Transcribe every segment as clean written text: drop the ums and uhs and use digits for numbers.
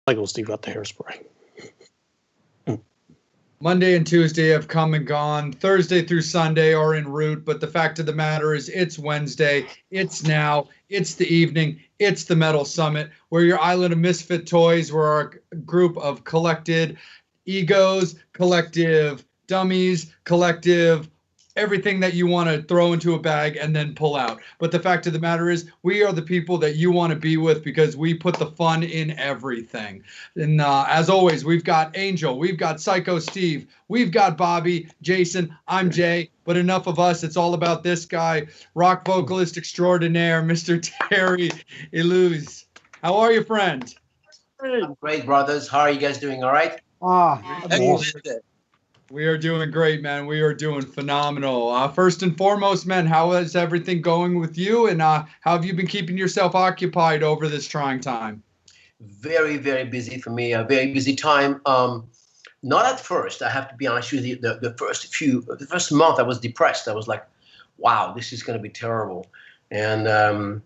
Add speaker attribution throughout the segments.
Speaker 1: Michael Steve got the hairspray.
Speaker 2: Monday and Tuesday have come and gone. Thursday through Sunday are en route, but the fact of the matter is it's Wednesday. It's now. It's the evening. It's the Metal Summit. We're your island of misfit toys. We're our group of collected egos, collective dummies, collective everything that you want to throw into a bag and then pull out. But the fact of the matter is we are the people that you want to be with because we put the fun in everything. And as always, we've got Angel, we've got Psycho Steve, we've got Bobby, Jason, I'm Jay, but enough of us. It's all about this guy, rock vocalist extraordinaire, Mr. Terry Ilous. How are you, friend?
Speaker 3: I'm great, brothers. How are you guys doing? All right?
Speaker 2: We are doing great, man. We are doing phenomenal. First and foremost, man, how is everything going with you? And how have you been keeping yourself occupied over this trying time?
Speaker 3: Very, very busy for me. A very busy time. Not at first. I have to be honest with you. The first month, I was depressed. I was like, wow, this is going to be terrible. And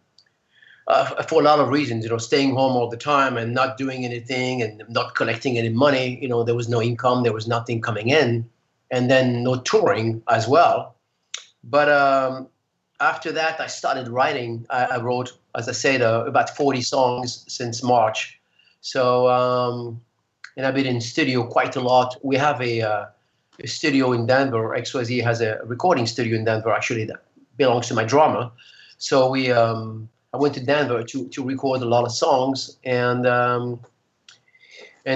Speaker 3: for a lot of reasons, staying home all the time and not doing anything and not collecting any money. There was no income, there was nothing coming in, and then no touring as well. But after that, I started writing. I wrote, as I said, about 40 songs since March. So, and I've been in studio quite a lot. We have a studio in Denver. XYZ has a recording studio in Denver, actually, that belongs to my drummer. So I went to Denver to record a lot of songs, and I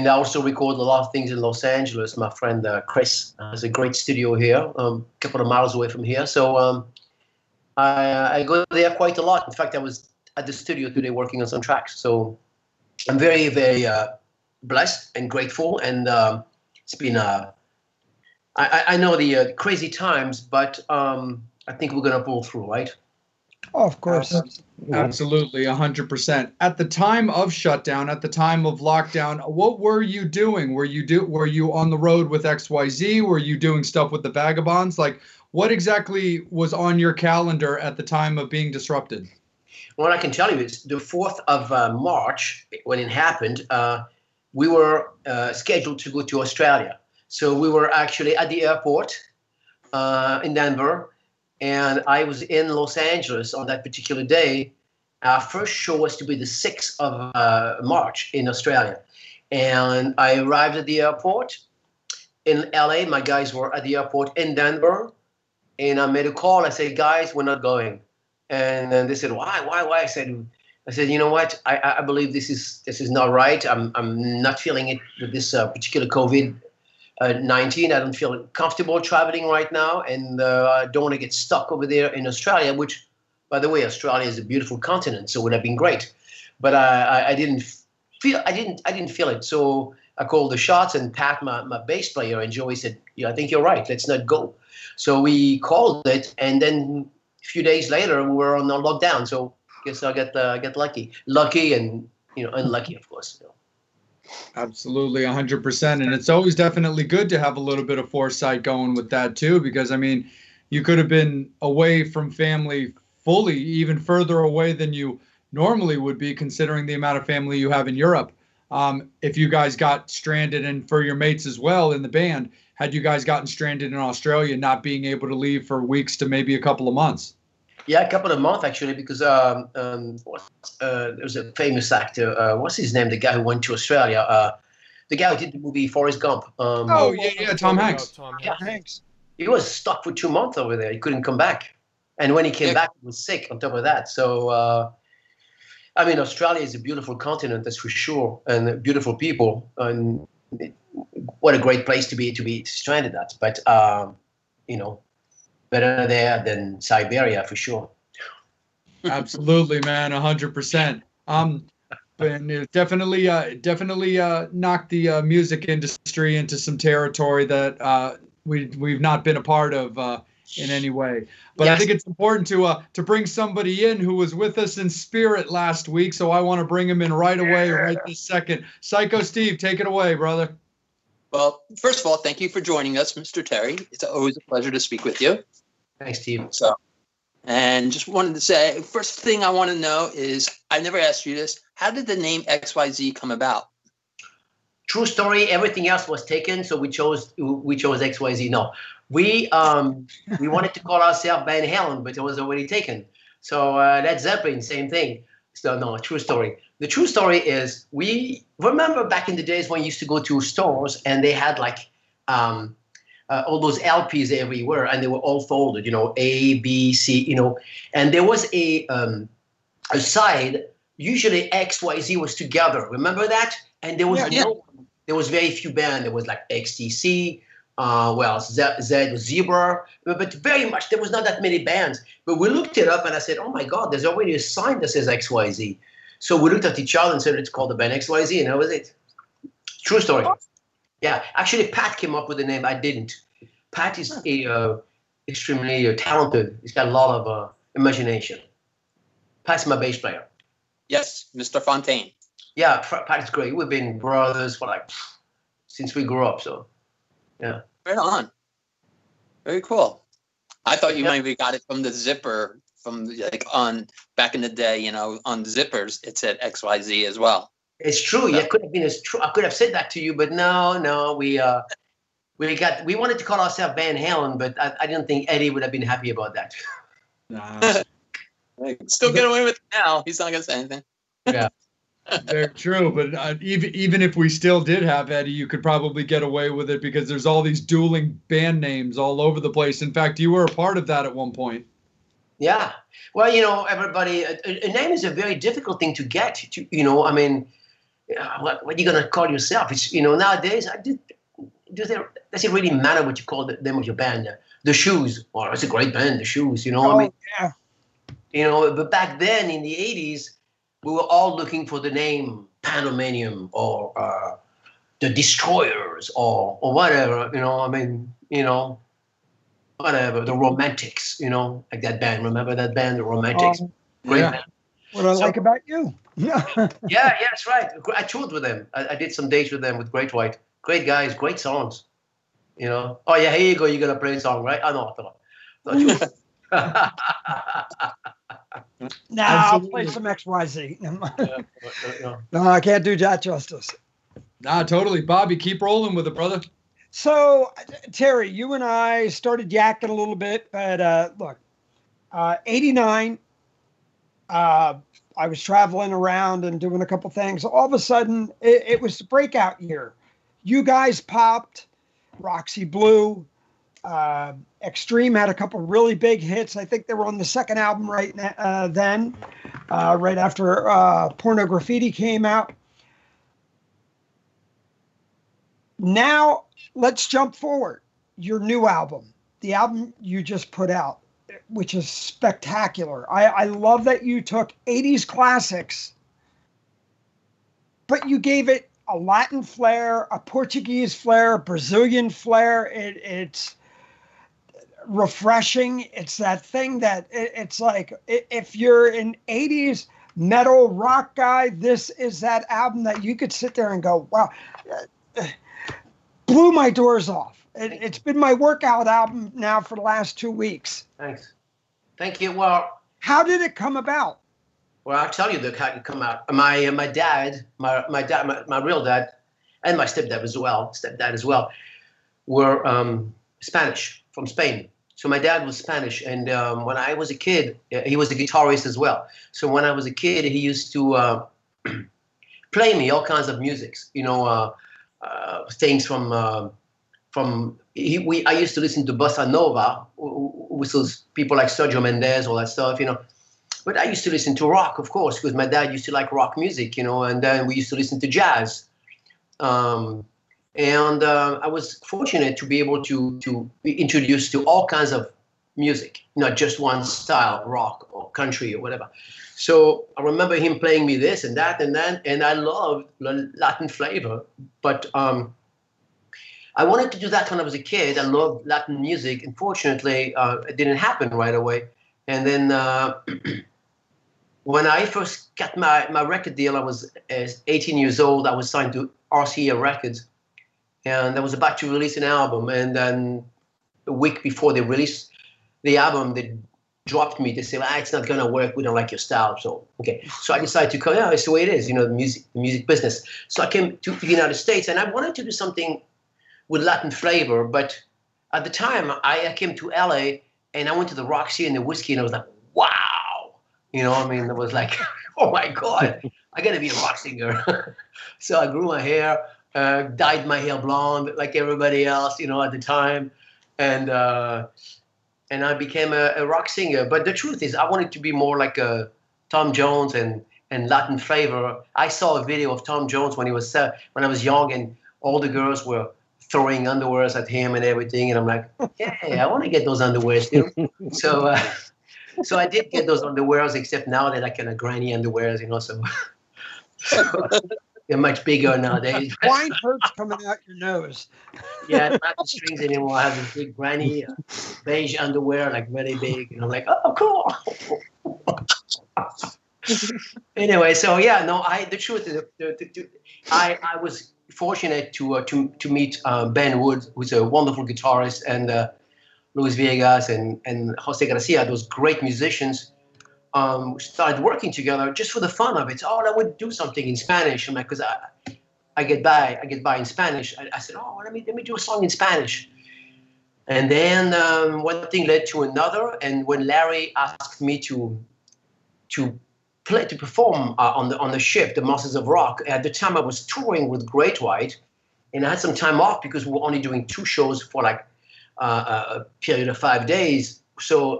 Speaker 3: also record a lot of things in Los Angeles. My friend Chris has a great studio here, a couple of miles away from here. So I go there quite a lot. In fact, I was at the studio today working on some tracks. So I'm very, very blessed and grateful. And it's been, I know the crazy times, but I think we're going to pull through, right?
Speaker 4: Oh, of course.
Speaker 2: Absolutely, 100%. At the time of shutdown, at the time of lockdown, what were you doing? Were you on the road with XYZ? Were you doing stuff with the Vagabonds? Like, what exactly was on your calendar at the time of being disrupted?
Speaker 3: What I can tell you is the 4th of March, when it happened, we were scheduled to go to Australia. So we were actually at the airport in Denver. And I was in Los Angeles on that particular day. Our first show was to be the 6th of March in Australia. And I arrived at the airport in LA. My guys were at the airport in Denver. And I made a call. I said, guys, we're not going. And then they said, why? I said, you know what? I believe this is not right. I'm not feeling it with this particular COVID-19. I don't feel comfortable traveling right now, and I don't want to get stuck over there in Australia, which, by the way, Australia is a beautiful continent, so it would have been great. But I didn't feel it. So I called the shots, and Pat, my bass player, and Joey said, yeah, I think you're right. Let's not go. So we called it, and then a few days later, we were on a lockdown. So I guess I get lucky, and unlucky, of course.
Speaker 2: Absolutely, 100%. And it's always definitely good to have a little bit of foresight going with that too, because I mean, you could have been away from family fully, even further away than you normally would be, considering the amount of family you have in Europe. If you guys got stranded, and for your mates as well in the band, had you guys gotten stranded in Australia, not being able to leave for weeks to maybe a couple of months?
Speaker 3: Yeah, a couple of months actually, because there was a famous actor. What's his name? The guy who went to Australia. The guy who did the movie Forrest Gump.
Speaker 2: Tom Hanks.
Speaker 4: Tom Hanks.
Speaker 3: He was stuck for 2 months over there. He couldn't come back, and when he came back, he was sick. On top of that, so I mean, Australia is a beautiful continent, that's for sure, and beautiful people, and what a great place to be stranded at. But better there than Siberia for sure.
Speaker 2: Absolutely, man, 100%. And it definitely knocked the music industry into some territory that we've not been a part of in any way. But yes. I think it's important to bring somebody in who was with us in spirit last week. So I want to bring him in right away, right this second. Psycho Steve, take it away, brother.
Speaker 5: Well, first of all, thank you for joining us, Mr. Terry. It's always a pleasure to speak with you.
Speaker 3: Thanks, Steve.
Speaker 5: And just wanted to say, first thing I want to know is, I never asked you this, how did the name XYZ come about?
Speaker 3: True story. Everything else was taken, so we chose XYZ. No, we wanted to call ourselves Van Halen, but it was already taken. So Led Zeppelin, same thing. So no, true story. The true story is we remember back in the days when you used to go to stores and they had like all those LPs everywhere, and they were all folded, A, B, C, and there was a side. Usually XYZ was together. Remember that? And there was there was very few bands. There was like XTC, Z was Zebra, but very much there was not that many bands. But we looked it up, and I said, "Oh my God, there's already a sign that says XYZ." So we looked at each other and said, "It's called the band XYZ," and that was it. True story. Yeah, actually, Pat came up with the name. I didn't. Pat is extremely talented. He's got a lot of imagination. Pat's my bass player.
Speaker 5: Yes, Mr. Fontaine.
Speaker 3: Yeah, Pat is great. We've been brothers for since we grew up. So, yeah.
Speaker 5: Right on. Very cool. I thought you maybe got it from the zipper, from on back in the day, on zippers. It said XYZ as well.
Speaker 3: It's true. Yeah, it could have been as true. I could have said that to you, but no. We wanted to call ourselves Van Halen, but I didn't think Eddie would have been happy about that.
Speaker 2: Nah.
Speaker 5: Still get away with it now. He's not gonna say anything.
Speaker 3: Yeah.
Speaker 2: Very true, but even if we still did have Eddie, you could probably get away with it because there's all these dueling band names all over the place. In fact, you were a part of that at one point.
Speaker 3: Yeah. Well, everybody, a name is a very difficult thing to get. I mean, what are you gonna call yourself? It's nowadays. Does it really matter what you call the name of your band? The Shoes. Oh, it's a great band, The Shoes.
Speaker 4: Yeah.
Speaker 3: But back then in the 80s, we were all looking for the name Pandemonium or the Destroyers or whatever, whatever, the Romantics, like that band. Remember that band, the Romantics? Great band.
Speaker 4: What I like about you.
Speaker 3: Yeah, that's right. I toured with them. I did some dates with them with Great White. Great guys, great songs. Oh yeah, here you go. You're gonna play a song, right? I know. Thought you
Speaker 4: I'll play some XYZ. No, I can't do that justice.
Speaker 2: Nah, totally. Bobby, keep rolling with it, brother.
Speaker 4: So, Terry, you and I started yakking a little bit, but look, 89, I was traveling around and doing a couple things. All of a sudden, it was the breakout year. You guys popped, Roxy Blue, Extreme had a couple really big hits. I think they were on the second album right after Porno Graffiti came out. Now, let's jump forward. Your new album, the album you just put out, which is spectacular. I love that you took 80s classics, but you gave it a Latin flair, a Portuguese flair, a Brazilian flair. It's refreshing. It's that thing that it's like, if you're an 80s metal rock guy, this is that album that you could sit there and go, wow, blew my doors off. It's been my workout album now for the last 2 weeks.
Speaker 3: Thanks. Thank you. Well,
Speaker 4: how did it come about?
Speaker 3: Well, I'll tell you how it come out. My dad, my real dad, and my stepdad as well, were Spanish, from Spain. So my dad was Spanish, and when I was a kid, he was a guitarist as well. So when I was a kid, he used to play me all kinds of musics, things from I used to listen to bossa nova, with those people like Sergio Mendes, all that stuff, But I used to listen to rock, of course, because my dad used to like rock music, and then we used to listen to jazz. And I was fortunate to be able to be introduced to all kinds of music, not just one style, rock or country or whatever. So I remember him playing me this and that and then, and I loved Latin flavor. But I wanted to do that when I was a kid. I loved Latin music. Unfortunately, it didn't happen right away. And then when I first got my record deal, I was 18 years old. I was signed to RCA Records. And I was about to release an album. And then a week before they released the album, dropped me. They said, it's not going to work. We don't like your style. So, okay. So I decided to come, yeah, it's the way it is, the music business. So I came to the United States, and I wanted to do something with Latin flavor. But at the time, I came to LA, and I went to the Roxy and the Whiskey, and I was like, wow. It was like, oh my God, I got to be a rock singer. So I grew my hair, dyed my hair blonde like everybody else, at the time. And I became a rock singer. But the truth is, I wanted to be more like a Tom Jones and Latin flavor. I saw a video of Tom Jones when I was young, and all the girls were throwing underwears at him and everything. And I'm like, yeah, I want to get those underwears too. So I did get those underwears, except now they're like kind of granny underwears, so they're much bigger nowadays.
Speaker 4: Wine hurts coming out your nose.
Speaker 3: Yeah, it's not the strings anymore. I have this big granny beige underwear, like really big. And I'm like, oh, cool. Anyway, so yeah, no, the truth is, I was fortunate to meet Ben Wood, who's a wonderful guitarist, and Luis Villegas and Jose Garcia, those great musicians. Started working together just for the fun of it. Oh, I would do something in Spanish. I'm like, because I get by in Spanish. I said, oh, let me do a song in Spanish. And then one thing led to another. And when Larry asked me to perform on the ship, the Masters of Rock, at the time I was touring with Great White, and I had some time off because we were only doing 2 shows for like a period of 5 days. So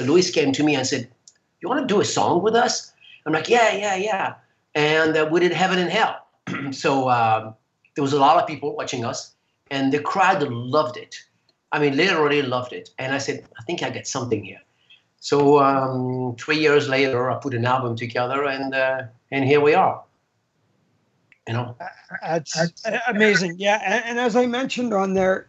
Speaker 3: Luis came to me and said, you want to do a song with us? I'm like, yeah. And we did Heaven and Hell. So there was a lot of people watching us, and the crowd loved it. I mean, literally loved it. And I said, I think I got something here. So 3 years later, I put an album together, and here we are.
Speaker 4: That's amazing. Yeah, and as I mentioned on there,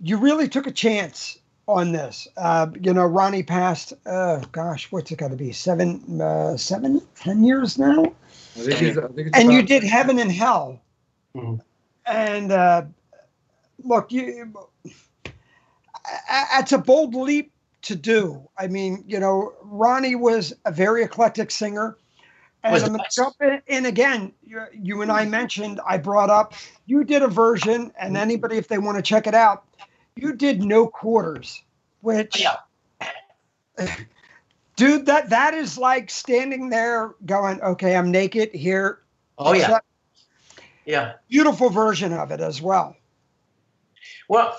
Speaker 4: you really took a chance on this. Ronnie passed, what's it got to be, 10 years now?
Speaker 2: I think it's
Speaker 4: and you did Heaven and Hell.
Speaker 3: Mm-hmm.
Speaker 4: And look, it's a bold leap to do. I mean, Ronnie was a very eclectic singer. And I'm going to jump in again. You and I mentioned, I brought up, you did a version, and anybody, if they want to check it out, you did No Quarters, which, dude, that is like standing there going, okay, I'm naked here.
Speaker 3: Oh, yeah. Yeah.
Speaker 4: Beautiful version of it as well.
Speaker 3: Well,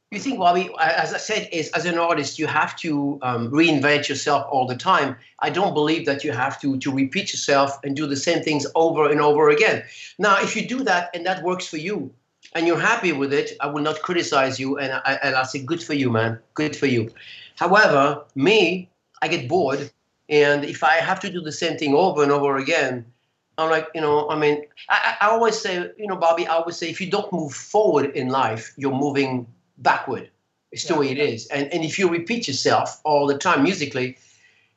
Speaker 3: you think, Bobby, as I said, as an artist, you have to reinvent yourself all the time. I don't believe that you have to repeat yourself and do the same things over and over again. Now, if you do that and that works for you, and you're happy with it, I will not criticize you, and I'll say, good for you, man, good for you. However, me, I get bored, and if I have to do the same thing over and over again, I'm like, I always say, Bobby, I always say, if you don't move forward in life, you're moving backward. It's the way it is. And if you repeat yourself all the time musically,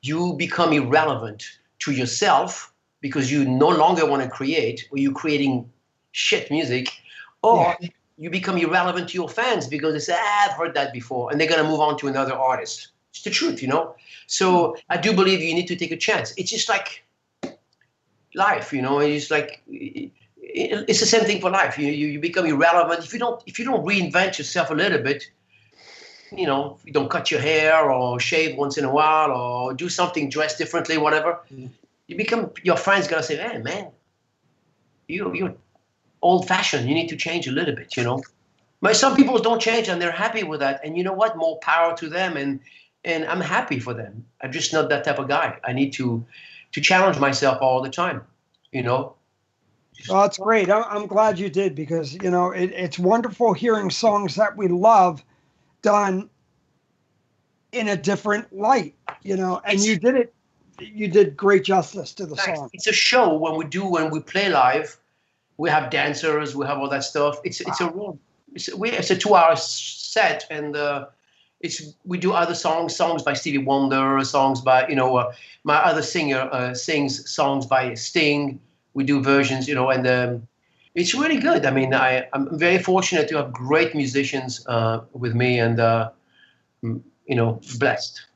Speaker 3: you become irrelevant to yourself because you no longer want to create, or you're creating shit music. Or you become irrelevant to your fans because they say, I've heard that before, and they're going to move on to another artist. It's the truth, So I do believe you need to take a chance. It's just like life, It's like it's the same thing for life. You become irrelevant if you don't reinvent yourself a little bit. If you don't cut your hair or shave once in a while or do something, dress differently, whatever. Your friends gonna say, hey man, you're old-fashioned. You need to change a little bit, But some people don't change, and they're happy with that. And you know what? More power to them, and I'm happy for them. I'm just not that type of guy. I need to challenge myself all the time, Well,
Speaker 4: that's great. I'm glad you did, because, it's wonderful hearing songs that we love done in a different light, and you did it. You did great justice to the song.
Speaker 3: It's a show when we play live. We have dancers, we have all that stuff. It's a 2-hour set, and we do other songs by Stevie Wonder, songs by my other singer sings songs by Sting. We do versions, and it's really good. I mean, I'm very fortunate to have great musicians with me, and blessed.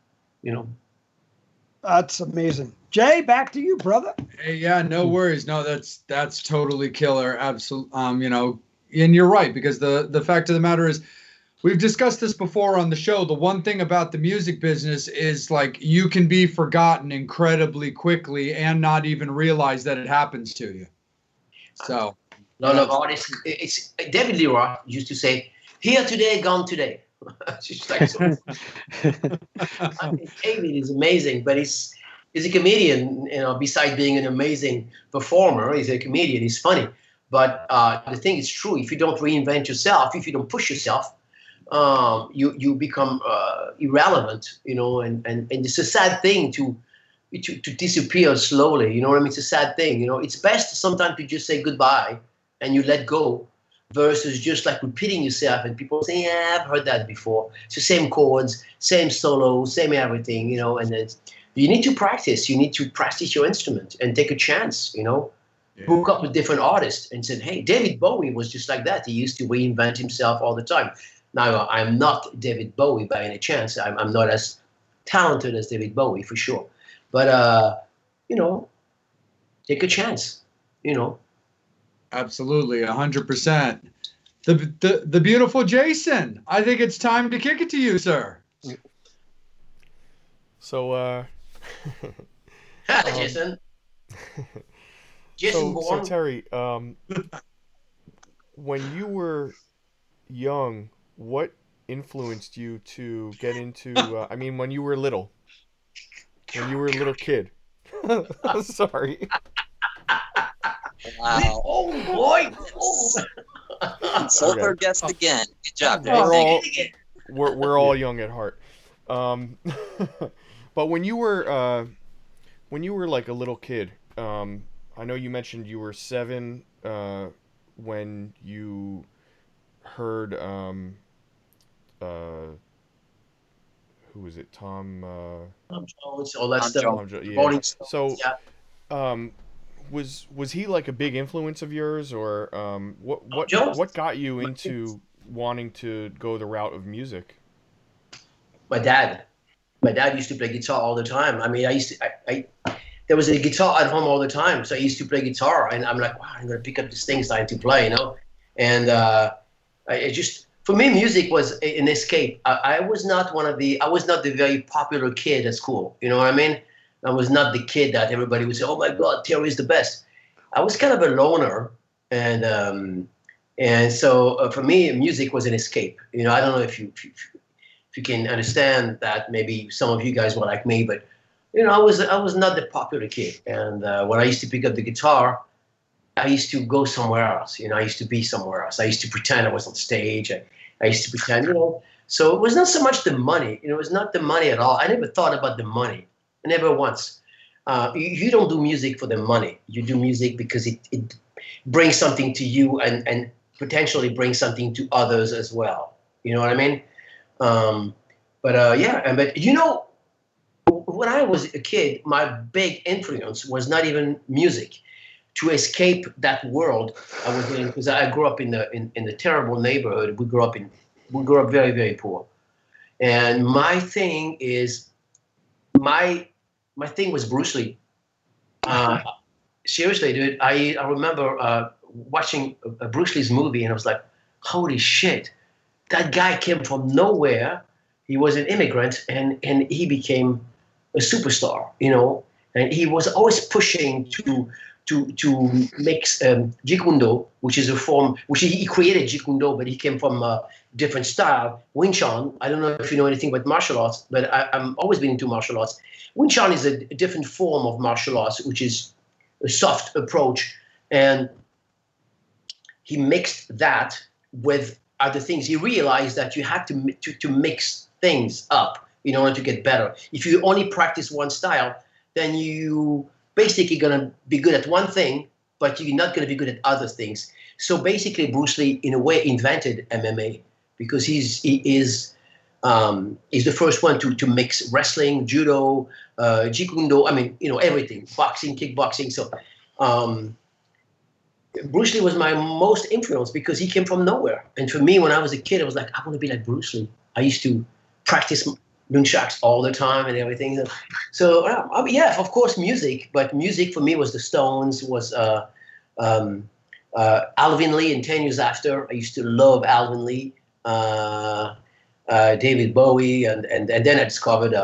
Speaker 4: That's amazing. Jay, back to you, brother.
Speaker 2: Hey, yeah, no worries. No, that's totally killer. Absolutely. And you're right, because the fact of the matter is, we've discussed this before on the show. The one thing about the music business is like you can be forgotten incredibly quickly and not even realize that it happens to you. So,
Speaker 3: A lot of artists. It's David Lee Roth used to say, "Here today, gone today." It's just like so. I mean, David is amazing, but he's a comedian. Besides being an amazing performer, he's a comedian. He's funny. But the thing is true. If you don't reinvent yourself, if you don't push yourself, you become irrelevant. And it's a sad thing to disappear slowly. You know what I mean? It's a sad thing. It's best sometimes to just say goodbye and you let go, versus just like repeating yourself and people say, yeah, I've heard that before. It's the same chords, same solo, same everything, and then you need to practice. You need to practice your instrument and take a chance, Yeah. Hook up with different artists and said, hey, David Bowie was just like that. He used to reinvent himself all the time. Now, I'm not David Bowie by any chance. I'm not as talented as David Bowie for sure. But, take a chance,
Speaker 2: Absolutely, 100%. The beautiful Jason. I think it's time to kick it to you, sir.
Speaker 1: So,
Speaker 3: Jason. Jason
Speaker 1: so Terry, when you were young, what influenced you to get into? When you were little, when you were a little kid. Sorry.
Speaker 5: Wow.
Speaker 3: Oh boy!
Speaker 5: Insult our guest again. Good job.
Speaker 1: We're all young at heart. But when you were like a little kid, I know you mentioned you were 7 when you heard who was it? Tom
Speaker 3: Jones, all that
Speaker 5: Tom
Speaker 3: stuff.
Speaker 5: Jones.
Speaker 1: Yeah.
Speaker 3: Stones,
Speaker 1: So,
Speaker 3: yeah.
Speaker 1: was he like a big influence of yours, or what got you into wanting to go the route of music?
Speaker 3: My dad used to play guitar all the time. I mean, there was a guitar at home all the time, so I used to play guitar, and I'm like, wow, I'm gonna pick up this thing, starting to play, And for me, music was an escape. I was not the very popular kid at school. You know what I mean? I was not the kid that everybody would say, oh my God, Terry is the best. I was kind of a loner, and so for me, music was an escape. I don't know if you can understand that. Maybe some of you guys were like me, but I was not the popular kid. And when I used to pick up the guitar, I used to go somewhere else. I used to be somewhere else. I used to pretend I was on stage. I used to pretend, So it was not so much the money. It was not the money at all. I never thought about the money. Never once. You don't do music for the money. You do music because it brings something to you and potentially brings something to others as well. You know what I mean? But when I was a kid, my big influence was not even music. To escape that world I was in, because I grew up in the terrible neighborhood. We grew up very, very poor. And my thing was Bruce Lee. Seriously, dude, I remember watching a Bruce Lee's movie, and I was like, holy shit, that guy came from nowhere. He was an immigrant, and he became a superstar, and he was always pushing to mix Jeet Kune Do, which is a form, which he created Jeet Kune Do, but he came from a different style. Wing Chun, I don't know if you know anything about martial arts, but I'm always been into martial arts. Wing Chun is a different form of martial arts, which is a soft approach. And he mixed that with other things. He realized that you had to mix things up in order to get better. If you only practice one style, then you basically going to be good at one thing, but you're not going to be good at other things. So basically, Bruce Lee, in a way, invented MMA because he is the first one to mix wrestling, judo, Jeet Kune Do. I mean, everything, boxing, kickboxing. So Bruce Lee was my most influence because he came from nowhere. And for me, when I was a kid, I was like, I want to be like Bruce Lee. I used to practice nunchucks all the time and everything. So I mean, yeah, of course, music. But music for me was the Stones, was Alvin Lee, and 10 years after, I used to love Alvin Lee, David Bowie, and then I discovered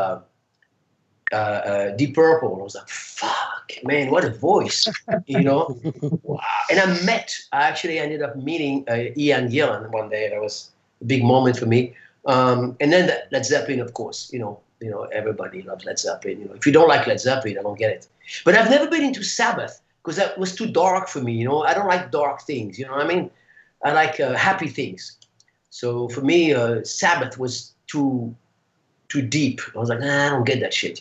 Speaker 3: Deep Purple. I was like, fuck, man, what a voice, you know? Wow. And I actually ended up meeting Ian Gillan one day. That was a big moment for me. And then Led Zeppelin, of course, everybody loves Led Zeppelin. If you don't like Led Zeppelin, I don't get it. But I've never been into Sabbath because that was too dark for me. I don't like dark things. You know what I mean? I like happy things. So for me, Sabbath was too deep. I was like, nah, I don't get that shit.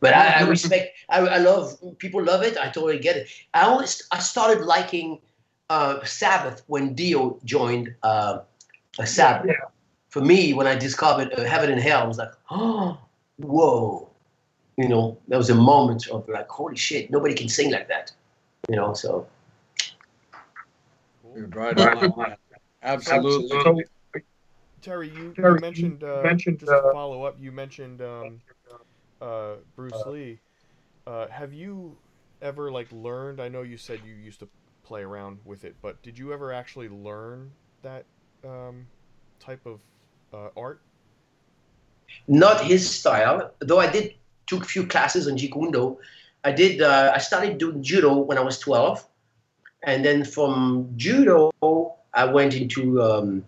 Speaker 3: But I respect. I love. People love it. I totally get it. I started liking Sabbath when Dio joined Sabbath. Yeah. For me, when I discovered Heaven and Hell, I was like, oh, whoa. That was a moment of like, holy shit, nobody can sing like that. So.
Speaker 2: You're right on. Absolutely. So,
Speaker 1: Terry, you mentioned, just to follow up, you mentioned Bruce Lee. Have you ever learned? I know you said you used to play around with it, but did you ever actually learn that type of art?
Speaker 3: Not his style, though. I took a few classes on Jeet Kune Do. I started doing judo when I was 12, and then from judo I went into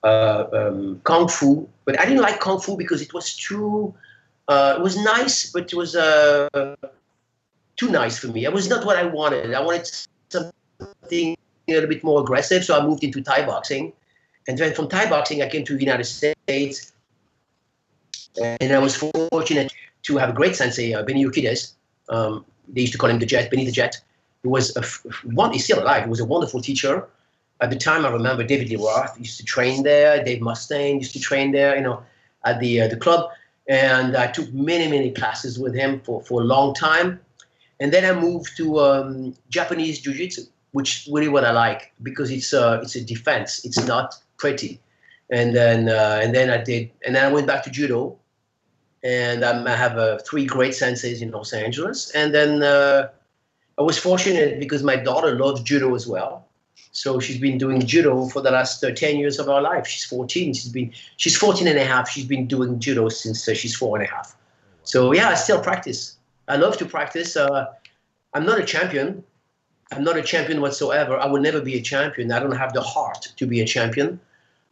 Speaker 3: kung fu. But I didn't like kung fu because it was too. It was nice, but it was too nice for me. It was not what I wanted. I wanted something a little bit more aggressive, so I moved into Thai boxing. And then from Thai boxing, I came to the United States. And I was fortunate to have a great sensei, Benny Urquidez. They used to call him the Jet, Benny the Jet. He was he's still alive. He was a wonderful teacher. At the time, I remember David Lee Roth used to train there. Dave Mustaine used to train there, at the club. And I took many, many classes with him for a long time. And then I moved to Japanese Jiu-Jitsu, which is really what I like because it's a defense. It's not pretty. And then I went back to Judo. And I have 3 great senseis in Los Angeles. And then I was fortunate because my daughter loves judo as well. So she's been doing judo for the last 10 years of her life. She's 14. She's 14 and a half. She's been doing judo since she's 4 and a half. So yeah, I still practice. I love to practice. I'm not a champion. I'm not a champion whatsoever. I will never be a champion. I don't have the heart to be a champion,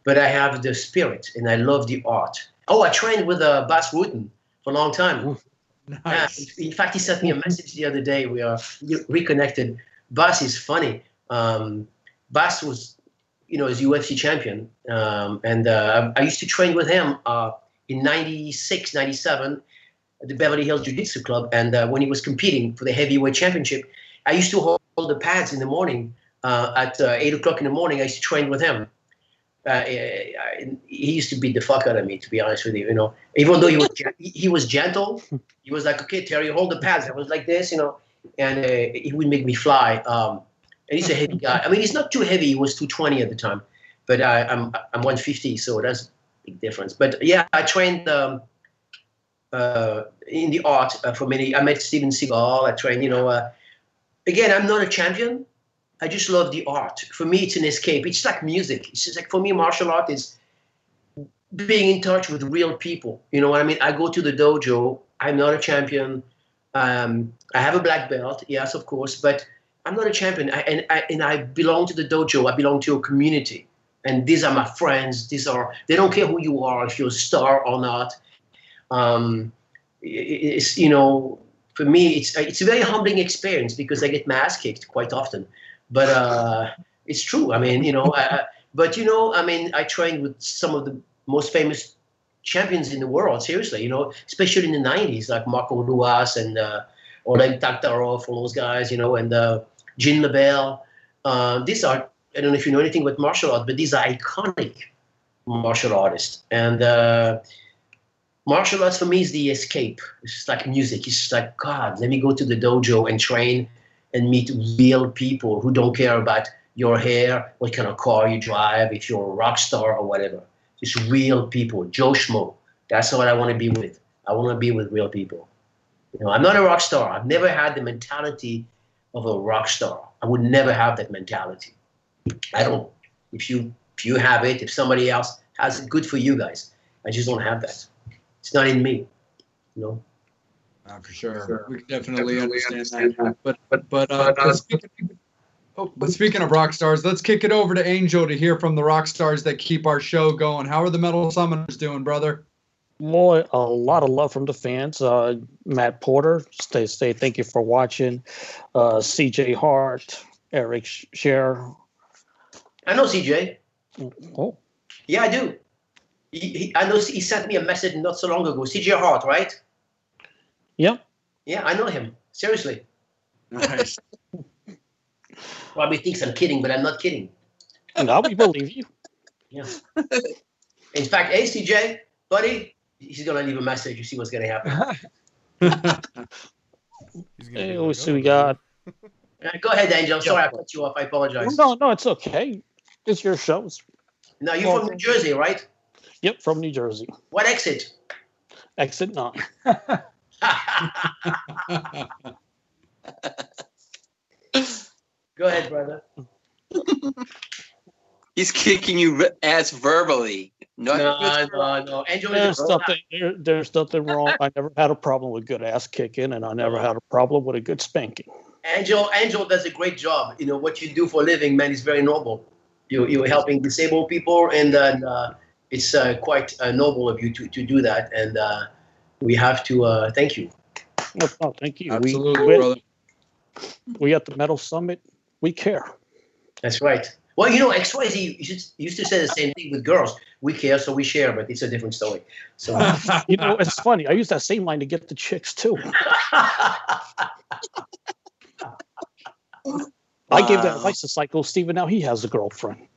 Speaker 3: but I have the spirit and I love the art. Oh, I trained with Bas Rutten for a long time.
Speaker 2: Nice.
Speaker 3: In fact, he sent me a message the other day. We are reconnected. Bas is funny. Bas was, is UFC champion. And I used to train with him in 96, 97 at the Beverly Hills Jiu-Jitsu Club. And when he was competing for the heavyweight championship, I used to hold the pads in the morning at 8 o'clock in the morning. I used to train with him. He used to beat the fuck out of me, to be honest with you. Even though he was gentle, he was like, "Okay, Terry, hold the pads." I was like this, and he would make me fly. And he's a heavy guy. I mean, he's not too heavy. He was 220 at the time, but I'm 150, so that's a big difference. But yeah, I trained in the art for many. I met Steven Seagal. I trained, again, I'm not a champion. I just love the art. For me, it's an escape. It's like music. It's just like, for me, martial art is being in touch with real people. You know what I mean? I go to the dojo. I'm not a champion. I have a black belt, yes, of course, but I'm not a champion. And I belong to the dojo. I belong to a community. And these are my friends. They don't care who you are, if you're a star or not. For me, it's a very humbling experience because I get my ass kicked quite often. But it's true. I mean, I trained with some of the most famous champions in the world, seriously, especially in the 90s, like Marco Ruas and Oleg Taktarov, all those guys, and Jean Lebel. These are, I don't know if you know anything about martial art, but these are iconic martial artists. And martial arts for me is the escape. It's just like music. It's just like, God, let me go to the dojo and train and meet real people who don't care about your hair, what kind of car you drive, if you're a rock star or whatever. Just real people, Joe Schmo. That's what I want to be with. I want to be with real people. I'm not a rock star. I've never had the mentality of a rock star. I would never have that mentality. I don't. If you have it, if somebody else has it, good for you guys. I just don't have that. It's not in me.
Speaker 2: For sure. We can definitely understand that. But speaking of rock stars, let's kick it over to Angel to hear from the rock stars that keep our show going. How are the Metal Summoners doing, brother?
Speaker 6: Boy, a lot of love from the fans. Matt Porter, say thank you for watching. CJ Hart, Eric Scher.
Speaker 3: I know CJ.
Speaker 6: Oh,
Speaker 3: Yeah, I do. I know he sent me a message not so long ago. CJ Hart, right?
Speaker 6: yep.
Speaker 3: Yeah, I know him. Seriously.
Speaker 2: Nice.
Speaker 3: Probably thinks I'm kidding, but I'm not kidding.
Speaker 6: No, we believe you.
Speaker 3: Yeah. In fact, hey, CJ, buddy, he's going to leave a message. You see what's going to happen.
Speaker 6: Hey, we see we got.
Speaker 3: Go ahead, Angel. Sorry, I cut you off. I apologize.
Speaker 6: No, it's okay. It's your show.
Speaker 3: Now, you're from New Jersey, right?
Speaker 6: Yep, from New Jersey.
Speaker 3: What exit?
Speaker 6: Exit 9.
Speaker 3: Go ahead, brother.
Speaker 5: He's kicking you ass verbally.
Speaker 3: No. Angel is
Speaker 6: There's nothing wrong. I never had a problem with good ass kicking, and I never had a problem with a good spanking.
Speaker 3: Angel does a great job. What you do for a living, man, is very noble. You're helping disabled people, and it's quite noble of you to do that. And we have to thank you.
Speaker 6: No, thank you.
Speaker 2: Absolutely, brother.
Speaker 6: We at the Metal Summit, we care.
Speaker 3: That's right. Well, XYZ used to say the same thing with girls. We care, so we share, but it's a different story. So
Speaker 6: It's funny. I use that same line to get the chicks too. I gave that advice to Psycho Steven. Now he has a girlfriend.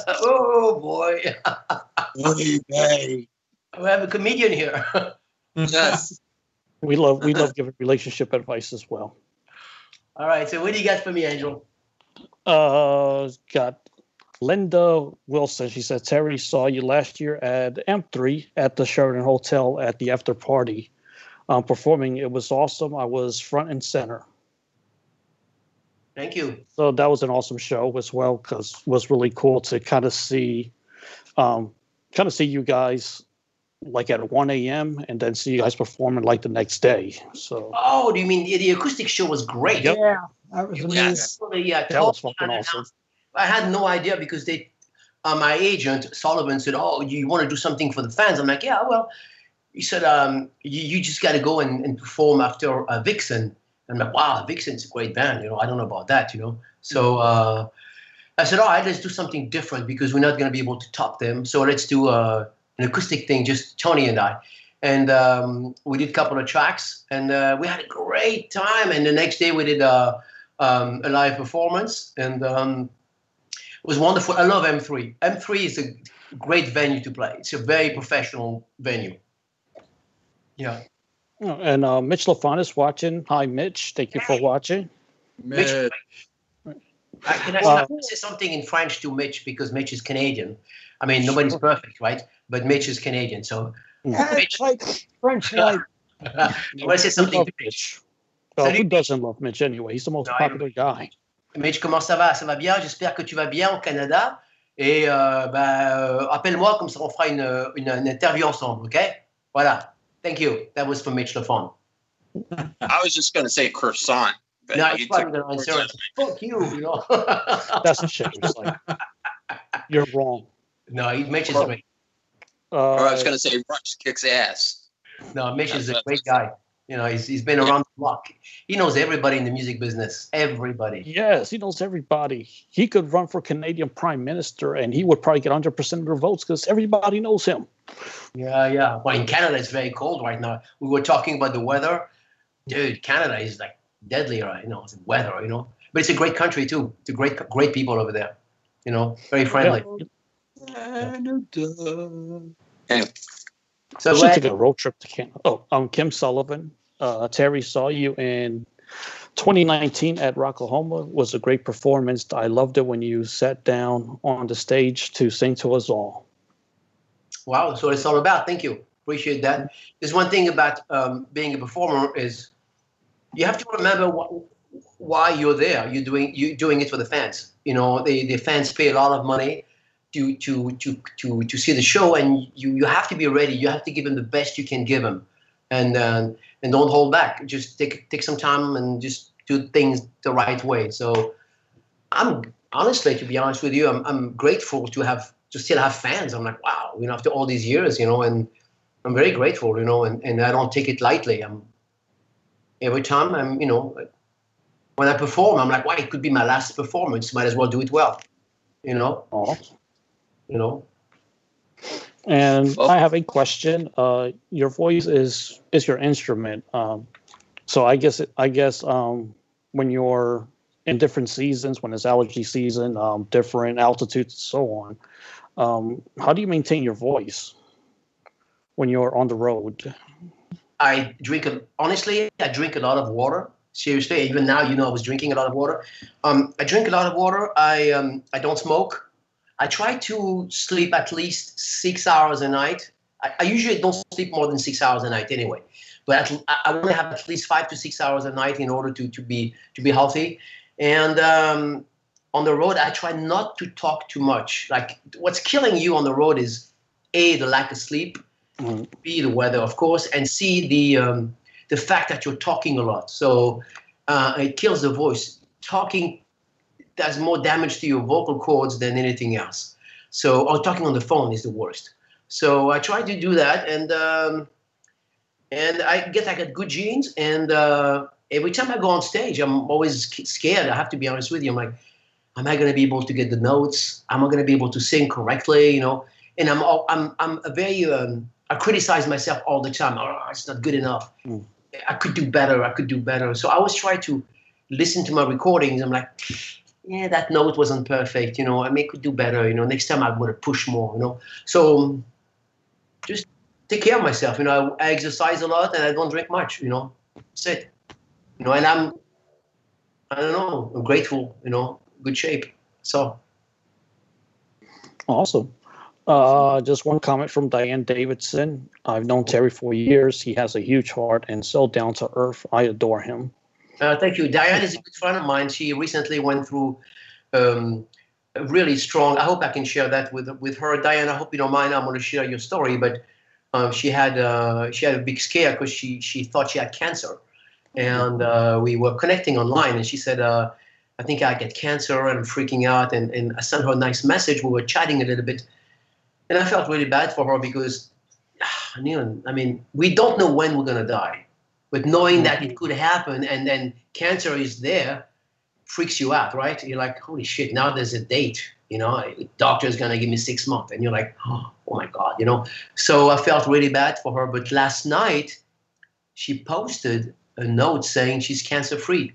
Speaker 3: Oh boy.
Speaker 5: Hey.
Speaker 3: We have a comedian here.
Speaker 5: Yes.
Speaker 6: We love giving relationship advice as well.
Speaker 3: All right. So what do you got for me, Angel?
Speaker 6: Got Linda Wilson. She said, Terry saw you last year at M3 at the Sheraton Hotel at the after party performing. It was awesome. I was front and center.
Speaker 3: Thank you.
Speaker 6: So that was an awesome show as well, because it was really cool to kind of see you guys like at 1 a.m. and then see you guys performing like the next day. So.
Speaker 3: Oh, do you mean the acoustic show was great?
Speaker 6: Yep.
Speaker 4: Yeah, that was amazing.
Speaker 5: Yes.
Speaker 6: That was fucking awesome.
Speaker 3: I had no idea because my agent Sullivan said, "Oh, you want to do something for the fans?" I'm like, "Yeah, well." He said, "You just got to go and perform after Vixen." I'm like, "Wow, Vixen's a great band. I don't know about that. So I said, "All right, let's do something different because we're not going to be able to top them. So let's do an acoustic thing, just Tony and I." And we did a couple of tracks, and we had a great time. And the next day we did a live performance, and it was wonderful. I love M3. M3 is a great venue to play. It's a very professional venue. Yeah.
Speaker 6: And Mitch LaFont is watching. Hi, Mitch. Thank you for watching.
Speaker 3: Mitch, can I say something in French to Mitch, because Mitch is Canadian? I mean, nobody's perfect, right? But Mitch is Canadian, so.
Speaker 4: It's like French like.
Speaker 3: I want to say something to Mitch.
Speaker 6: Who doesn't love Mitch anyway? He's the most popular guy.
Speaker 3: Mitch, comment ça va? Ça va bien? J'espère que tu vas bien au Canada. Et appelle-moi, comme ça on fera une interview ensemble, ok? Voilà. Thank you. That was for Mitch LaFont.
Speaker 5: I was just going to say croissant. But
Speaker 3: No, it's probably going to answer. Fuck you,
Speaker 6: That's a shame. It's like, you're wrong.
Speaker 3: No, Mitch is great.
Speaker 5: Or I was going to say Rush kicks ass.
Speaker 3: No, Mitch is a great guy. He's been around the block. He knows everybody in the music business. Everybody.
Speaker 6: Yes, he knows everybody. He could run for Canadian Prime Minister, and he would probably get 100% of the votes because everybody knows him.
Speaker 3: Yeah. Well, in Canada, it's very cold right now. We were talking about the weather. Dude, Canada is like deadly, right? It's the weather, But it's a great country, too. It's a great people over there. Very friendly.
Speaker 5: Anyway.
Speaker 6: So I should take a road trip to Canada. Kim Sullivan. Terry saw you in 2019 at Rocklahoma was a great performance. I loved it when you sat down on the stage to sing to us all.
Speaker 3: Wow, that's what it's all about. Thank you. Appreciate that. There's one thing about being a performer is you have to remember why you're there. You're doing it for the fans. You know, the fans pay a lot of money to see the show, and you have to be ready. You have to give them the best you can give them, and don't hold back. Just take some time and just do things the right way. So I'm honestly, to be honest with you, I'm grateful to still have fans. I'm like, wow, you know, after all these years, you know, and I'm very grateful, you know, and I don't take it lightly. Every time you know, when I perform, I'm like, why, it could be my last performance. Might as well do it well, you know.
Speaker 6: Oh.
Speaker 3: You know.
Speaker 6: And I have a question. Your voice is your instrument. So I guess when you're in different seasons, when it's allergy season, different altitudes, and so on, how do you maintain your voice when you're on the road?
Speaker 3: Honestly, I drink a lot of water. Seriously, even now, you know, I was drinking a lot of water. I drink a lot of water. I don't smoke. I try to sleep at least 6 hours a night. I usually don't sleep more than 6 hours a night anyway. But I want to have at least 5 to 6 hours a night in order to be healthy. And on the road, I try not to talk too much. Like, what's killing you on the road is A, the lack of sleep, B, the weather, of course, and C, the fact that you're talking a lot. So it kills the voice. Talking does more damage to your vocal cords than anything else. So, or talking on the phone is the worst. So I try to do that, and I got good genes. And every time I go on stage, I'm always scared. I have to be honest with you. I'm like, am I going to be able to get the notes? Am I going to be able to sing correctly? You know, and I'm a very I criticize myself all the time. Oh, it's not good enough. I could do better. I could do better. So I always try to listen to my recordings. I'm like, yeah, that note wasn't perfect. You know, I could do better. You know, next time I'm going to push more. You know, so just take care of myself. You know, I exercise a lot and I don't drink much. You know, that's it. You know, and I don't know, I'm grateful. You know, good shape. So
Speaker 6: Awesome. Just one comment from Diane Davidson. I've known Terry for years. He has a huge heart and so down to earth. I adore him.
Speaker 3: Thank you. Diane is a good friend of mine. She recently went through a really strong. I hope I can share that with her. Diane, I hope you don't mind. I'm going to share your story, but she had a big scare because she thought she had cancer, and we were connecting online, and she said, "I think I get cancer, and I'm freaking out." And I sent her a nice message. We were chatting a little bit, and I felt really bad for her because, I mean, we don't know when we're going to die. But knowing that it could happen and then cancer is there freaks you out, right? You're like, holy shit, now there's a date, you know, doctor's going to give me 6 months. And you're like, oh my God, you know. So I felt really bad for her. But last night, she posted a note saying she's cancer free.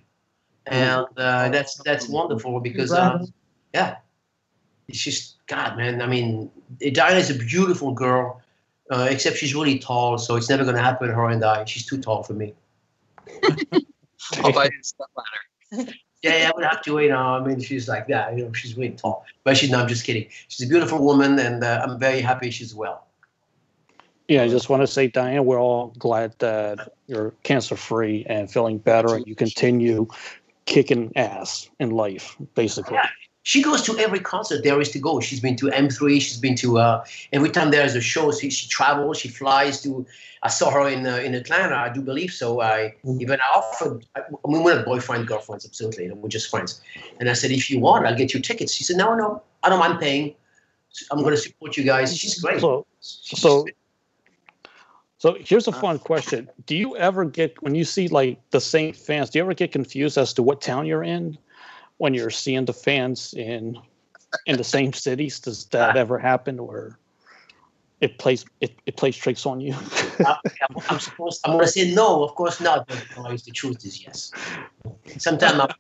Speaker 3: And that's wonderful because, yeah, it's just, God, man, I mean, Diana is a beautiful girl. Except she's really tall, so it's never going to happen, her and I. She's too tall for me.
Speaker 5: I'll buy you a step ladder.
Speaker 3: Yeah, I would have to, you know, I mean, she's like that, you know, she's really tall. But no, I'm just kidding. She's a beautiful woman, and I'm very happy she's well.
Speaker 6: Yeah, I just want to say, Diane, we're all glad that you're cancer-free and feeling better, and you continue kicking ass in life, basically.
Speaker 3: Yeah. She goes to every concert there is to go. She's been to M3. She's been to every time there's a show. She travels. She flies to. I saw her in Atlanta. I do believe so. I offered. We're not boyfriend girlfriends. Absolutely, you know, we're just friends. And I said, if you want, I'll get you tickets. She said, no, I don't mind paying. I'm going to support you guys. She's great.
Speaker 6: So here's a fun question. Do you ever get, when you see like the same fans, do you ever get confused as to what town you're in? When you're seeing the fans in the same cities, does that ever happen, or it plays tricks on you?
Speaker 3: I'm going to say no, of course not. But the truth is yes. Sometimes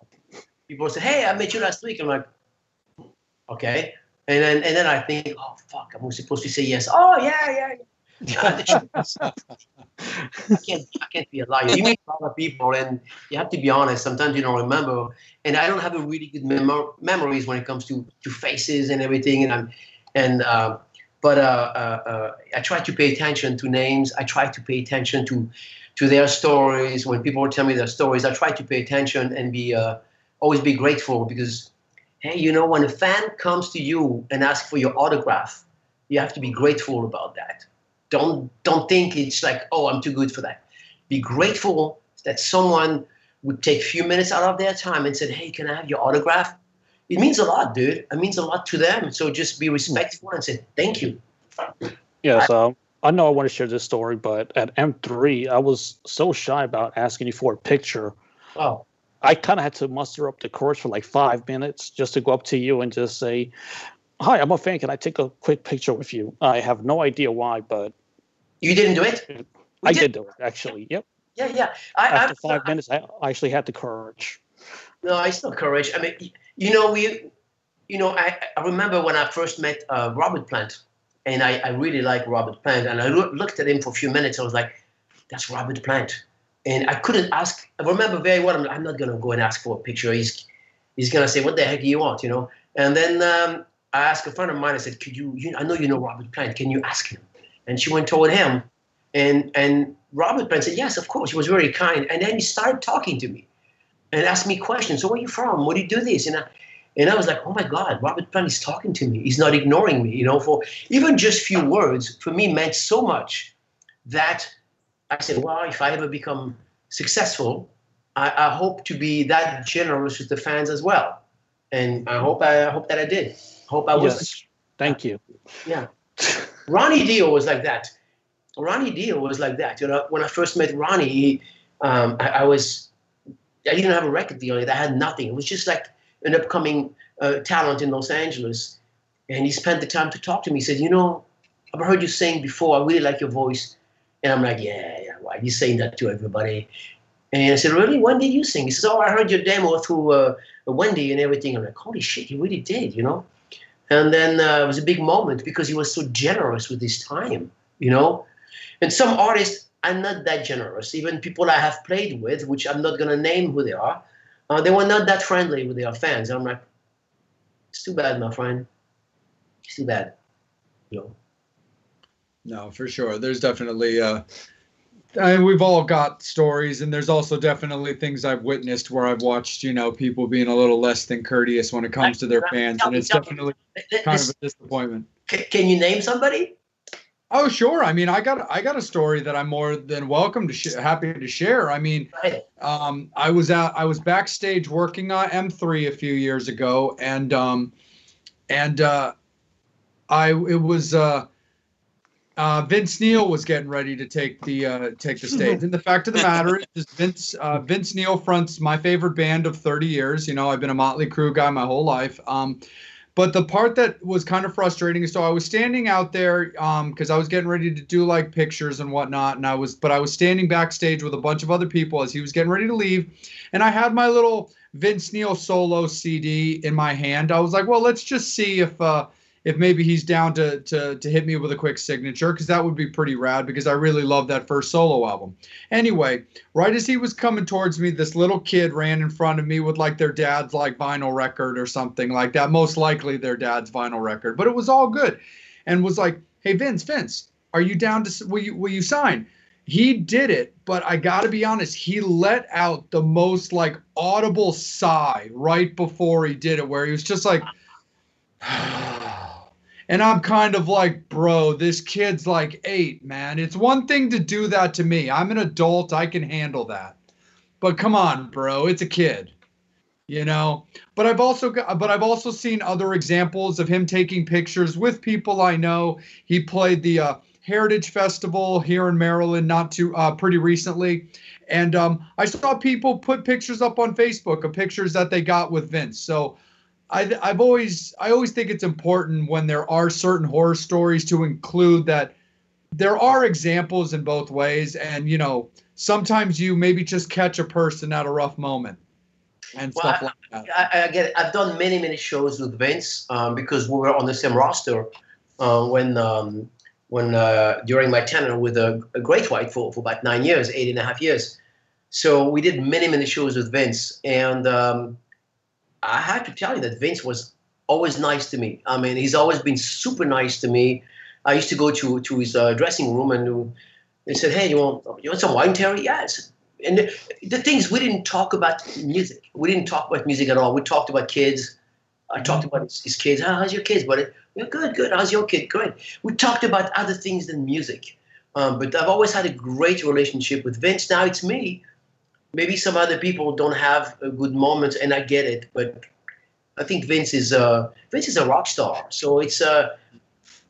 Speaker 3: people say, "Hey, I met you last week." I'm like, "Okay," and then I think, "Oh fuck, I'm supposed to say yes." Oh yeah. I can't be a liar. You meet a lot of people, and you have to be honest. Sometimes you don't remember, and I don't have a really good memories when it comes to faces and everything. But I try to pay attention to names. I try to pay attention to their stories. When people tell me their stories, I try to pay attention and be always be grateful because, hey, when a fan comes to you and asks for your autograph, you have to be grateful about that. Don't think it's like, oh, I'm too good for that. Be grateful that someone would take a few minutes out of their time and said, hey, can I have your autograph? It means a lot, dude. It means a lot to them. So just be respectful and say, thank you.
Speaker 6: Yes, I know I want to share this story, but at M3, I was so shy about asking you for a picture.
Speaker 3: Oh.
Speaker 6: I kind of had to muster up the courage for like 5 minutes just to go up to you and just say, hi, I'm a fan. Can I take a quick picture with you? I have no idea why, but...
Speaker 3: You didn't do it?
Speaker 6: I did do it, actually. Yep.
Speaker 3: Yeah.
Speaker 6: After 5 minutes, I actually had the courage.
Speaker 3: No, it's not courage. I mean, I remember when I first met Robert Plant, and I really like Robert Plant, and I looked at him for a few minutes. I was like, that's Robert Plant. And I couldn't ask. I remember very well, I'm not going to go and ask for a picture. He's going to say, what the heck do you want, And then I asked a friend of mine, I said, I know you know Robert Plant. Can you ask him? And she went toward him. And Robert Plant said, yes, of course. He was very kind. And then he started talking to me and asked me questions. So where are you from? What do you do this? And I was like, oh, my God, Robert Plant is talking to me. He's not ignoring me. For even just few words, for me, meant so much that I said, well, if I ever become successful, I hope to be that generous with the fans as well. And I hope that I did. Hope I was.
Speaker 6: Yes. Thank you.
Speaker 3: Yeah. Ronnie Dio was like that. When I first met Ronnie, I didn't have a record deal. I had nothing. It was just like an upcoming talent in Los Angeles. And he spent the time to talk to me. He said, I've heard you sing before. I really like your voice. And I'm like, yeah, why are you saying that to everybody? And I said, really? When did you sing? He says, oh, I heard your demo through Wendy and everything. I'm like, holy shit, you really did, And then it was a big moment because he was so generous with his time, And some artists are not that generous. Even people I have played with, which I'm not going to name who they are, they were not that friendly with their fans. I'm like, it's too bad, my friend. It's too bad,
Speaker 2: No, for sure. There's definitely, we've all got stories, and there's also definitely things I've witnessed where I've watched, people being a little less than courteous when it comes to their fans, and it's definitely kind of a disappointment.
Speaker 3: Can you name somebody?
Speaker 2: Oh, sure. I mean, I got a story that I'm more than welcome to happy to share. I mean, I was backstage working on M3 a few years ago, and Vince Neil was getting ready to take the stage, and the fact of the matter is Vince Neil fronts my favorite band of 30 years. I've been a Motley Crue guy my whole life. But the part that was kind of frustrating is, so I was standing out there because I was getting ready to do like pictures and whatnot, and I was standing backstage with a bunch of other people as he was getting ready to leave, and I had my little Vince Neil solo CD in my hand. I was like, well, let's just see if maybe he's down to hit me with a quick signature, because that would be pretty rad, because I really love that first solo album. Anyway, right as he was coming towards me, this little kid ran in front of me with like their dad's like vinyl record or something like that, most likely their dad's vinyl record, but it was all good, and was like, hey, Vince, are you down to, will you sign? He did it, but I got to be honest, he let out the most like audible sigh right before he did it, where he was just like, and I'm kind of like, bro, this kid's like 8, man. It's one thing to do that to me. I'm an adult. I can handle that. But come on, bro. It's a kid, But I've also seen other examples of him taking pictures with people I know. He played the Heritage Festival here in Maryland pretty recently. And I saw people put pictures up on Facebook of pictures that they got with Vince. So I always think it's important when there are certain horror stories to include that there are examples in both ways, and sometimes you maybe just catch a person at a rough moment and stuff like that.
Speaker 3: I get it. I've done many shows with Vince because we were on the same roster when when during my tenure with a Great White for about 9 years, 8.5 years. So we did many shows with Vince, and I have to tell you that Vince was always nice to me. I mean, he's always been super nice to me. I used to go to his dressing room, and they said, "Hey, you want some wine, Terry?" Yes. And the thing is, we didn't talk about music. We didn't talk about music at all. We talked about kids. I talked about his kids. How's your kids, buddy? Yeah, good. How's your kid? Great. We talked about other things than music. But I've always had a great relationship with Vince. Now it's me. Maybe some other people don't have a good moment, and I get it. But I think Vince is a rock star. So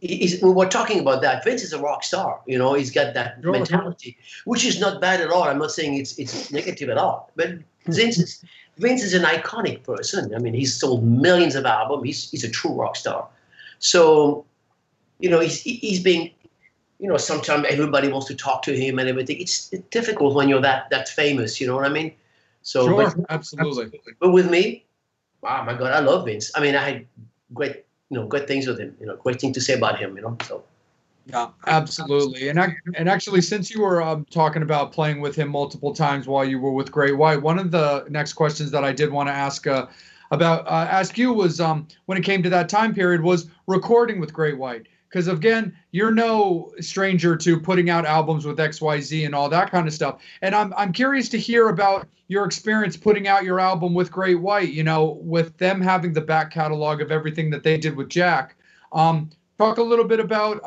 Speaker 3: we were talking about that. Vince is a rock star. He's got that mentality, which is not bad at all. I'm not saying it's negative at all. But Vince is an iconic person. I mean, he's sold millions of albums. He's a true rock star. So, he's being, sometimes everybody wants to talk to him and everything. It's difficult when you're that famous. You know what I mean? So,
Speaker 2: sure, absolutely.
Speaker 3: But with me, wow, my God, I love Vince. I mean, I had great things with him. Great thing to say about him. So.
Speaker 2: Yeah, absolutely. And actually, since you were talking about playing with him multiple times while you were with Great White, one of the next questions that I did want to ask you was when it came to that time period was recording with Great White. Because again, you're no stranger to putting out albums with XYZ and all that kind of stuff. And I'm curious to hear about your experience putting out your album with Great White. With them having the back catalog of everything that they did with Jack. Talk a little bit about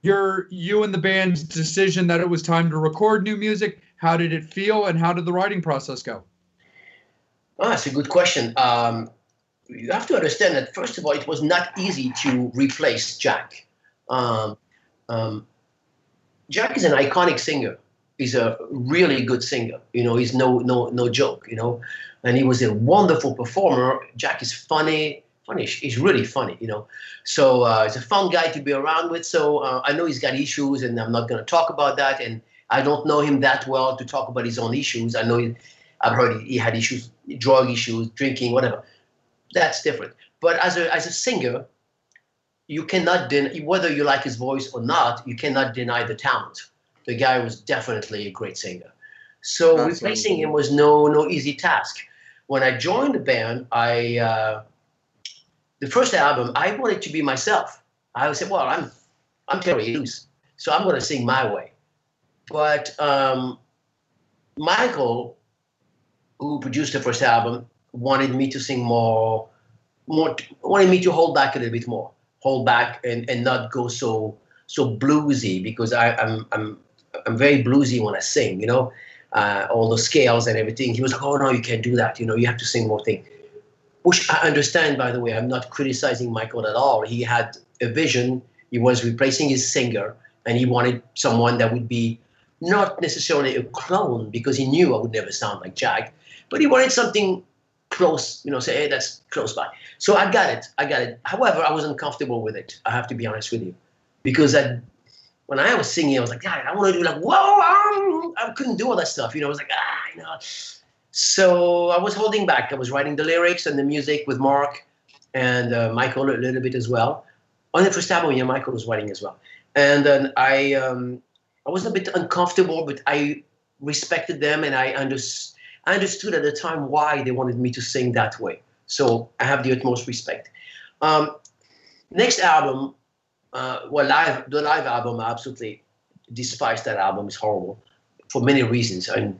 Speaker 2: you and the band's decision that it was time to record new music. How did it feel, and how did the writing process go?
Speaker 3: Oh, that's a good question. You have to understand that, first of all, it was not easy to replace Jack. Jack is an iconic singer. He's a really good singer. He's no joke. And he was a wonderful performer. Jack is funny. He's really funny. So he's a fun guy to be around with. So I know he's got issues, and I'm not going to talk about that. And I don't know him that well to talk about his own issues. I've heard he had issues, drug issues, drinking, whatever. That's different. But as a singer, you cannot whether you like his voice or not, you cannot deny the talent. The guy was definitely a great singer. So replacing him was no easy task. When I joined the band, the first album, I wanted to be myself. I said, well, I'm Terry Ilous, so I'm going to sing my way. But Michael, who produced the first album, wanted me to sing more, wanted me to hold back a little bit more, hold back and not go so bluesy, because I'm very bluesy when I sing, all the scales and everything. He was like, oh no, you can't do that. You have to sing more things. Which I understand, by the way. I'm not criticizing Michael at all. He had a vision. He was replacing his singer, and he wanted someone that would be not necessarily a clone, because he knew I would never sound like Jack, but he wanted something close, say, hey, that's close by. So I got it. However, I wasn't comfortable with it. I have to be honest with you, because when I was singing, I was like, God, I want to do like, whoa, I couldn't do all that stuff. I was like, So I was holding back. I was writing the lyrics and the music with Mark and Michael a little bit as well. On the first album, Michael was writing as well. And then I was a bit uncomfortable, but I respected them, and I understood at the time why they wanted me to sing that way. So I have the utmost respect. Next album, the live album, I absolutely despise that album. It's horrible for many reasons. And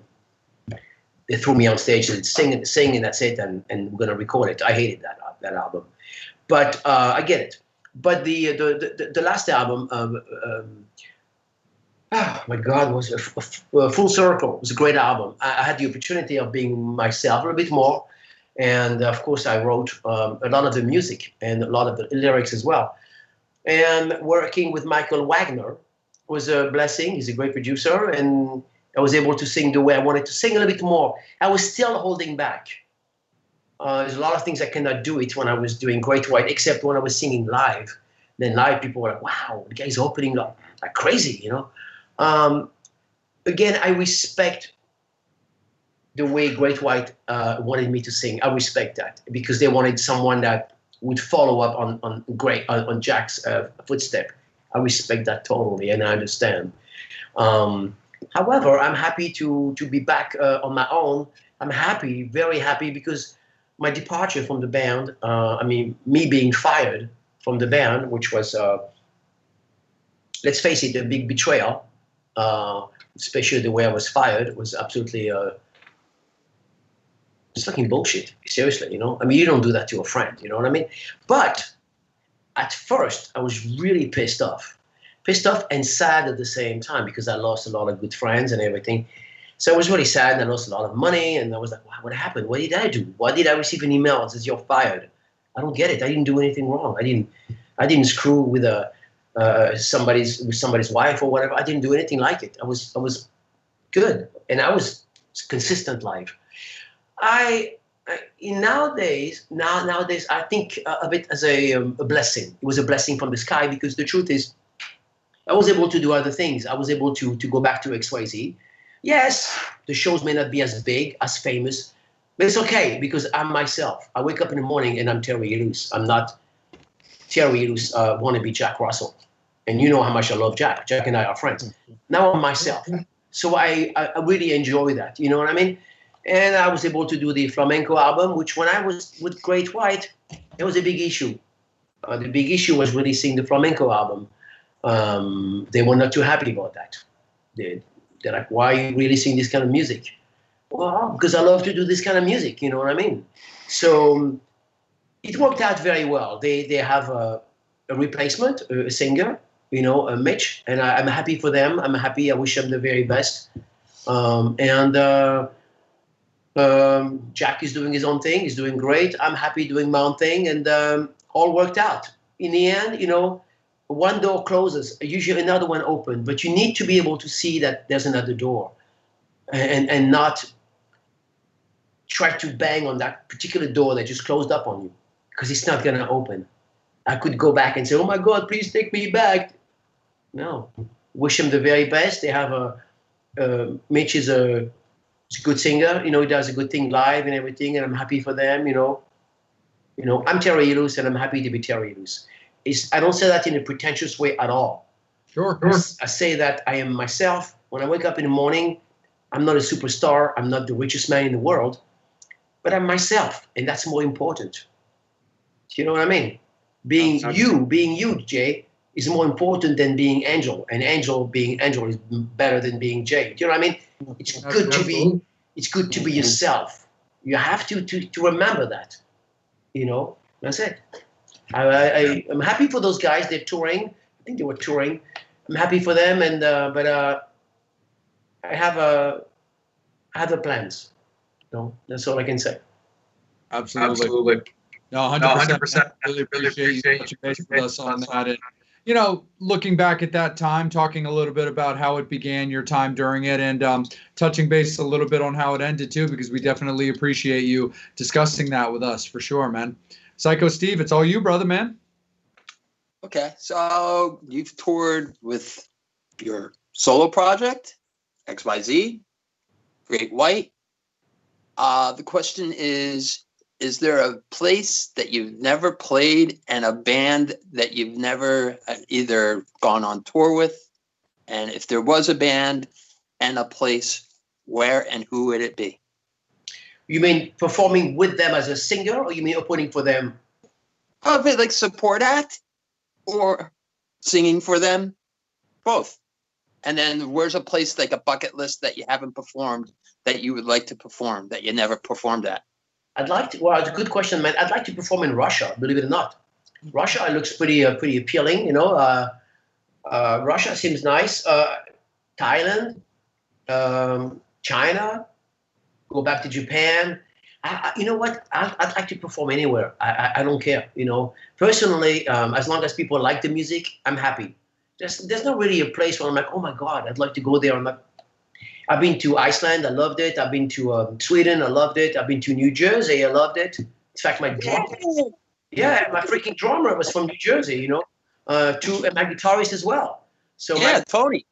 Speaker 3: they threw me on stage and sing, and that's it, and we're going to record it. I hated that album. But I get it. But the last album, oh my God, was a Full Circle. It was a great album. I had the opportunity of being myself a little bit more. And of course, I wrote a lot of the music and a lot of the lyrics as well. And working with Michael Wagner was a blessing. He's a great producer. And I was able to sing the way I wanted to sing a little bit more. I was still holding back. There's a lot of things I cannot do it when I was doing Great White, except when I was singing live. Then live, people were like, wow, the guy's opening up like crazy, Again, I respect the way Great White wanted me to sing. I respect that, because they wanted someone that would follow up on Jack's footstep. I respect that totally, and I understand. However, I'm happy to be back on my own. I'm happy, very happy, because my departure from the band, I mean, me being fired from the band, which was, let's face it, a big betrayal, especially the way I was fired, was absolutely it's fucking bullshit. Seriously, you know? I mean, you don't do that to a friend, you know what I mean? But at first, I was really pissed off. Pissed off and sad at the same time, because I lost a lot of good friends and everything. So I was really sad, and I lost a lot of money, and I was like, wow, what happened? What did I do? Why did I receive an email that says you're fired? I don't get it. I didn't do anything wrong. I didn't screw with somebody's wife or whatever. I didn't do anything like it. I was good, and I was consistent life. Nowadays, I think of it as a blessing. It was a blessing from the sky, because the truth is, I was able to do other things. I was able to go back to XYZ. Yes, the shows may not be as big, as famous, but it's okay, because I'm myself. I wake up in the morning and I'm Terry Ilous. I'm not Terry Ilous, wannabe Jack Russell. And you know how much I love Jack. Jack and I are friends. Now I'm myself. So I really enjoy that. You know what I mean? And I was able to do the flamenco album, which when I was with Great White, it was a big issue. The big issue was releasing the flamenco album. They were not too happy about that. They're like, why are you releasing this kind of music? Well, because I love to do this kind of music, you know what I mean? So it worked out very well. They have a replacement, a singer, you know, Mitch, and I'm happy for them. I'm happy. I wish them the very best. Jack is doing his own thing. He's doing great. I'm happy doing my own thing, and all worked out. In the end, you know, one door closes, usually another one opens, but you need to be able to see that there's another door, and not try to bang on that particular door that just closed up on you, because it's not going to open. I could go back and say, oh my God, please take me back. No. Wish him the very best. They have Mitch is a good singer. You know, he does a good thing live and everything, and I'm happy for them, you know. You know, I'm Terry Ilous, and I'm happy to be Terry Ilous. I don't say that in a pretentious way at all.
Speaker 2: Sure.
Speaker 3: I say that I am myself. When I wake up in the morning, I'm not a superstar. I'm not the richest man in the world, but I'm myself, and that's more important. Do you know what I mean? Being you, Jay, is more important than being Angel, and being Angel is better than being Jay. Do you know what I mean? It's good to be. It's good to be yourself. You have to remember that. You know, that's it. I'm happy for those guys. They're touring. I think they were touring. I'm happy for them, and but I have other plans. You know, that's all I can say.
Speaker 2: Absolutely. No, 100%. Really appreciate you touching base with us on that. And, you know, looking back at that time, talking a little bit about how it began, your time during it, and touching base a little bit on how it ended too, because we definitely appreciate you discussing that with us for sure, man. Psycho Steve, it's all you, brother, man.
Speaker 5: Okay, so you've toured with your solo project, XYZ, Great White. The question is there a place that you've never played and a band that you've never either gone on tour with? And if there was a band and a place, where and who would it be?
Speaker 3: You mean performing with them as a singer, or you mean opening for them?
Speaker 5: Oh, a like support act or singing for them? Both. And then where's a place like a bucket list that you haven't performed that you would like to perform that you never performed at?
Speaker 3: I'd like to. Well, it's a good question, man. I'd like to perform in Russia. Believe it or not, Russia looks pretty appealing. You know, Russia seems nice. Thailand, China. Go back to Japan. You know what? I'd like to perform anywhere. I don't care. You know, personally, as long as people like the music, I'm happy. There's not really a place where I'm like, oh my God, I'd like to go there. I've been to Iceland, I loved it. I've been to Sweden, I loved it. I've been to New Jersey, I loved it. In fact, my freaking drummer was from New Jersey, you know, and my guitarist as well. So
Speaker 5: Tony.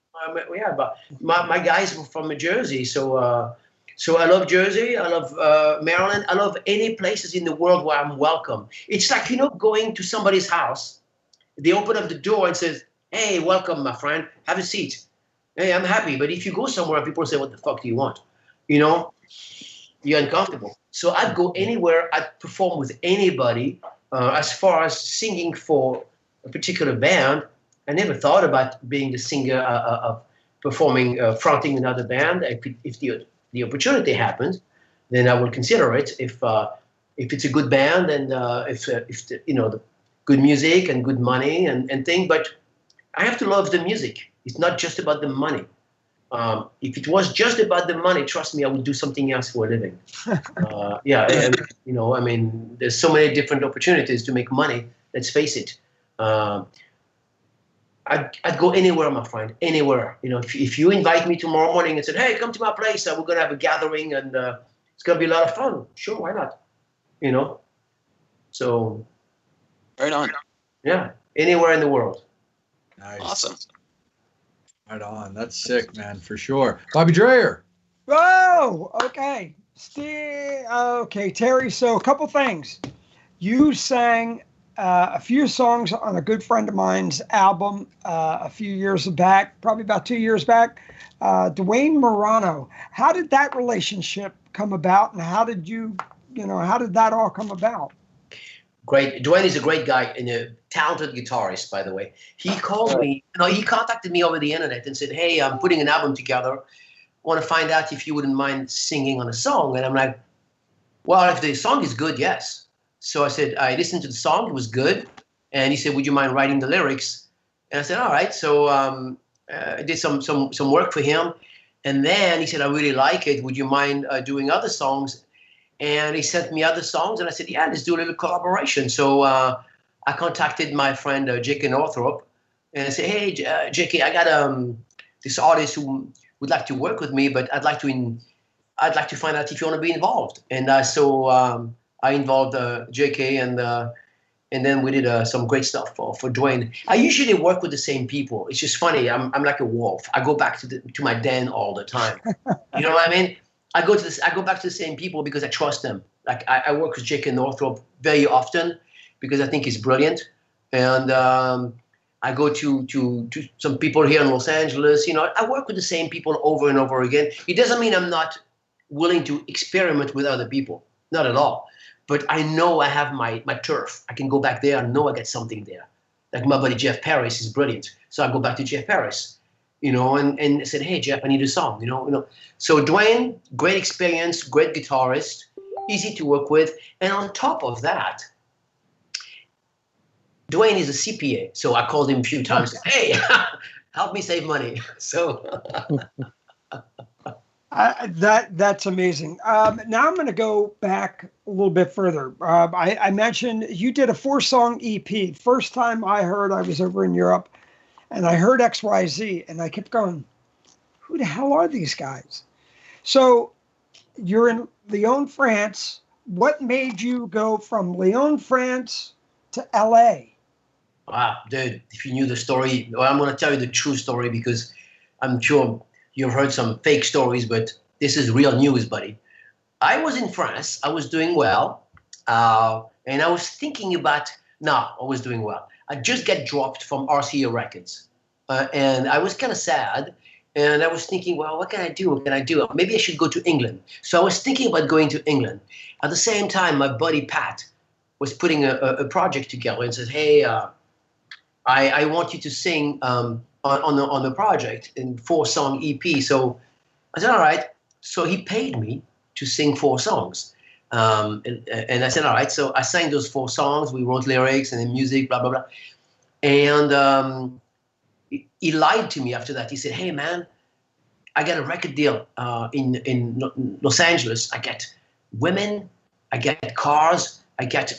Speaker 3: But my guys were from New Jersey, so I love Jersey, I love Maryland, I love any places in the world where I'm welcome. It's like, you know, going to somebody's house, they open up the door and says, Hey, welcome, my friend. Have a seat. Hey, I'm happy. But if you go somewhere, people say, what the fuck do you want? You know, you're uncomfortable. So I'd go anywhere. I'd perform with anybody. As far as singing for a particular band, I never thought about being the singer of performing, fronting another band. If the opportunity happens, then I will consider it. If it's a good band and if the good music and good money and thing. But I have to love the music. It's not just about the money. If it was just about the money, trust me, I would do something else for a living. Yeah, and, I mean, there's so many different opportunities to make money. Let's face it. I'd go anywhere, my friend, anywhere. If you invite me tomorrow morning and said, "Hey, come to my place. We're gonna have a gathering and it's gonna be a lot of fun." Sure, why not? So
Speaker 5: Right on.
Speaker 3: yeah, anywhere in the world.
Speaker 2: Nice.
Speaker 5: Awesome.
Speaker 2: Right on. That's sick, man, for sure. Bobby Dreyer.
Speaker 4: Whoa. Okay. Steve. Okay, Terry. So a couple things. You sang a few songs on a good friend of mine's album a few years back, probably about 2 years back. Dwayne Morano. How did that relationship come about, and how did how did that all come about?
Speaker 3: Great. Dwayne is a great guy and a talented guitarist, by the way. He called me, he contacted me over the internet and said, "Hey, I'm putting an album together. Want to find out if you wouldn't mind singing on a song." And I'm like, "Well, if the song is good, yes." So I said, I listened to the song. It was good. And he said, "Would you mind writing the lyrics?" And I said, "All right." So I did some work for him. And then he said, "I really like it. Would you mind doing other songs?" And he sent me other songs, and I said, "Yeah, let's do a little collaboration." So I contacted my friend J.K. Northrop, and I said, "Hey, J.K., I got this artist who would like to work with me, but I'd like to find out if you want to be involved." And so I involved J.K. and then we did some great stuff for Dwayne. I usually work with the same people. It's just funny. I'm like a wolf. I go back to my den all the time. You know what I mean? I go back to the same people because I trust them. Like I work with J.K. Northrop very often because I think he's brilliant, and I go to some people here in Los Angeles. I work with the same people over and over again. It doesn't mean I'm not willing to experiment with other people. Not at all. But I know I have my turf. I can go back there. I know I get something there. Like my buddy Jeff Paris is brilliant, so I go back to Jeff Paris. And I said, "Hey, Jeff, I need a song, So Dwayne, great experience, great guitarist, easy to work with. And on top of that, Dwayne is a CPA. So I called him a few times, "Hey, help me save money." So
Speaker 4: That's amazing. Now I'm going to go back a little bit further. I mentioned you did a 4-song EP. First time I heard, I was over in Europe, and I heard XYZ, and I kept going, "Who the hell are these guys?" So you're in Lyon, France. What made you go from Lyon, France to LA?
Speaker 3: wow, dude, if you knew the story, well, I'm going to tell you the true story because I'm sure you've heard some fake stories, but this is real news, buddy. I was in France. I was doing well. And I was thinking about, no, I was doing well. I just got dropped from RCA Records. And I was kind of sad. And I was thinking, well, what can I do? What can I do? Maybe I should go to England. So I was thinking about going to England. At the same time, my buddy Pat was putting a project together and said, "Hey, I want you to sing on the project in 4-song EP." So I said, "All right." So he paid me to sing 4 songs. And I said, "All right." So I sang those 4 songs. We wrote lyrics and then music, blah, blah, blah. And he lied to me after that. He said, "Hey, man, I got a record deal in Los Angeles. I get women, I get cars, I get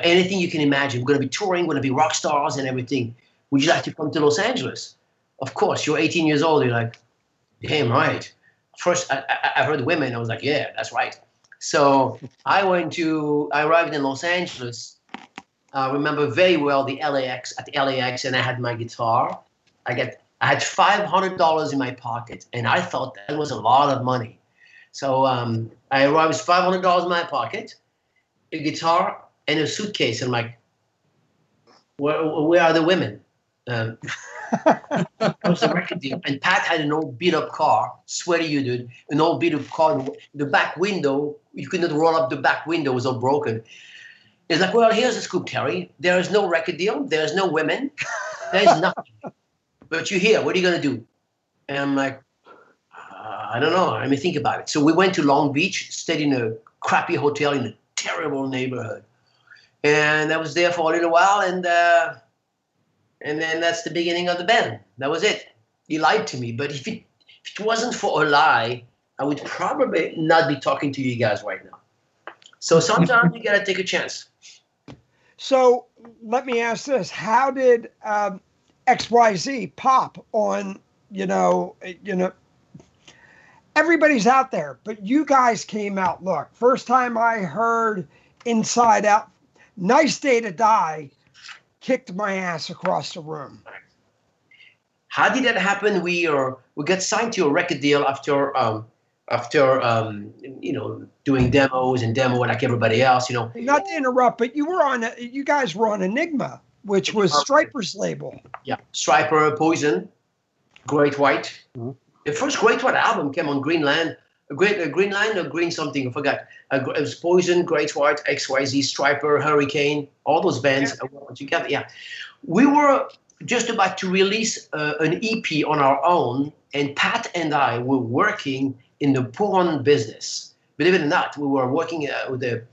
Speaker 3: anything you can imagine. We're going to be touring, we're going to be rock stars and everything. Would you like to come to Los Angeles?" Of course, you're 18 years old. You're like, "Damn right." First, I heard women. I was like, "Yeah, that's right." So I arrived in Los Angeles. I remember very well at LAX, and I had my guitar. I had $500 in my pocket, and I thought that was a lot of money. So I arrived with $500 in my pocket, a guitar, and a suitcase. And I'm like, where are the women? Um, that was a record deal. And Pat had an old beat up car. Swear to you, dude, an old beat up car. The back window, you could not roll up the back window, was all broken. It's like, well, here's the scoop, Terry. There is no record deal. There's no women. There's nothing. But you're here. What are you going to do? And I'm like, I don't know. Let me think about it. So we went to Long Beach, stayed in a crappy hotel in a terrible neighborhood. And I was there for a little while, and then that's the beginning of the band. That was it. He lied to me. But if it wasn't for a lie, I would probably not be talking to you guys right now. So sometimes you got to take a chance.
Speaker 4: So let me ask this: how did XYZ pop on? Everybody's out there, but you guys came out. Look, first time I heard Inside Out, Nice Day to Die, kicked my ass across the room.
Speaker 3: How did that happen? We got signed to a record deal after doing demos and demo like everybody else.
Speaker 4: Not to interrupt, but you guys were on Enigma, which was Stryper's label.
Speaker 3: Yeah, Stryper, Poison, Great White.
Speaker 6: Mm-hmm.
Speaker 3: The first Great White album came on Greenland. Greenland or Green something, I forgot. It was Poison, Great White, XYZ, Stryper, Hurricane, all those bands together. Yeah, we were just about to release an EP on our own, and Pat and I were working in the porn business. Believe it or not, we were working with a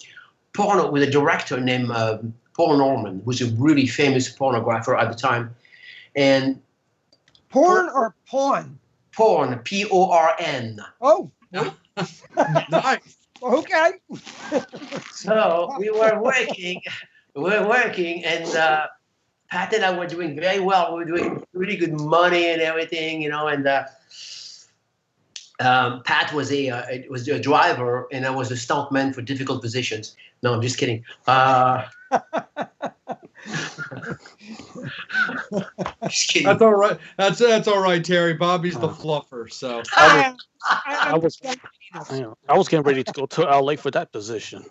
Speaker 3: director named Paul Norman, who was a really famous pornographer at the time. And
Speaker 4: porn or pawn?
Speaker 3: Porn, P-O-R-N.
Speaker 4: Oh,
Speaker 2: Nice.
Speaker 4: Okay.
Speaker 3: So we were working, and Pat and I were doing very well. We were doing really good money and everything, and Pat was a driver, and I was a stuntman for difficult positions. No, I'm just kidding. Just kidding.
Speaker 2: That's all right. That's all right, Terry. Bobby's the fluffer, so.
Speaker 6: I was getting ready to go to LA for that position.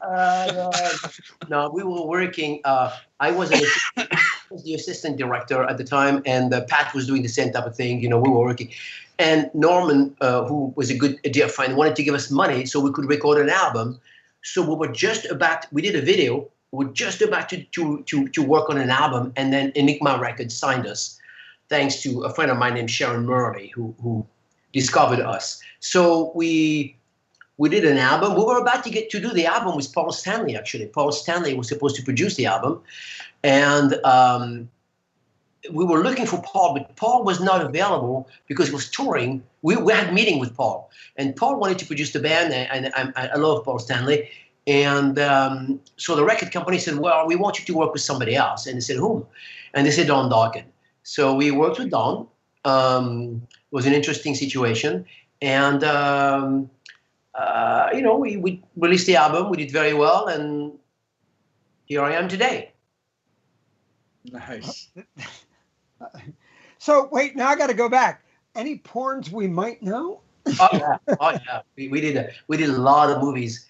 Speaker 3: No, we were working. I was the assistant director at the time, and Pat was doing the same type of thing. We were working. And Norman, who was a dear friend, wanted to give us money so we could record an album. So we did a video. We were just about to work on an album, and then Enigma Records signed us, thanks to a friend of mine named Sharon Murley, who discovered us. So we did an album. We were about to get to do the album with Paul Stanley, actually. Paul Stanley was supposed to produce the album. And we were looking for Paul, but Paul was not available because he was touring. We had a meeting with Paul. And Paul wanted to produce the band, and I love Paul Stanley. And so the record company said, well, we want you to work with somebody else. And they said, whom? And they said, Don Dawkin. So we worked with Don. It was an interesting situation. And, we released the album. We did very well. And here I am today.
Speaker 2: Nice.
Speaker 3: So
Speaker 4: wait, now I got to go back. Any porns we might know?
Speaker 3: Oh yeah. We did a lot of movies.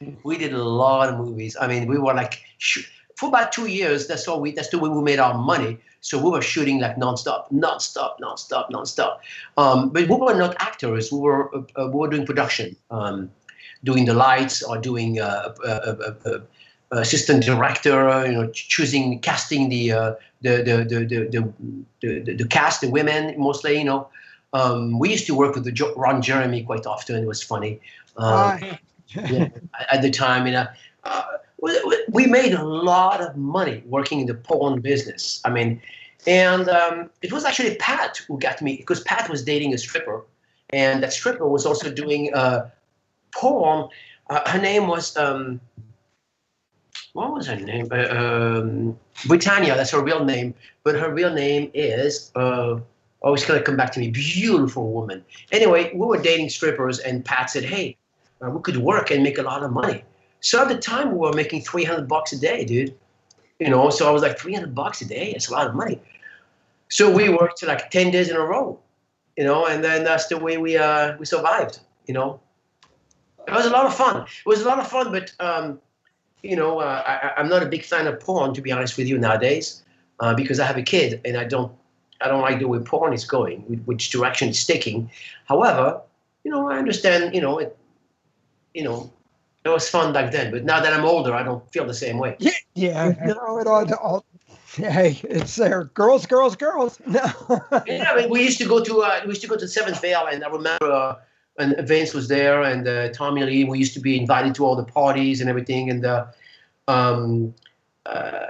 Speaker 3: I mean, we were like for about 2 years. That's the way we made our money. So we were shooting like nonstop. But we were not actors. We were doing production, doing the lights, or doing assistant director. Casting the cast, the women mostly. We used to work with Ron Jeremy quite often. It was funny. At the time, we made a lot of money working in the porn business. I mean, and it was actually Pat who got me, because Pat was dating a stripper, and that stripper was also doing porn. Her name was what was her name? Britannia. That's her real name, but her real name is. Oh, it's going to come back to me. Beautiful woman. Anyway, we were dating strippers, and Pat said, hey, we could work and make a lot of money. So at the time, we were making $300 a day, dude. So I was like, $300 a day? It's a lot of money. So we worked like 10 days in a row, and then that's the way we survived, It was a lot of fun. But, I'm not a big fan of porn, to be honest with you, nowadays, because I have a kid, and I don't I don't like the way porn is going, which direction it's taking. However, I understand. It was fun back then. But now that I'm older, I don't feel the same way.
Speaker 4: Yeah, yeah. It all hey, it's there. Girls, girls, girls. No.
Speaker 3: Yeah, I mean, we used to go to Seventh Veil, and I remember and Vince was there, and Tommy Lee. We used to be invited to all the parties and everything, and um, uh,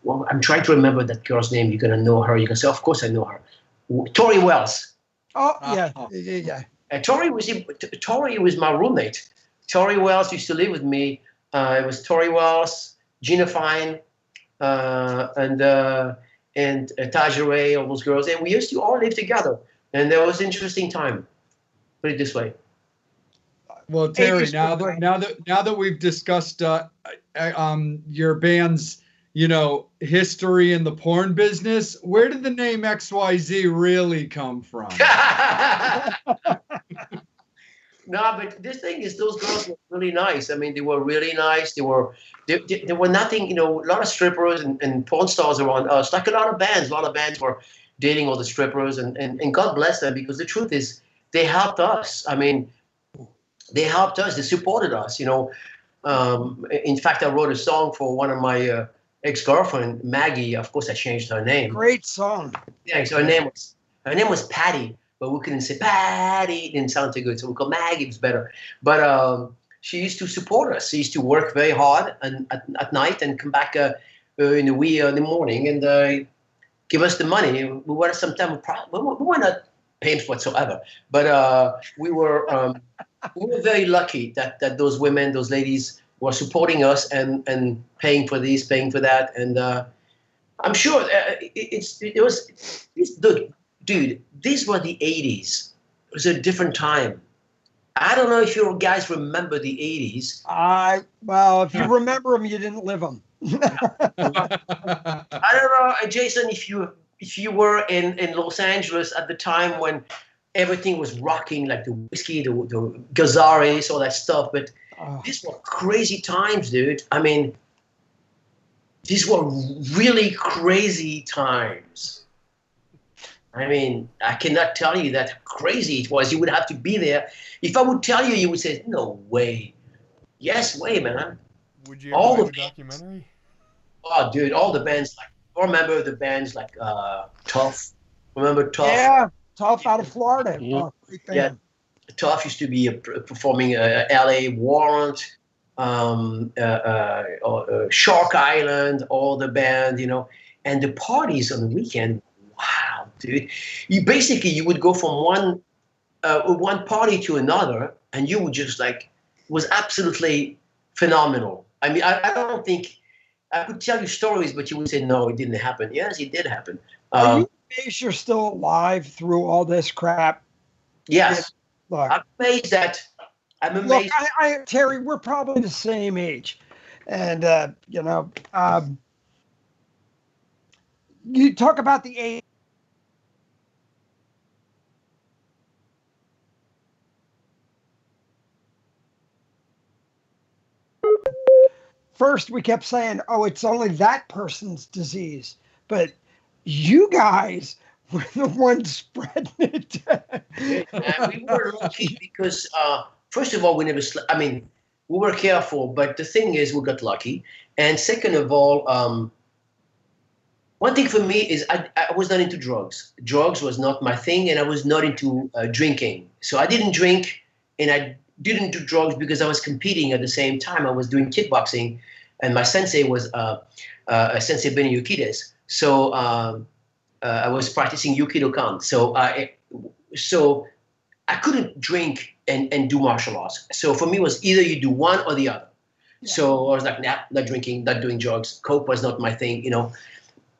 Speaker 3: well, I'm trying to remember that girl's name. You're gonna know her. You can say, of course, I know her. Tori Wells.
Speaker 4: Oh, yeah, yeah.
Speaker 3: Tori was my roommate. Tori Wells used to live with me. It was Tori Wells, Gina Fine, and Taja Ray, all those girls, and we used to all live together. And there was an interesting time. Put it this way.
Speaker 2: Well, Terry, now that we've discussed your band's history in the porn business, where did the name XYZ really come from?
Speaker 3: No, but this thing is, those girls were really nice. I mean, they were really nice. They were nothing, a lot of strippers and porn stars around us, like a lot of bands. A lot of bands were dating all the strippers, and God bless them, because the truth is, they helped us. I mean, they helped us. They supported us, in fact, I wrote a song for one of my ex-girlfriend, Maggie. Of course, I changed her name.
Speaker 4: Great song.
Speaker 3: Yeah, so her name was Patty, but we couldn't say Patty. It didn't sound too good, so we called Maggie. It was better. But she used to support us. She used to work very hard and at night and come back in the morning and give us the money. We were sometimes we were not paying whatsoever, but we were very lucky that those women, those ladies, were supporting us and paying for this, paying for that, and I'm sure dude, these were the 80s. It was a different time. I don't know if you guys remember the 80s.
Speaker 4: Well, if you remember them, you didn't live them.
Speaker 3: I don't know, Jason, if you were in Los Angeles at the time when everything was rocking, like the whiskey, the Gazaris, all that stuff. But these were crazy times, dude. I mean, these were really crazy times. I mean, I cannot tell you that crazy it was. You would have to be there. If I would tell you, you would say, no way. Yes, way, man.
Speaker 1: Would you ever make a documentary?
Speaker 3: Oh, dude, all the bands. I remember the bands like Tough. Remember Tough?
Speaker 4: Yeah, Tough out of Florida.
Speaker 6: Yeah.
Speaker 4: Oh, great band.
Speaker 3: Tough used to be performing L.A. Warrant, Shark Island, all the band, and the parties on the weekend. Wow, dude! You would go from one party to another, and you would just it was absolutely phenomenal. I mean, I don't think I could tell you stories, but you would say no, it didn't happen. Yes, it did happen.
Speaker 4: Are you amazed you're still alive through all this crap?
Speaker 3: Yes,
Speaker 4: Look,
Speaker 3: I'm amazed that. I'm amazed.
Speaker 4: Look, Terry, we're probably the same age, and you talk about the age. First, we kept saying, "Oh, it's only that person's disease," but you guys were the ones spreading it.
Speaker 3: We were lucky because, first of all, we never slept. I mean, we were careful, but the thing is, we got lucky. And second of all, one thing for me is I was not into drugs. Drugs was not my thing, and I was not into drinking. So I didn't drink, and I didn't do drugs because I was competing at the same time. I was doing kickboxing, and my sensei was Sensei Benny Yukides. So I was practicing Yukido-kan. So I couldn't drink and do martial arts. So for me, it was either you do one or the other. Yeah. So I was like, nah, not drinking, not doing drugs. Coke was not my thing,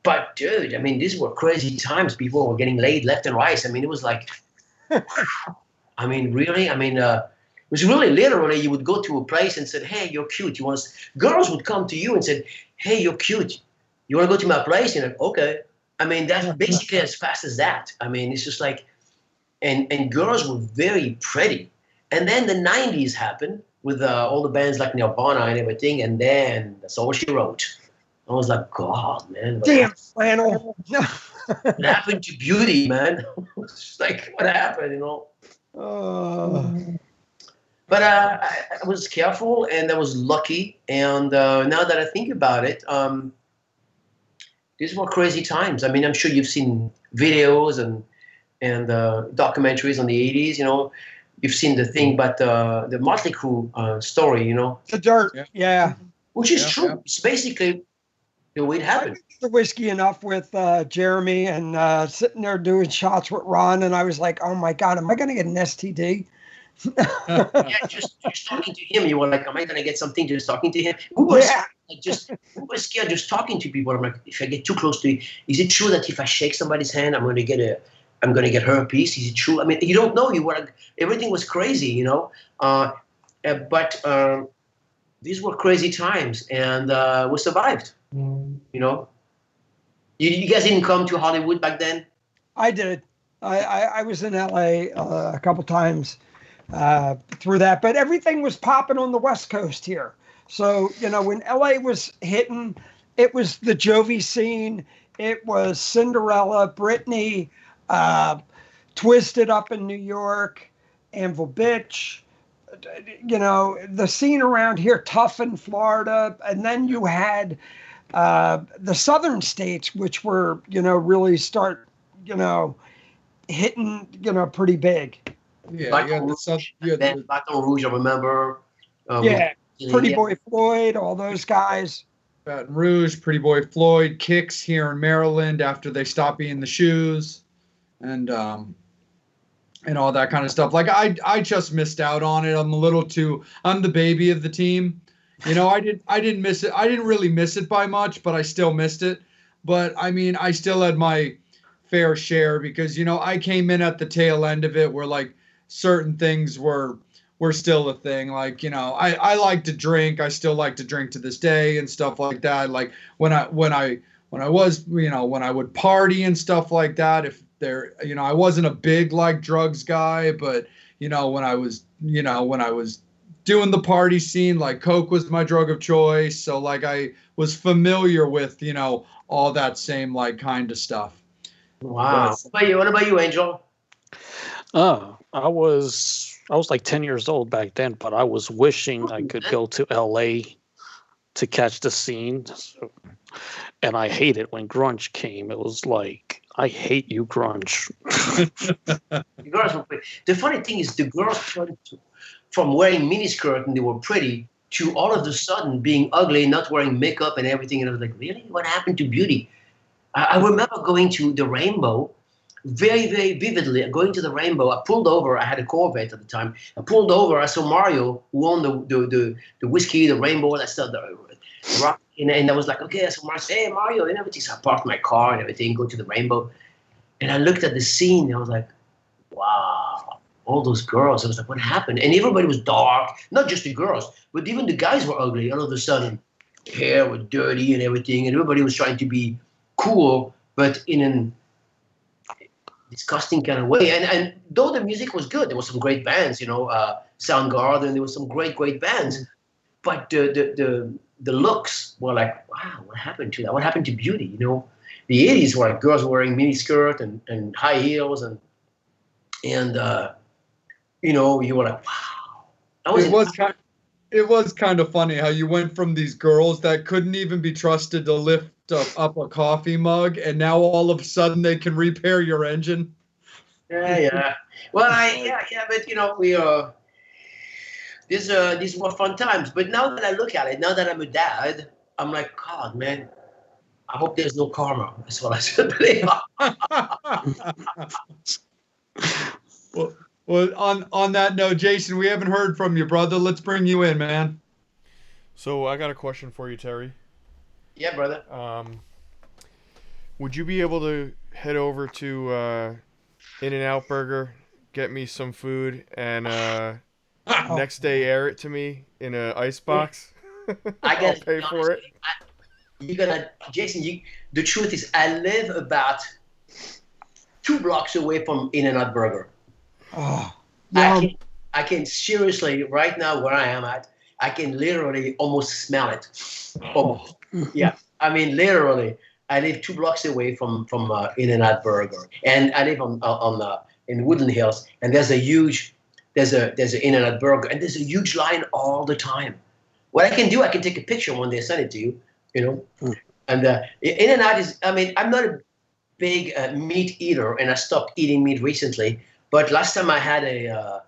Speaker 3: But dude, I mean, these were crazy times. People were getting laid left and right. I mean, it was like, I mean, really? I mean, it was really literally, you would go to a place and said, hey, you're cute. Girls would come to you and said, hey, you're cute. You want to go to my place? You're like, okay. I mean, that's basically as fast as that. I mean, it's just like, and girls were very pretty. And then the 90s happened with all the bands like Nirvana and everything. And then that's all she wrote. I was like, God, man.
Speaker 4: Damn flannel.
Speaker 3: What happened to beauty, man? It's like, what happened,
Speaker 4: Uh,
Speaker 3: But I was careful and I was lucky. And now that I think about it, these were crazy times. I mean, I'm sure you've seen videos and documentaries on the 80s. You've seen the thing, but the Motley Crue story,
Speaker 4: the dirt.
Speaker 2: Yeah.
Speaker 4: Yeah.
Speaker 3: which is
Speaker 2: Yeah,
Speaker 3: true.
Speaker 2: yeah.
Speaker 3: It's basically the way it
Speaker 4: I
Speaker 3: happened.
Speaker 4: drank the whiskey enough with Jeremy and sitting there doing shots with Ron, and I was like, "Oh my God, am I going to get an STD?"
Speaker 3: Yeah, just talking to him, you were like, "Am I gonna get something just talking to him?" We were scared just talking to people. I'm like, if I get too close to, is it true that if I shake somebody's hand, I'm gonna get herpes? Is it true? I mean, you don't know. You were like, everything was crazy. But these were crazy times, and we survived. You know, you guys didn't come to Hollywood back then.
Speaker 4: I did. I was in LA a couple times through that, but everything was popping on the West Coast here. So, when LA was hitting, it was the Jovi scene, it was Cinderella, Britney, Twisted up in New York, Anvil Bitch, the scene around here, tough in Florida. And then you had the southern states, which were, really start, hitting, pretty big.
Speaker 2: Yeah,
Speaker 3: Baton
Speaker 2: you had the
Speaker 3: Rouge,
Speaker 2: South, you had
Speaker 3: then
Speaker 2: the,
Speaker 3: Baton Rouge, I remember.
Speaker 4: Yeah. Pretty
Speaker 3: Yeah.
Speaker 4: Boy Floyd, all those guys.
Speaker 2: Baton Rouge, Pretty Boy Floyd, Kicks here in Maryland after they stopped being the Shoes, and all that kind of stuff. Like I just missed out on it. I'm the baby of the team. I didn't miss it. I didn't really miss it by much, but I still missed it. But I mean, I still had my fair share because I came in at the tail end of it where like certain things were still a thing. Like, I like to drink. I still like to drink to this day and stuff like that. Like when I was, when I would party and stuff like that, if there, I wasn't a big like drugs guy, but when I was doing the party scene, like Coke was my drug of choice. So like I was familiar with, all that same like kind of stuff.
Speaker 3: Wow. What about you, Angel?
Speaker 6: I was like 10 years old back then, but I was wishing I could go to LA to catch the scene. And I hated when grunge came. It was like, I hate you, grunge.
Speaker 3: The girls were pretty. The funny thing is, the girls turned from wearing miniskirt and they were pretty to all of a sudden being ugly, not wearing makeup and everything. And I was like, really? What happened to beauty? I remember going to the Rainbow very, very vividly. Going to the Rainbow, I pulled over. I had a Corvette at the time. I pulled over. I saw Mario who owned the whiskey, the Rainbow, that stuff, the rock. And I was like, okay. So Mario said, hey, Mario, and everything. So I parked my car and everything, go to the Rainbow. And I looked at the scene. And I was like, wow, all those girls. I was like, what happened? And everybody was dark. Not just the girls, but even the guys were ugly. All of a sudden, hair was dirty and everything. And everybody was trying to be cool, but in an disgusting kind of way. And though the music was good, there was some great bands, Soundgarden. There was some great bands, but the looks were like, wow, what happened to that? What happened to beauty? The 80s were like girls wearing miniskirt and high heels and you were like, wow.
Speaker 2: It was kind of funny how you went from these girls that couldn't even be trusted to lift up a coffee mug, and now all of a sudden they can repair your engine.
Speaker 3: Yeah. Well, but we these were fun times. But now that I look at it, now that I'm a dad, I'm like, God, man, I hope there's no karma. That's what I said.
Speaker 2: Well, on that note, Jason, we haven't heard from you, brother. Let's bring you in, man.
Speaker 1: So I got a question for you, Terry.
Speaker 3: Yeah, brother.
Speaker 1: Would you be able to head over to In-N-Out Burger, get me some food, and next day air it to me in an ice box? I'll pay for it.
Speaker 3: Jason, the truth is, I live about 2 blocks away from In-N-Out Burger.
Speaker 4: Oh,
Speaker 3: I can seriously, right now where I am at, I can literally almost smell it. Almost. Yeah. I mean, literally. I live 2 blocks away from In-N-Out Burger, and I live in Woodland Hills, and there's an In-N-Out Burger, and there's a huge line all the time. What I can do, I can take a picture one day, send it to you, And In-N-Out is, I mean, I'm not a big meat eater, and I stopped eating meat recently. But last time I had a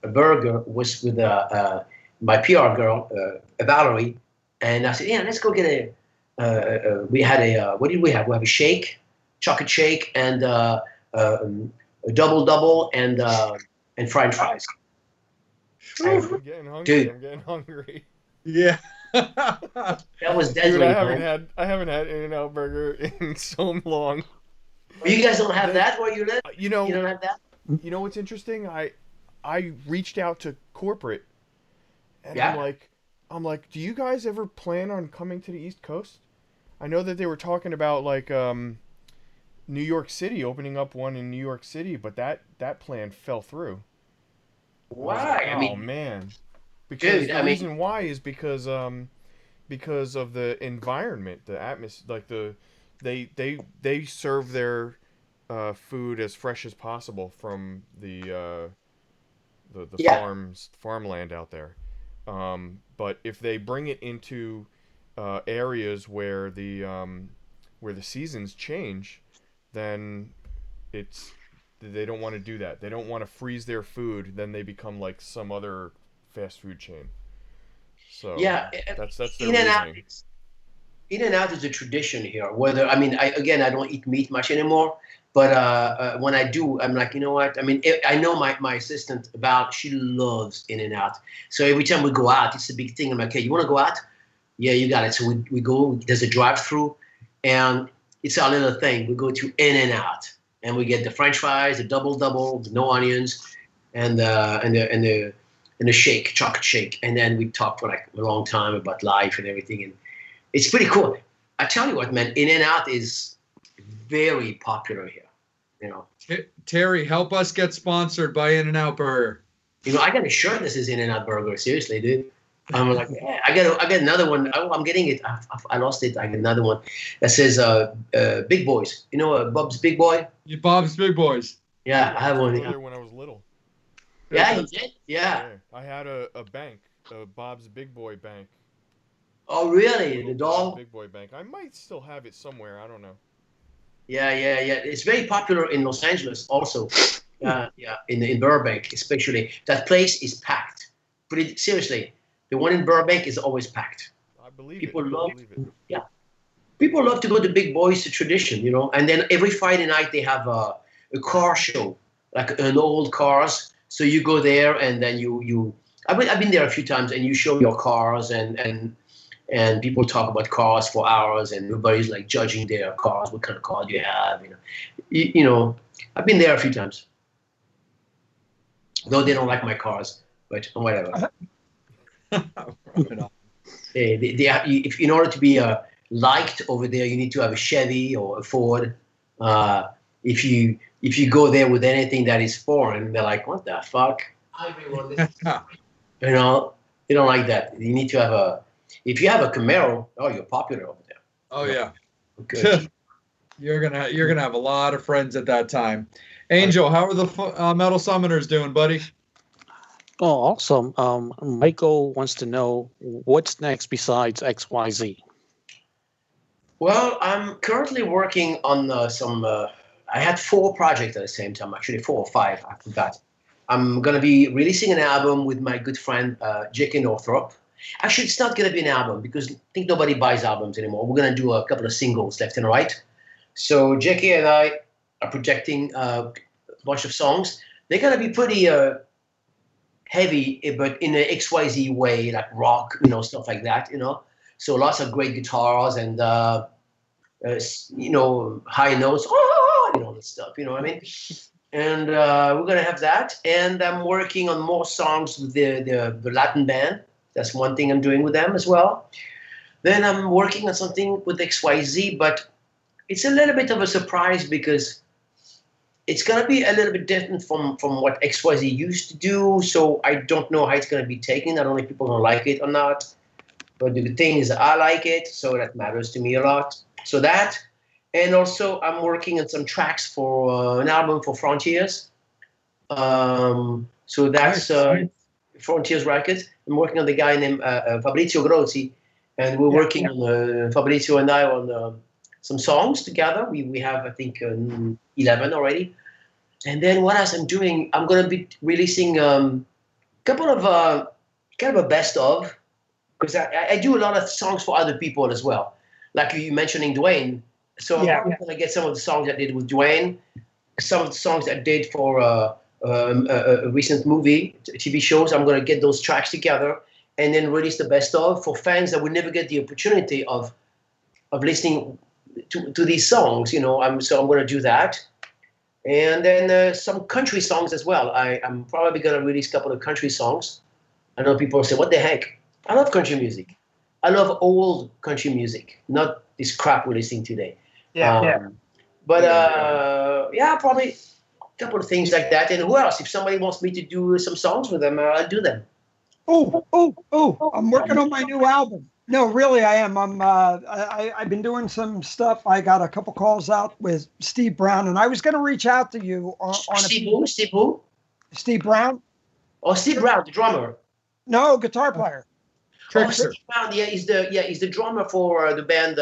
Speaker 3: burger was with my PR girl, Valerie, and I said, yeah, let's go get we had what did we have? We have a shake, chocolate shake, and a double and French fries.
Speaker 1: I'm getting hungry.
Speaker 3: Dude.
Speaker 1: I'm getting hungry.
Speaker 2: Yeah.
Speaker 3: That was deadly.
Speaker 1: Dude,
Speaker 3: man.
Speaker 1: I haven't had In-N-Out Burger in so long.
Speaker 3: You guys don't have that where you live?
Speaker 1: You know,
Speaker 3: You don't have that?
Speaker 1: you know what's interesting? I reached out to corporate, and
Speaker 3: Yeah.
Speaker 1: I'm like, do you guys ever plan on coming to the East Coast? I know that they were talking about like New York City, opening up one in New York City, but that plan fell through.
Speaker 3: Why?
Speaker 1: I
Speaker 3: I mean,
Speaker 1: man, because
Speaker 3: dude,
Speaker 1: the
Speaker 3: I mean-
Speaker 1: reason why is because of the environment, the atmosphere, like they serve their food as fresh as possible from the
Speaker 3: Yeah.
Speaker 1: farmland out there. But if they bring it into areas where the seasons change, then they don't want to do that. They don't want to freeze their food. Then they become like some other fast food chain. So
Speaker 3: yeah,
Speaker 1: that's their
Speaker 3: In-N-Out.
Speaker 1: reasoning.
Speaker 3: In-N-Out is a tradition here. Whether I mean, I don't eat meat much anymore, but when I do, I'm like, you know what? I mean, I know my assistant Val, she loves In-N-Out. So every time we go out, it's a big thing. I'm like, hey, you want to go out? Yeah, you got it. So we go. There's a drive-through, and it's our little thing. We go to In-N-Out, and we get the French fries, the double, no onions, and the shake, chocolate shake, and then we talk for like a long time about life and everything, and it's pretty cool. I tell you what, man, In-N-Out is very popular here. You know,
Speaker 2: Terry, help us get sponsored by In-N-Out Burger.
Speaker 3: I got a shirt that says In-N-Out Burger. Seriously, dude. I'm like, yeah, I got another one. I'm getting it. I lost it. I got another one that says Big Boys. Bob's Big Boy.
Speaker 2: Bob's Big Boys.
Speaker 3: Yeah, I have
Speaker 1: I
Speaker 3: one.
Speaker 1: was
Speaker 3: Yeah,
Speaker 1: there when I was little.
Speaker 3: yeah, you did. Yeah.
Speaker 1: I had a bank, a Bob's Big Boy bank.
Speaker 3: Oh, really?
Speaker 1: Little
Speaker 3: The
Speaker 1: Bob's
Speaker 3: doll?
Speaker 1: Big Boy bank. I might still have it somewhere. I don't know.
Speaker 3: Yeah. It's very popular in Los Angeles also. Yeah, in Burbank especially. That place is packed. Pretty seriously, the one in Burbank is always packed.
Speaker 1: I believe
Speaker 3: People
Speaker 1: it.
Speaker 3: love-
Speaker 1: I believe it.
Speaker 3: People love to go to Big Boy. It's a tradition, And then every Friday night they have a car show, like an old cars. So you go there and then I've been there a few times, and you show your cars and people talk about cars for hours, and everybody's like judging their cars. What kind of car do you have? I've been there a few times. Though they don't like my cars, but whatever. If in order to be liked over there, you need to have a Chevy or a Ford. If you go there with anything that is foreign, they're like, what the fuck? They don't like that. You need to have if you have a Camaro, oh, you're popular over there.
Speaker 2: Oh yeah.
Speaker 3: Good.
Speaker 2: You're gonna have a lot of friends at that time. Angel, how are the Metal Summoners doing, buddy?
Speaker 6: Oh, awesome. Michael wants to know what's next besides XYZ.
Speaker 3: Well, I'm currently working on some. I had 4 projects at the same time, actually 4 or 5. I forgot. I'm gonna be releasing an album with my good friend J.K. Northrop. Actually, it's not gonna be an album because I think nobody buys albums anymore. We're gonna do a couple of singles left and right. So J.K. and I are projecting a bunch of songs. They're gonna be pretty heavy, but in an XYZ way, like rock, stuff like that, So lots of great guitars and high notes, that stuff, you know what I mean? And we're gonna have that. And I'm working on more songs with the Latin band. That's one thing I'm doing with them as well. Then I'm working on something with XYZ, but it's a little bit of a surprise because it's going to be a little bit different from what XYZ used to do. So I don't know how it's going to be taken. I don't know if people don't like it or not. But the thing is, I like it, so that matters to me a lot. So that, and also I'm working on some tracks for an album for Frontiers. So that's Frontiers Records. I'm working on the guy named Fabrizio Grozzi, and we're working on Fabrizio and I on some songs together. We have, I think, 11 already. And then what else I'm doing? I'm going to be releasing a couple of kind of a best of, because I do a lot of songs for other people as well. Like you mentioning Dwayne. So I'm probably going to get some of the songs I did with Dwayne, some of the songs I did for a recent movie, TV shows. I'm going to get those tracks together and then release the best of for fans that would never get the opportunity of listening to these songs. So I'm going to do that. And then some country songs as well. I'm probably going to release a couple of country songs. I know people say, what the heck? I love country music. I love old country music, not this crap we're listening today. But probably a couple of things like that. And who else? If somebody wants me to do some songs with them, I'll do them.
Speaker 4: I'm working on my new album. No, really, I am. I've been doing some stuff. I got a couple calls out with Steve Brown, and I was going to reach out to you on
Speaker 3: Steve who? Steve who?
Speaker 4: Steve Brown.
Speaker 3: Oh, Steve Brown, the drummer.
Speaker 4: No, guitar player.
Speaker 3: Oh, Steve Brown. Yeah, he's the drummer for the band.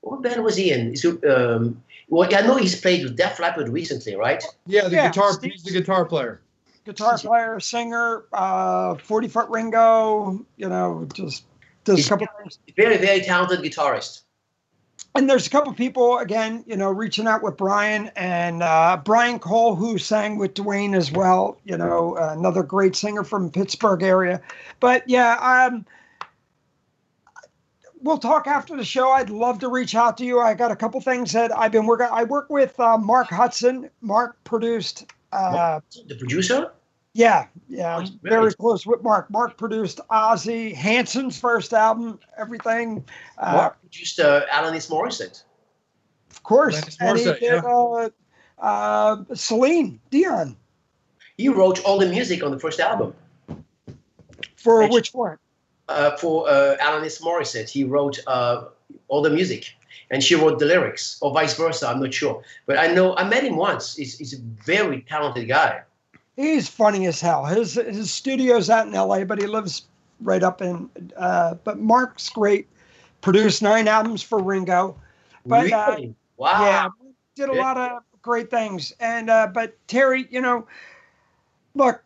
Speaker 3: What band was he in? I know he's played with Def Leppard recently, right?
Speaker 2: Yeah, he's the guitar player.
Speaker 4: Guitar player, singer, 40-foot Ringo. Just does a couple things.
Speaker 3: Very, very talented guitarist.
Speaker 4: And there's a couple people again, reaching out with Brian and Brian Cole, who sang with Dwayne as well. Another great singer from Pittsburgh area. But we'll talk after the show. I'd love to reach out to you. I got a couple things that I've been working. I work with Mark Hudson. Mark produced.
Speaker 3: The producer?
Speaker 4: Yeah. Very close with Mark. Mark produced Ozzy Hanson's first album, everything.
Speaker 3: Mark produced Alanis Morissette.
Speaker 4: Of course. And he did Celine Dion.
Speaker 3: He wrote all the music on the first album.
Speaker 4: For which one?
Speaker 3: For Alanis Morissette. He wrote all the music. And she wrote the lyrics, or vice versa. I'm not sure. But I met him once. He's a very talented guy.
Speaker 4: He's funny as hell. His studio's out in LA, but he lives right up in. But Mark's great. Produced 9 albums for Ringo. But,
Speaker 3: really? Wow.
Speaker 4: Yeah, did a lot of great things. And but Terry, look,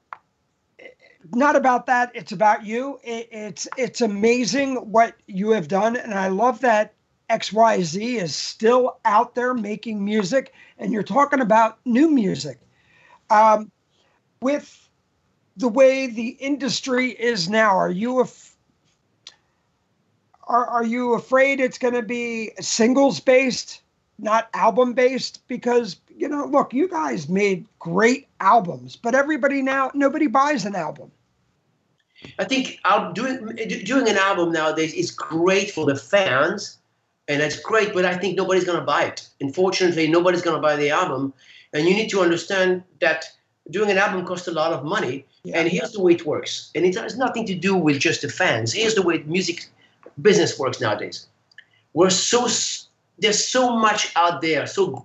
Speaker 4: not about that. It's about you. It's amazing what you have done, and I love that XYZ is still out there making music, and you're talking about new music. With the way the industry is now, are you afraid it's going to be singles based, not album based? Because look, you guys made great albums, but nobody buys an album.
Speaker 3: I think doing an album nowadays is great for the fans. And that's great, but I think nobody's going to buy it. Unfortunately, nobody's going to buy the album. And you need to understand that doing an album costs a lot of money. Yeah. And here's the way it works. And it has nothing to do with just the fans. Here's the way music business works nowadays. There's so much out there, so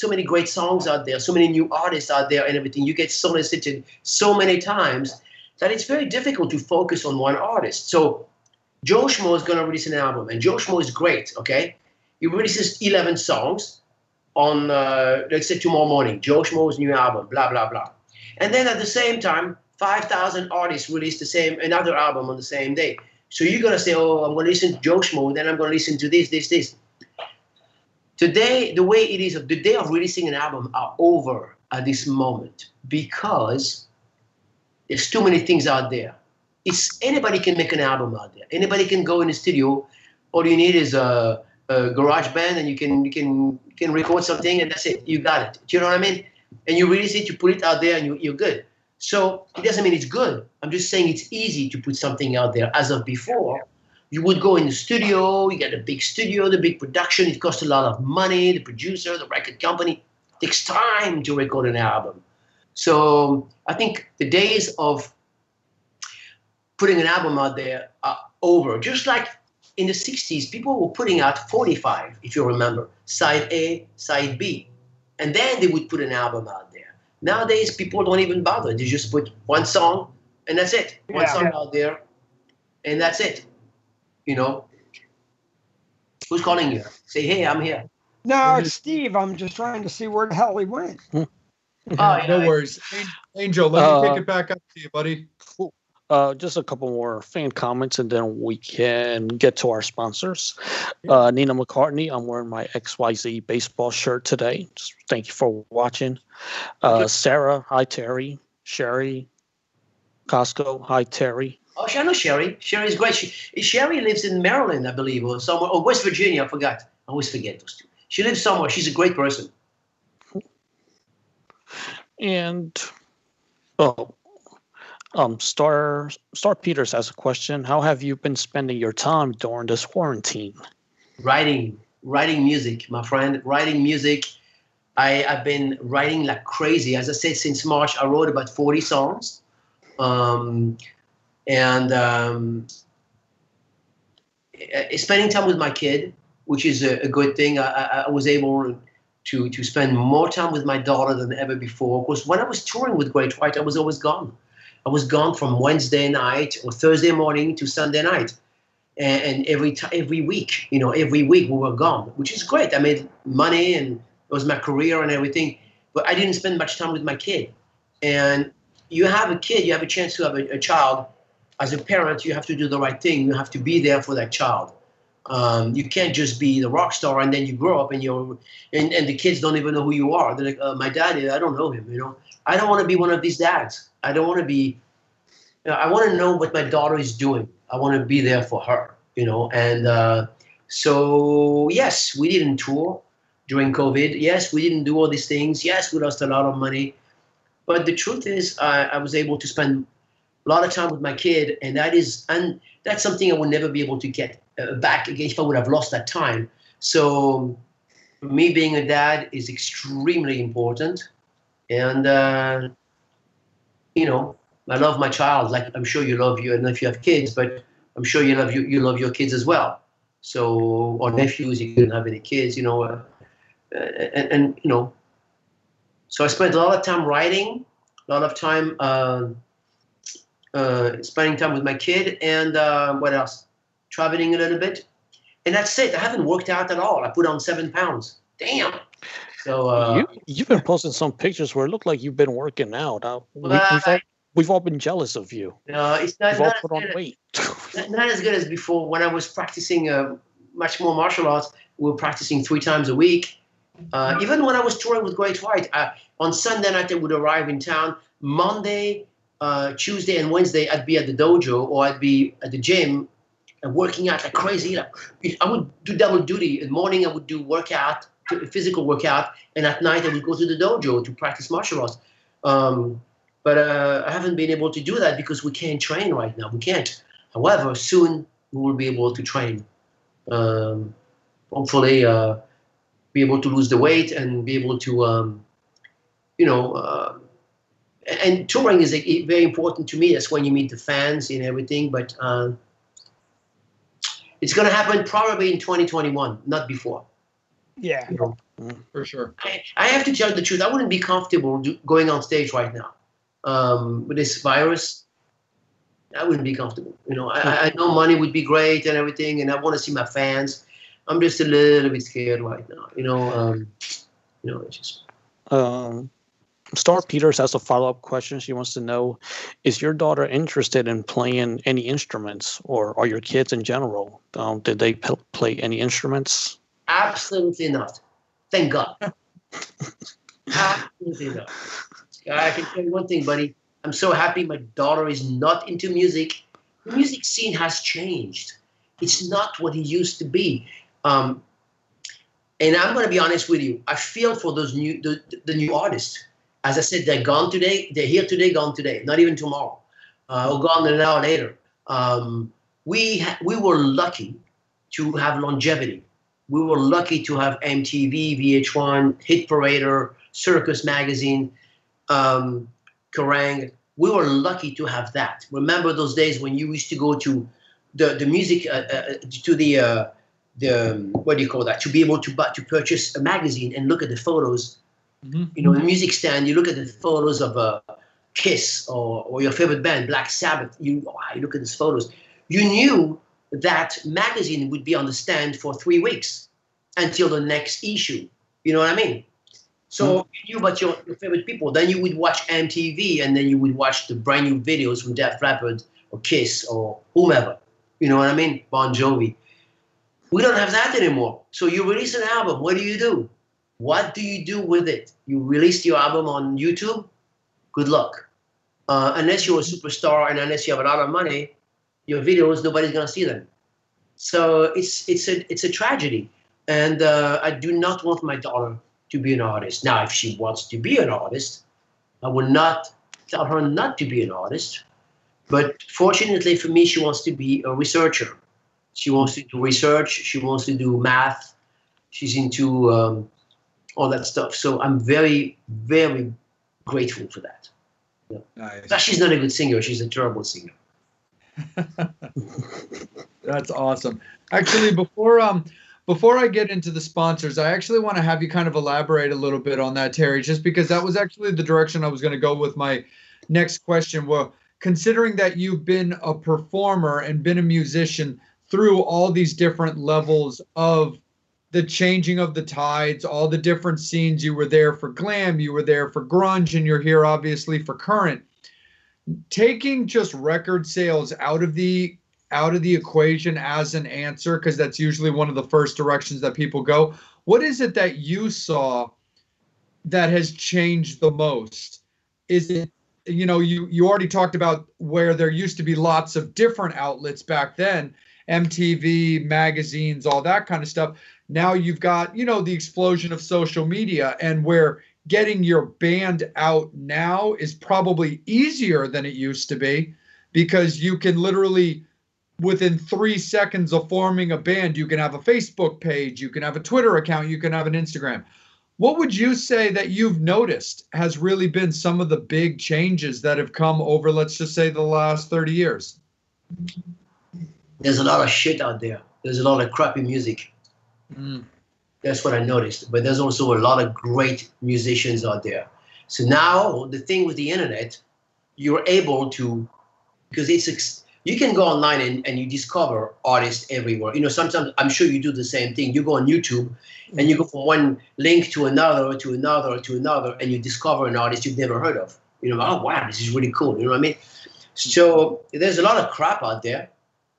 Speaker 3: many great songs out there, so many new artists out there and everything. You get solicited so many times that it's very difficult to focus on one artist. So Joe Schmo is going to release an album, and Joe Schmo is great, okay? He releases 11 songs on, let's say, tomorrow morning. Joe Schmo's new album, blah, blah, blah. And then at the same time, 5,000 artists release another album on the same day. So you're going to say, oh, I'm going to listen to Joe Schmo, then I'm going to listen to this. Today, the way it is, the day of releasing an album are over at this moment because there's too many things out there. Anybody can make an album out there. Anybody can go in the studio. All you need is a garage band, and you can record something, and that's it. You got it. Do you know what I mean? And you release it, you put it out there, and you're good. So it doesn't mean it's good. I'm just saying it's easy to put something out there. As of before, you would go in the studio. You get a big studio, the big production. It costs a lot of money. The producer, the record company, it takes time to record an album. So I think the days of putting an album out there are over. Just like in the 60s, people were putting out 45, if you remember, side A, side B. And then they would put an album out there. Nowadays, people don't even bother. They just put one song, and that's it. One song out there, and that's it. You know? Who's calling you? Say, hey, I'm here.
Speaker 4: No, it's Steve. I'm just trying to see where the hell he went.
Speaker 3: Oh, yeah,
Speaker 2: No worries. Angel, let me kick it back up to you, buddy.
Speaker 6: Cool. Just a couple more fan comments, and then we can get to our sponsors. Nina McCartney, I'm wearing my XYZ baseball shirt today. Just thank you for watching. Sarah, hi Terry. Sherry, Costco, hi Terry.
Speaker 3: Oh, I know Sherry. Sherry's great. Sherry lives in Maryland, I believe, or somewhere, or West Virginia. I forgot. I always forget those two. She lives somewhere. She's a great person.
Speaker 6: And Star Peters has a question. How have you been spending your time during this quarantine?
Speaker 3: Writing music, my friend. Writing music. I've been writing like crazy. As I said, since March, I wrote about 40 songs. Spending time with my kid, which is a good thing. I was able to spend more time with my daughter than ever before. Because when I was touring with Great White, I was always gone. I was gone from Wednesday night or Thursday morning to Sunday night. And every week, every week we were gone, which is great. I made money and it was my career and everything. But I didn't spend much time with my kid. And you have a kid, you have a chance to have a child. As a parent, you have to do the right thing. You have to be there for that child. You can't just be the rock star and then you grow up and the kids don't even know who you are. They're like, my dad, I don't know him. I don't want to be one of these dads. I don't want to be. I want to know what my daughter is doing. I want to be there for her. And so yes, we didn't tour during COVID. Yes, we didn't do all these things. Yes, we lost a lot of money. But the truth is, I was able to spend a lot of time with my kid, and that's something I would never be able to get back again if I would have lost that time. So, me being a dad is extremely important, and I love my child. Like I'm sure you love you, and if you have kids, but I'm sure you love your kids as well. So, or nephews, if you don't have any kids, and. So I spent a lot of time writing, a lot of time spending time with my kid, and what else? Traveling a little bit, and that's it. I haven't worked out at all. I put on 7 pounds. Damn. So
Speaker 6: you've been posting some pictures where it looked like you've been working out. We've all been jealous of you.
Speaker 3: No, it's not.
Speaker 6: You've all put on weight.
Speaker 3: Not as good as before. When I was practicing much more martial arts, we were practicing 3 times a week. Even when I was touring with Great White, on Sunday night I would arrive in town. Monday, Tuesday, and Wednesday I'd be at the dojo or I'd be at the gym and working out like crazy. I would do double duty. In the morning I would do physical workout, and at night I would go to the dojo to practice martial arts. But I haven't been able to do that because we can't train right now. We can't. However, soon we will be able to train. Hopefully. Be able to lose the weight and be able to, and touring is very important to me. That's when you meet the fans and everything. But it's going to happen probably in 2021, not before.
Speaker 4: Yeah,
Speaker 2: for sure.
Speaker 3: I have to tell you the truth. I wouldn't be comfortable going on stage right now with this virus. I wouldn't be comfortable. I know money would be great and everything, and I want to see my fans. I'm just a little bit scared right now, it's just.
Speaker 6: Star Peters has a follow-up question. She wants to know, is your daughter interested in playing any instruments, or are your kids in general? Did they play any instruments?
Speaker 3: Absolutely not. Thank God. Absolutely not. I can tell you one thing, buddy. I'm so happy my daughter is not into music. The music scene has changed. It's not what it used to be. And I'm going to be honest with you. I feel for those the new artists. As I said, they're gone today. They're here today, gone today. Not even tomorrow, or gone an hour later. We were lucky to have longevity. We were lucky to have MTV, VH1, Hit Parader, Circus Magazine, Kerrang. We were lucky to have that. Remember those days when you used to go to the music to the what do you call that? To be able to purchase a magazine and look at the photos. You know, the music stand. You look at the photos of Kiss or your favorite band, Black Sabbath. You look at these photos. You knew that magazine would be on the stand for 3 weeks until the next issue. You know what I mean? So you knew about your favorite people. Then you would watch MTV, and then you would watch the brand new videos from Def Leppard or Kiss or whomever. You know what I mean? Bon Jovi. We don't have that anymore. So you release an album. What do? What do you do with it? You released your album on YouTube? Good luck. Unless you're a superstar and unless you have a lot of money, your videos, nobody's going to see them. So it's a tragedy. And I do not want my daughter to be an artist. Now, if she wants to be an artist, I will not tell her not to be an artist. But fortunately for me, she wants to be a researcher. She wants to do research. She wants to do math. She's into all that stuff. So I'm very, very grateful for that. Yeah.
Speaker 2: Nice.
Speaker 3: But she's not a good singer. She's a terrible singer.
Speaker 2: That's awesome. Actually, before I get into the sponsors, I actually want to have you kind of elaborate a little bit on that, Terry, just because that was actually the direction I was going to go with my next question. Well, considering that you've been a performer and been a musician through all these different levels of the changing of the tides, all the different scenes, you were there for glam, you were there for grunge, and you're here obviously for current. Taking just record sales out of the equation as an answer, because that's usually one of the first directions that people go. What is it that you saw that has changed the most? Is it, you already talked about where there used to be lots of different outlets back then, MTV, magazines, all that kind of stuff. Now you've got, the explosion of social media, and where getting your band out now is probably easier than it used to be, because you can literally, within 3 seconds of forming a band, you can have a Facebook page, you can have a Twitter account, you can have an Instagram. What would you say that you've noticed has really been some of the big changes that have come over, let's just say, the last 30 years?
Speaker 3: There's a lot of shit out there. There's a lot of crappy music. That's what I noticed. But there's also a lot of great musicians out there. So now the thing with the internet, you're able to, because you can go online and you discover artists everywhere. Sometimes I'm sure you do the same thing. You go on YouTube and you go from one link to another, to another, to another, and you discover an artist you've never heard of. Oh, wow, this is really cool. You know what I mean? So there's a lot of crap out there,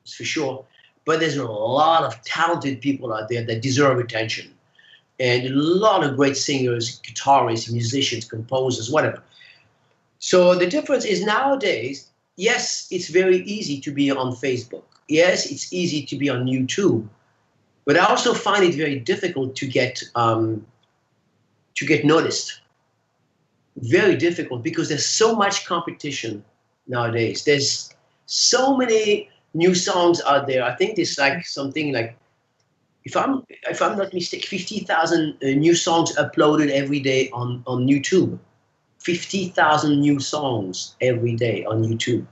Speaker 3: that's for sure. But there's a lot of talented people out there that deserve attention. And a lot of great singers, guitarists, musicians, composers, whatever. So the difference is nowadays, yes, it's very easy to be on Facebook. Yes, it's easy to be on YouTube. But I also find it very difficult to get noticed. Very difficult, because there's so much competition nowadays. There's so many new songs out there. I think there's something like, if I'm not mistaken, 50,000 new songs uploaded every day on YouTube. 50,000 new songs every day on YouTube.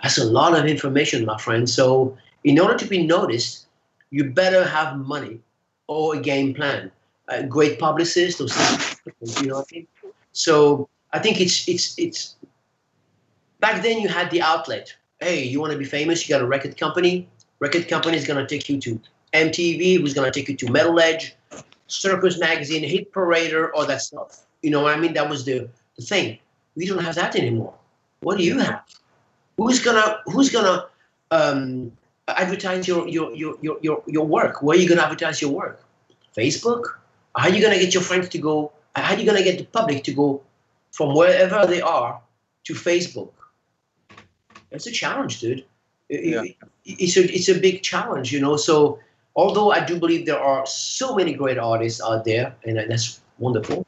Speaker 3: That's a lot of information, my friend. So in order to be noticed, you better have money or a game plan, a great publicist or something. You know what I mean? So I think it's back then you had the outlet. Hey, you want to be famous? You got a record company. Record company is going to take you to MTV, who's going to take you to Metal Edge, Circus Magazine, Hit Parader, all that stuff. You know what I mean? That was the thing. We don't have that anymore. What do you have? Who's gonna advertise your work? Where are you gonna advertise your work? Facebook? How are you gonna get your friends to go? How are you gonna get the public to go from wherever they are to Facebook? That's a challenge, dude. It's a big challenge, So although I do believe there are so many great artists out there, and that's wonderful,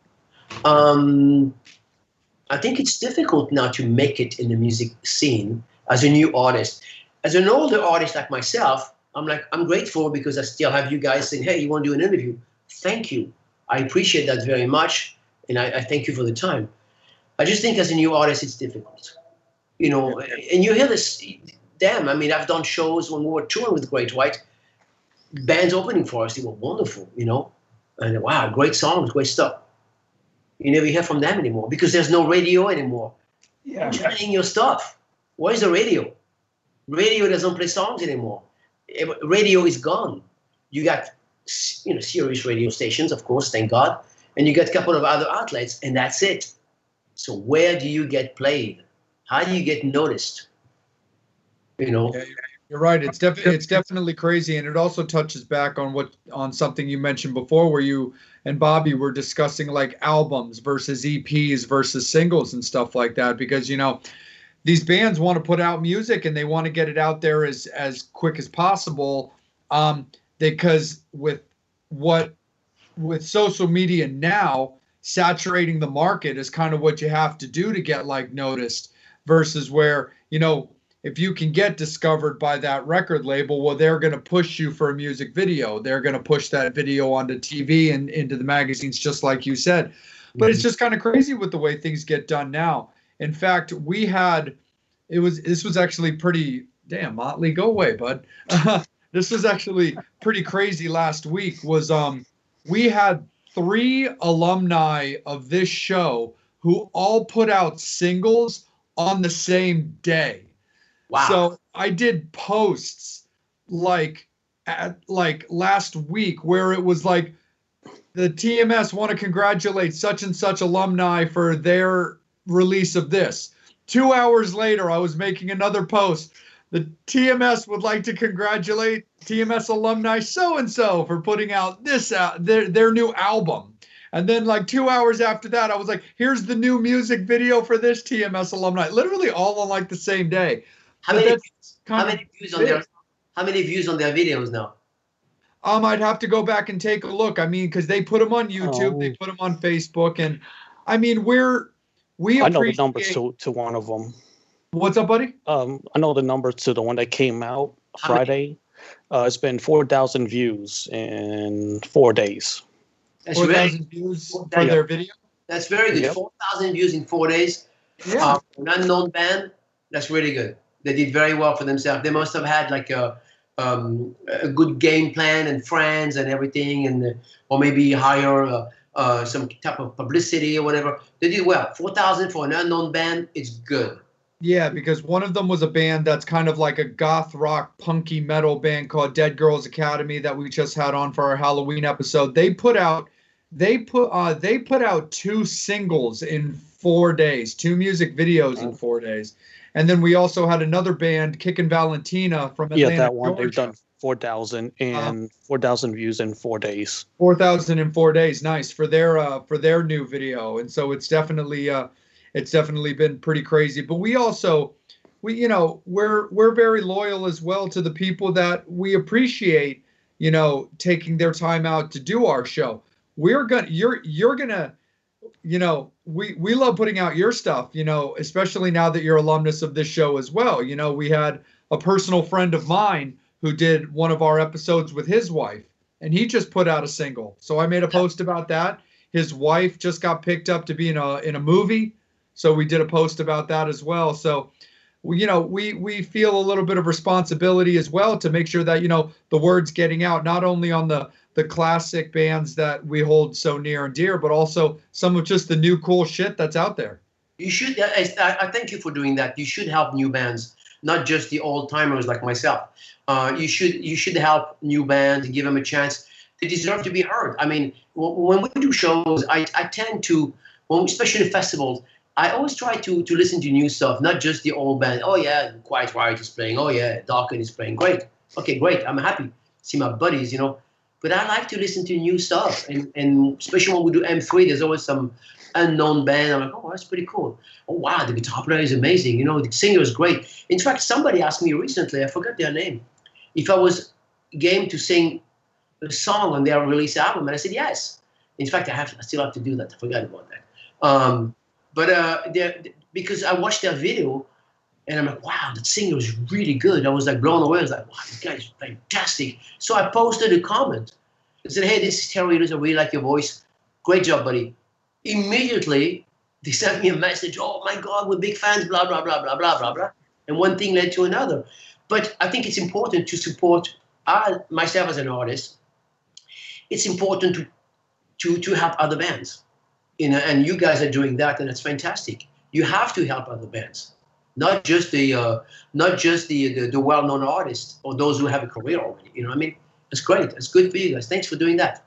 Speaker 3: I think it's difficult now to make it in the music scene as a new artist. As an older artist like myself, I'm grateful because I still have you guys saying, hey, you want to do an interview? Thank you. I appreciate that very much, and I thank you for the time. I just think as a new artist, it's difficult. And you hear this, them. I mean, I've done shows when we were touring with Great White, bands opening for us. They were wonderful, you know. And wow, great songs, great stuff. You never hear from them anymore because there's no radio anymore.
Speaker 4: Yeah.
Speaker 3: Who's playing your stuff? Where's the radio? Radio doesn't play songs anymore. Radio is gone. You got, serious radio stations, of course, thank God, and you got a couple of other outlets, and that's it. So where do you get played? How do you get noticed? You know.
Speaker 2: Yeah, you're right. It's definitely crazy, and it also touches back on something you mentioned before, where you and Bobby were discussing like albums versus EPs versus singles and stuff like that, because these bands want to put out music and they want to get it out there as quick as possible, because with social media now saturating the market is kind of what you have to do to get like noticed, versus where if you can get discovered by that record label, well, they're going to push you for a music video. They're going to push that video onto TV and into the magazines, just like you said. But it's just kind of crazy with the way things get done now. In fact, this was actually pretty, damn, Motley, go away, bud. This was actually pretty crazy last week. We had 3 alumni of this show who all put out singles on the same day.
Speaker 3: Wow.
Speaker 2: So I did posts like last week where it was like, the TMS want to congratulate such and such alumni for their release of this. 2 hours later, I was making another post. The TMS would like to congratulate TMS alumni so-and-so for putting out their new album. And then like 2 hours after that, I was like, here's the new music video for this TMS alumni. Literally all on like the same day.
Speaker 3: How many views on their videos now?
Speaker 2: I'd have to go back and take a look. I mean, because they put them on YouTube, they put them on Facebook, and I mean, I
Speaker 6: know the numbers to one of them.
Speaker 2: What's up, buddy?
Speaker 6: I know the numbers to the one that came out Friday. It's been 4,000 views in 4 days.
Speaker 3: That's
Speaker 2: 4,000 views for their video.
Speaker 3: That's very good. Yep. 4,000 views in 4 days.
Speaker 2: Yeah.
Speaker 3: An unknown band. That's really good. They did very well for themselves. They must have had like a good game plan and friends and everything, and or maybe hire some type of publicity or whatever. They did well. 4,000 for an unknown band. It's good.
Speaker 2: Yeah, because one of them was a band that's kind of like a goth rock punky metal band called Dead Girls Academy that we just had on for our Halloween episode. They put out 2 singles in 4 days, 2 music videos in 4 days. And then we also had another band, Kickin' Valentina from Atlanta,
Speaker 6: Yeah, that one.
Speaker 2: Georgia.
Speaker 6: They've done 4,000 and 4,000 views in 4 days.
Speaker 2: 4,000 in 4 days, nice for their new video. And so it's definitely been pretty crazy. But we're very loyal as well to the people that we appreciate, taking their time out to do our show. We love putting out your stuff, especially now that you're alumnus of this show as well. We had a personal friend of mine who did one of our episodes with his wife, and he just put out a single. So I made a post about that. His wife just got picked up to be in a movie, so we did a post about that as well. So we feel a little bit of responsibility as well to make sure that the word's getting out, not only on the classic bands that we hold so near and dear, but also some of just the new cool shit that's out there.
Speaker 3: You should. I thank you for doing that. You should help new bands, not just the old timers like myself. You should help new bands and give them a chance. They deserve to be heard. I mean, when we do shows, I tend to, especially festivals, I always try to listen to new stuff, not just the old band. Oh yeah, Quiet Riot is playing. Oh yeah, Darken is playing. Great. Okay, great. I'm happy. See my buddies, But I like to listen to new stuff, and especially when we do M3, there's always some unknown band. I'm like, oh, that's pretty cool. Oh wow, the guitar player is amazing. The singer is great. In fact, somebody asked me recently, I forgot their name, if I was game to sing a song on their release album, and I said yes. In fact, I still have to do that. I forgot about that. Because I watched their video, and I'm like, wow, that singer is really good. I was like blown away. I was like, wow, this guy is fantastic. So I posted a comment. I said, hey, this is Terry Ilous. I really like your voice. Great job, buddy. Immediately, they sent me a message. Oh, my God, we're big fans, blah, blah, blah, blah, blah, blah, blah. And one thing led to another. But I think it's important to support myself as an artist. It's important to help other bands, and you guys are doing that, and it's fantastic. You have to help other bands, not just the well-known artists or those who have a career already. You know what I mean? It's great. It's good for you guys. Thanks for doing that.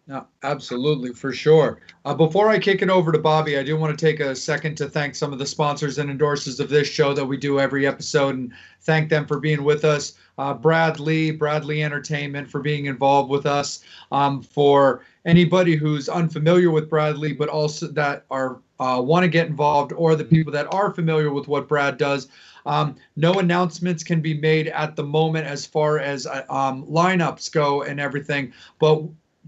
Speaker 2: No, absolutely, for sure. Before I kick it over to Bobby, I do want to take a second to thank some of the sponsors and endorsers of this show that we do every episode, and thank them for being with us. Bradley Entertainment for being involved with us. For anybody who's unfamiliar with Bradley, but also that are want to get involved, or the people that are familiar with what Brad does. No announcements can be made at the moment as far as lineups go and everything, but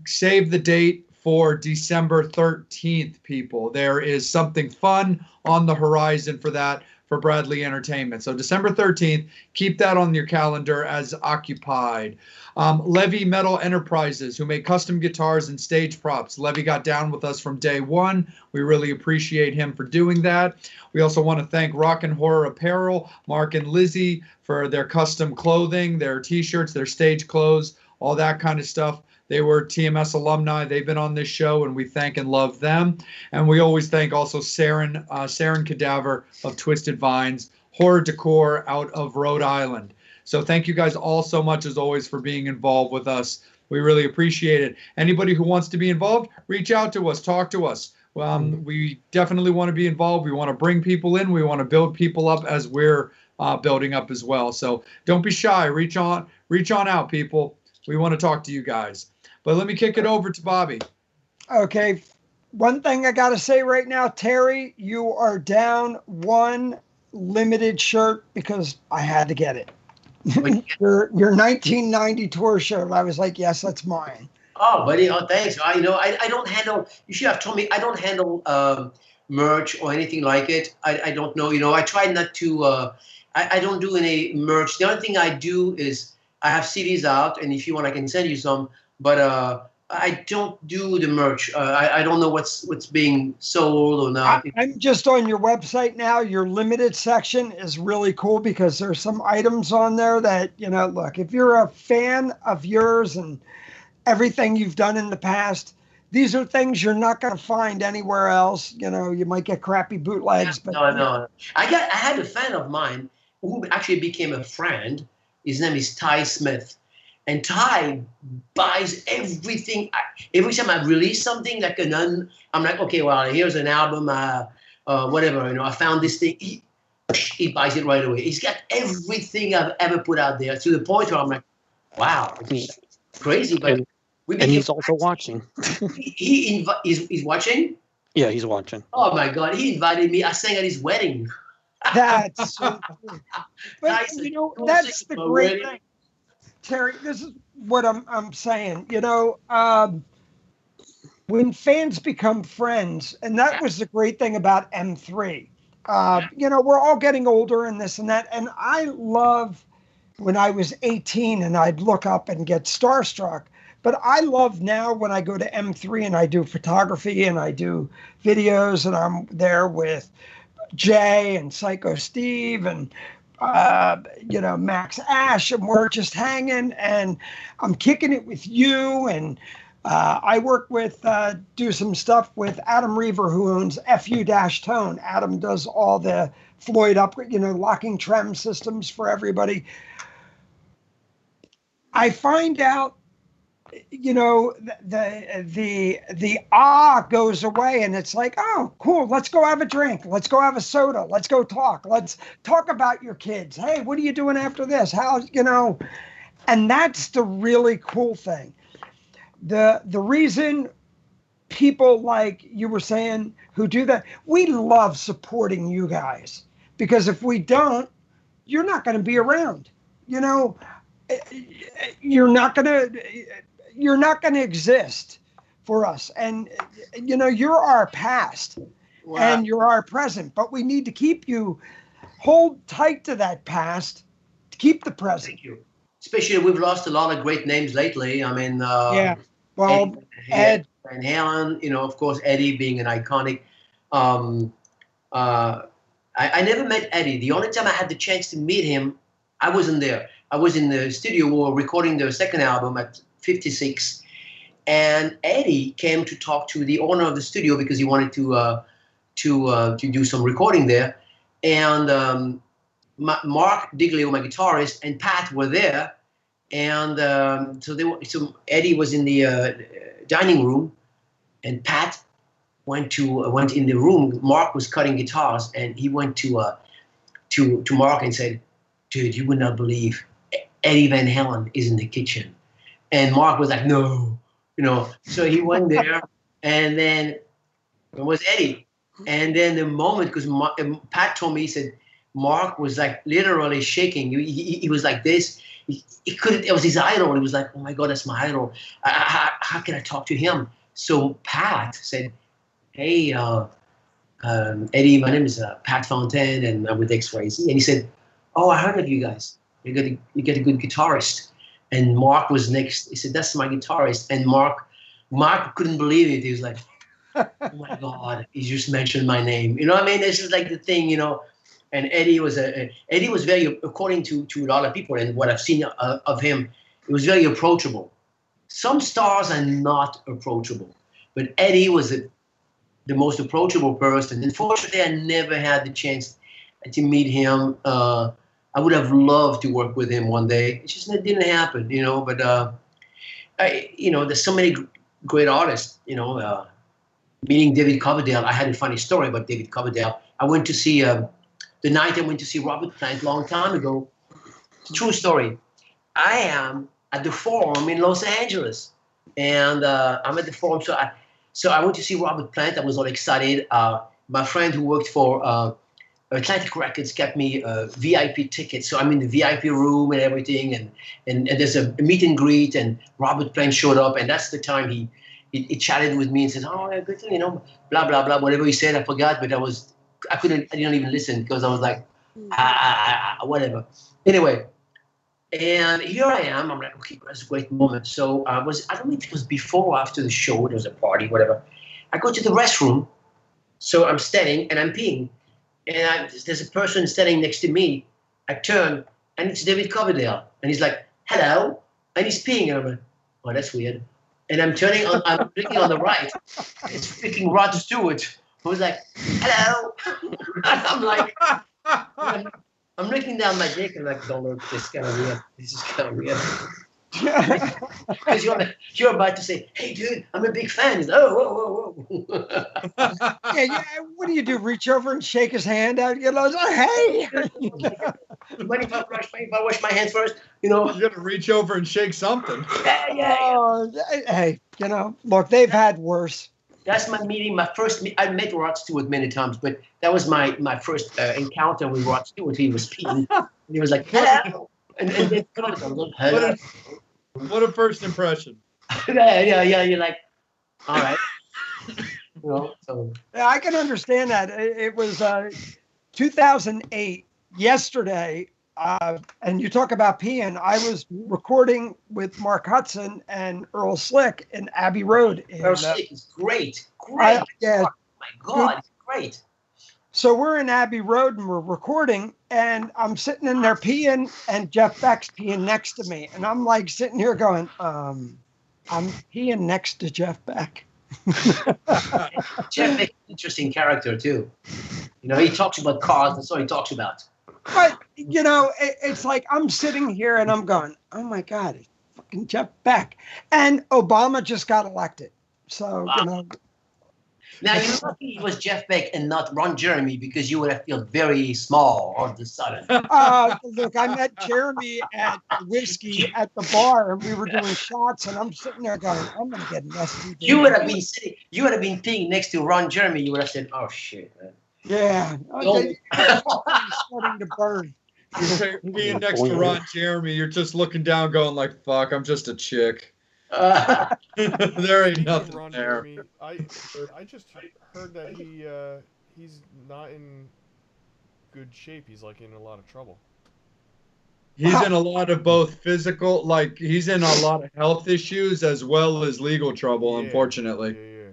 Speaker 2: save the date for December 13th, people. There is something fun on the horizon for that, for Bradley Entertainment. So December 13th, keep that on your calendar as occupied. Levy Metal Enterprises, who make custom guitars and stage props. Levy got down with us from day one. We really appreciate him for doing that. We also want to thank Rock and Horror Apparel, Mark and Lizzie, for their custom clothing, their t-shirts, their stage clothes, all that kind of stuff. They were TMS alumni. They've been on this show, and we thank and love them. And we always thank also Saren Cadaver of Twisted Vines, Horror Decor out of Rhode Island. So thank you guys all so much, as always, for being involved with us. We really appreciate it. Anybody who wants to be involved, reach out to us, talk to us. We definitely want to be involved. We want to bring people in. We want to build people up as we're building up as well. So don't be shy. Reach on out, people. We want to talk to you guys. But let me kick it over to Bobby.
Speaker 4: Okay. One thing I got to say right now, Terry, you are down one limited shirt because I had to get it. your 1990 tour shirt. I was like, yes, that's mine.
Speaker 3: Oh, buddy. Oh, thanks. I don't handle, you should have told me, I don't handle merch or anything like it. I don't know. I try not to, I don't do any merch. The only thing I do is I have CDs out, and if you want, I can send you some. But I don't do the merch. I don't know what's being sold or not.
Speaker 4: I'm just on your website now. Your limited section is really cool because there's some items on there that, look, if you're a fan of yours and everything you've done in the past, these are things you're not going to find anywhere else. You might get crappy bootlegs. But
Speaker 3: no. I had a fan of mine who actually became a friend. His name is Ty Smith. And Ty buys everything. Every time I release something, I'm like, okay, well, here's an album, whatever. I found this thing. He buys it right away. He's got everything I've ever put out there, to the point where I'm like, wow, it's crazy. But
Speaker 6: and he's also watching.
Speaker 3: He's watching?
Speaker 6: Yeah, he's watching.
Speaker 3: Oh, my God. He invited me. I sang at his wedding.
Speaker 4: That's so cool. But that's the great thing, Terry. This is what I'm saying. When fans become friends, and that was the great thing about M3. We're all getting older and this and that, and I love when I was 18 and I'd look up and get starstruck. But I love now when I go to M3 and I do photography and I do videos, and I'm there with Jay and Psycho Steve and Max Ash, and we're just hanging, and I'm kicking it with you, and I work with do some stuff with Adam Reaver, who owns FU-Tone. Adam does all the Floyd locking trem systems for everybody. I find out the goes away, and it's like, oh, cool, let's go have a drink, let's go have a soda, let's go talk, let's talk about your kids. Hey, what are you doing after this? And that's the really cool thing. The reason people, like you were saying, who do that, we love supporting you guys, because if we don't, you're not going to be around. You're not going to exist for us. And, you're our past. Wow. And you're our present, but we need to keep you, hold tight to that past to keep the present.
Speaker 3: Thank you. Especially, we've lost a lot of great names lately. I mean,
Speaker 4: yeah. Well, Ed
Speaker 3: and Helen, of course, Eddie being an iconic. I never met Eddie. The only time I had the chance to meet him I wasn't there. I was in the studio. We were recording the second album at 56, and Eddie came to talk to the owner of the studio because he wanted to do some recording there. And Mark Diglio, my guitarist, and Pat were there. And so Eddie was in the dining room, and Pat went in the room. Mark was cutting guitars, and he went to Mark and said, "Dude, you would not believe Eddie Van Halen is in the kitchen." And Mark was like, "No," So he went there, and then it was Eddie. And then the moment, because Pat told me, he said Mark was like literally shaking. He was like this. He couldn't. It was his idol. He was like, "Oh my God, that's my idol. How can I talk to him?" So Pat said, "Hey, Eddie, my name is Pat Fontaine, and I'm with XYZ." And he said, "Oh, I heard of you guys. You get a good guitarist." And Mark was next. He said, "That's my guitarist." And Mark couldn't believe it. He was like, "Oh my God, he just mentioned my name." You know what I mean? This is like the thing, And Eddie was very, according to a lot of people and what I've seen of him, he was very approachable. Some stars are not approachable, but Eddie was the most approachable person. Unfortunately, I never had the chance to meet him. I would have loved to work with him one day. It just didn't happen, But there's so many great artists, Meeting David Coverdale, I had a funny story about David Coverdale. I went to see the night I went to see Robert Plant a long time ago. It's a true story. I am at the Forum in Los Angeles, and I'm at the Forum. So I went to see Robert Plant. I was all excited. My friend who worked for Atlantic Records kept me VIP tickets. So I'm in the VIP room and everything, and there's a meet and greet, and Robert Plant showed up, and that's the time he chatted with me and said, "Oh, yeah, good thing, blah, blah, blah." Whatever he said, I forgot, but I didn't even listen because I was like, whatever. Anyway, and here I am. I'm like, okay, that's a great moment. So I don't know if it was before or after the show. There was a party, whatever. I go to the restroom. So I'm standing and I'm peeing. And there's a person standing next to me. I turn, and it's David Coverdale. And he's like, "Hello." And he's peeing. And I'm like, "Oh, that's weird." And I'm looking on the right. It's freaking Rod Stewart, who's like, "Hello." I'm like, I'm looking down my dick and like, "Don't look, this is kind of weird. This is kind of weird." Because you're about to say, "Hey, dude, I'm a big fan." He's like, "Oh, whoa."
Speaker 4: Yeah. What do you do? Reach over and shake his hand out? Hey.
Speaker 3: Mind if I wash my hands first?
Speaker 2: You got to reach over and shake something.
Speaker 3: Yeah.
Speaker 4: Hey, look, they've had worse.
Speaker 3: That's my meeting. I met Rod Stewart many times, but that was my first encounter with Rod Stewart. He was peeing, and he was like, "Hello," and then hello.
Speaker 2: What a first impression.
Speaker 3: Yeah. You're like, all right. So.
Speaker 4: Yeah, I can understand that. It was 2008, yesterday, and you talk about peeing. I was recording with Mark Hudson and Earl Slick in Abbey Road.
Speaker 3: Earl Slick is great.
Speaker 4: Yeah.
Speaker 3: Oh my God, it's great.
Speaker 4: So we're in Abbey Road and we're recording, and I'm sitting in there peeing, and Jeff Beck's peeing next to me, and I'm like sitting here going, I'm peeing next to Jeff Beck.
Speaker 3: Jeff Beck is an interesting character too. He talks about cars. That's all he talks about.
Speaker 4: But it's like I'm sitting here and I'm going, "Oh my God, it's fucking Jeff Beck," and Obama just got elected. So
Speaker 3: Wow. Now, you're lucky it was Jeff Beck and not Ron Jeremy, because you would have felt very small all of a sudden.
Speaker 4: Look, I met Jeremy at whiskey at the bar, and we were doing shots, and I'm sitting there going, "I'm going to get an STD."
Speaker 3: You would have been peeing next to Ron Jeremy. You would have said, "Oh, shit, man."
Speaker 4: Yeah. Okay. Starting to burn.
Speaker 2: You're being next to Ron Jeremy, you're just looking down going like, "Fuck, I'm just a chick." There ain't nothing
Speaker 1: Ron
Speaker 2: there.
Speaker 1: Jeremy, I just heard that he's not in good shape. He's like in a lot of trouble.
Speaker 2: He's in a lot of both physical, like he's in a lot of health issues as well as legal trouble, unfortunately.
Speaker 1: Yeah.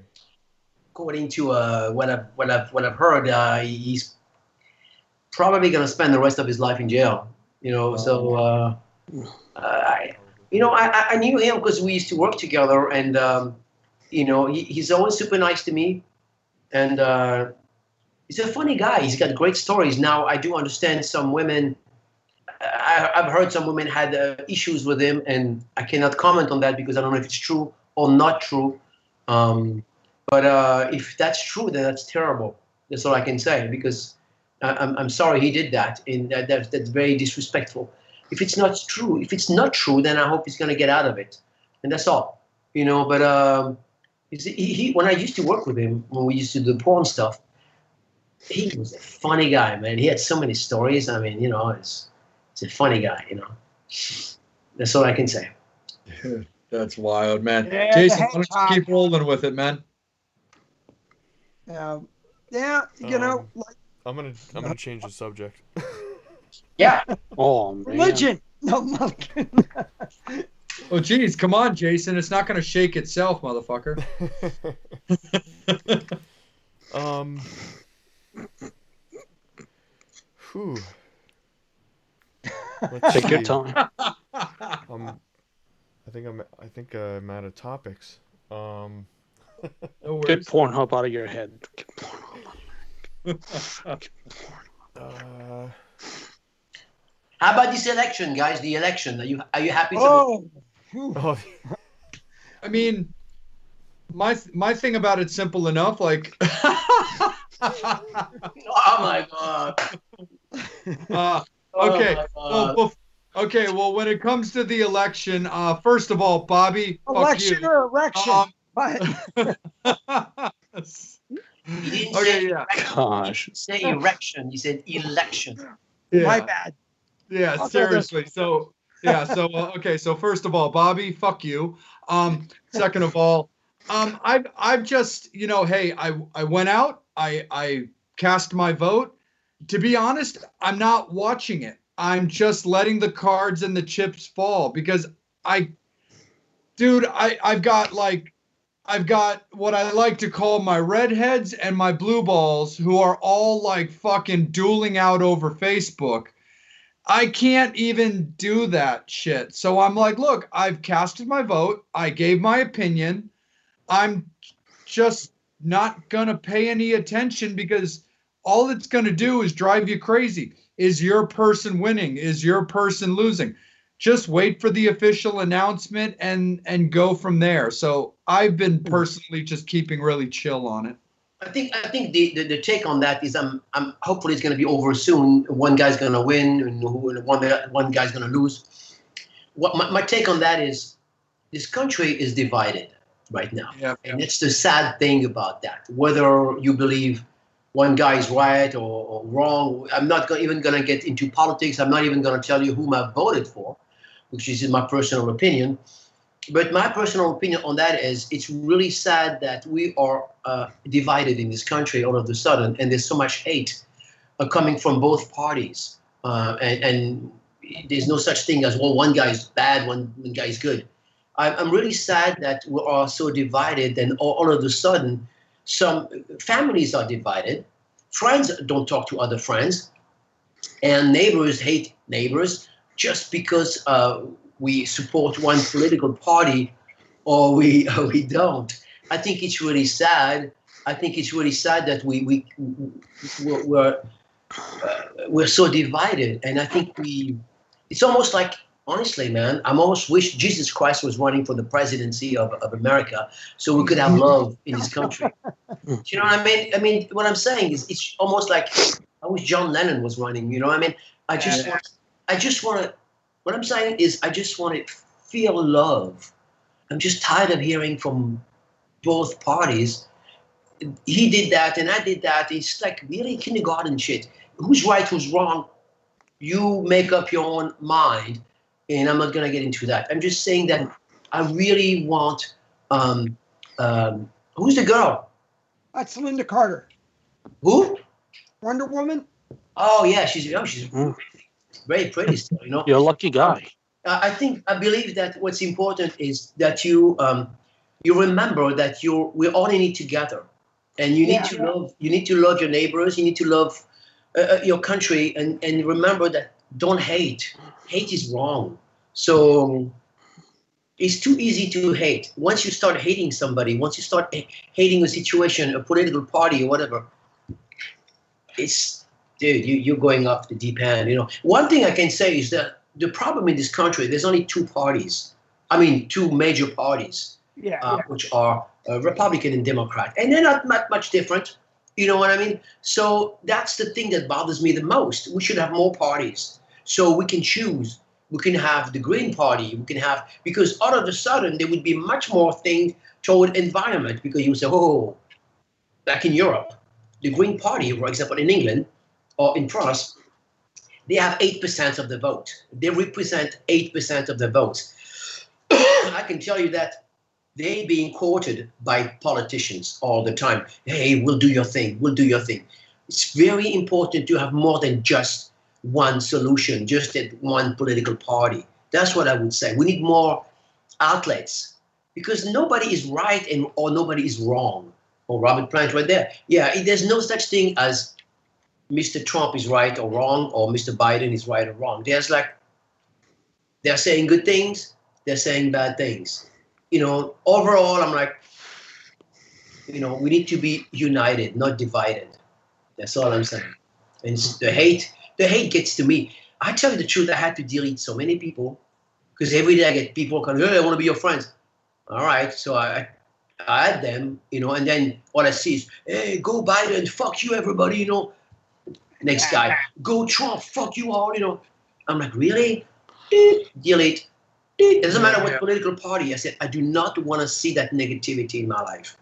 Speaker 3: According to what I've heard, he's probably going to spend the rest of his life in jail. So I knew him because we used to work together, and he's always super nice to me, and he's a funny guy. He's got great stories. Now I do understand some women. I've heard some women had issues with him, and I cannot comment on that because I don't know if it's true or not true. But if that's true, then that's terrible. That's all I can say, because I'm sorry he did that, and that's very disrespectful. If it's not true, then I hope he's going to get out of it, and that's all. But he when I used to work with him, when we used to do porn stuff, he was a funny guy, man. He had so many stories. I mean, it's a funny guy. That's all I can say.
Speaker 2: That's wild, man.
Speaker 4: Yeah,
Speaker 2: Jason, why don't you keep rolling with it, man?
Speaker 4: Yeah,
Speaker 1: I'm gonna change the subject.
Speaker 3: Yeah.
Speaker 6: Oh, man.
Speaker 4: religion. No, I'm not kidding.
Speaker 2: Oh, geez, come on, Jason. It's not going to shake itself, motherfucker.
Speaker 1: Whew.
Speaker 6: Take your time.
Speaker 1: I think I'm out of topics.
Speaker 2: No
Speaker 6: Get
Speaker 2: worries.
Speaker 6: Pornhub out of your head. Get
Speaker 3: How about this election, guys? The election. Are you happy?
Speaker 4: Oh,
Speaker 1: oh,
Speaker 2: I mean, my thing about it's simple enough. Like,
Speaker 3: Oh my God.
Speaker 2: Okay.
Speaker 3: Oh my God.
Speaker 2: Okay. Well, when it comes to the election, first of all, Bobby,
Speaker 4: election
Speaker 2: fuck
Speaker 4: or erection? But
Speaker 2: you.
Speaker 3: You didn't
Speaker 2: Okay,
Speaker 3: say
Speaker 2: yeah.
Speaker 3: erection.
Speaker 6: Gosh.
Speaker 3: You didn't say erection. You said election.
Speaker 4: my
Speaker 2: Yeah.
Speaker 4: bad.
Speaker 2: Yeah,
Speaker 4: I'll go this
Speaker 2: seriously. So okay. So first of all, Bobby, fuck you. Second of all, I've just hey, I went out. I cast my vote. To be honest, I'm not watching it. I'm just letting the cards and the chips fall because I've got what I like to call my redheads and my blue balls who are all like fucking dueling out over Facebook. I can't even do that shit. So I'm like, look, I've casted my vote. I gave my opinion. I'm just not going to pay any attention because all it's going to do is drive you crazy. Is your person winning? Is your person losing? Just wait for the official announcement and go from there. So I've been personally just keeping really chill on it.
Speaker 3: I think the take on that is I'm hopefully it's going to be over soon. One guy's going to win and one guy's going to lose. What my take on that is, this country is divided right now, and it's the sad thing about that. Whether you believe one guy is right or wrong, I'm not even going to get into politics. I'm not even going to tell you whom I voted for, which is in my personal opinion. But my personal opinion on that is it's really sad that we are divided in this country all of a sudden, and there's so much hate coming from both parties. And there's no such thing as, well, one guy is bad, one guy is good. I'm really sad that we are so divided, and all of a sudden some families are divided. Friends don't talk to other friends, and neighbors hate neighbors just because we support one political party or we don't. I think it's really sad. I think it's really sad that we're so divided, and I think it's almost like, honestly, man, I almost wish Jesus Christ was running for the presidency of America so we could have love in this country. Do you know what I mean? I mean, what I'm saying is it's almost like I wish John Lennon was running. You know what I mean? I just want to. What I'm saying is I just want to feel love. I'm just tired of hearing from both parties. He did that and I did that. It's like really kindergarten shit. Who's right, who's wrong? You make up your own mind, and I'm not going to get into that. I'm just saying that I really want. Who's the girl?
Speaker 4: That's Linda Carter.
Speaker 3: Who?
Speaker 4: Wonder Woman.
Speaker 3: Oh yeah, she's very pretty still.
Speaker 6: You're a lucky guy.
Speaker 3: I believe that what's important is that you remember that we're all in it together, and you need to love your neighbors. You need to love your country, and remember that don't hate. Hate is wrong. So it's too easy to hate. Once you start hating somebody, once you start hating a situation, a political party or whatever, it's, dude, you're going off the deep end. You know, one thing I can say is that the problem in this country, there's only two parties. I mean, two major parties, which are Republican and Democrat, and they're not much different. You know what I mean? So that's the thing that bothers me the most. We should have more parties so we can choose. We can have the Green Party. We can have, because all of a sudden there would be much more thing toward environment, because you say, oh, like in Europe, the Green Party, for example, in England or in France, they have 8% of the vote. They represent 8% of the votes. I can tell you that they being courted by politicians all the time. Hey, we'll do your thing. We'll do your thing. It's very important to have more than just one solution, just at one political party. That's what I would say. We need more outlets, because nobody is right or nobody is wrong. Or Robert Plant right there. Yeah, there's no such thing as Mr. Trump is right or wrong, or Mr. Biden is right or wrong. There's like, they're saying good things, they're saying bad things. You know, overall, I'm like, you know, we need to be united, not divided. That's all I'm saying. And the hate gets to me. I tell you the truth, I had to delete so many people, because every day I get people coming, hey, I want to be your friends. All right, so I add them, you know, and then what I see is, hey, go Biden, fuck you, everybody, you know. Next guy, go Trump, fuck you all, you know. I'm like, really? Delete. It doesn't matter what political party. I said, I do not want to see that negativity in my life.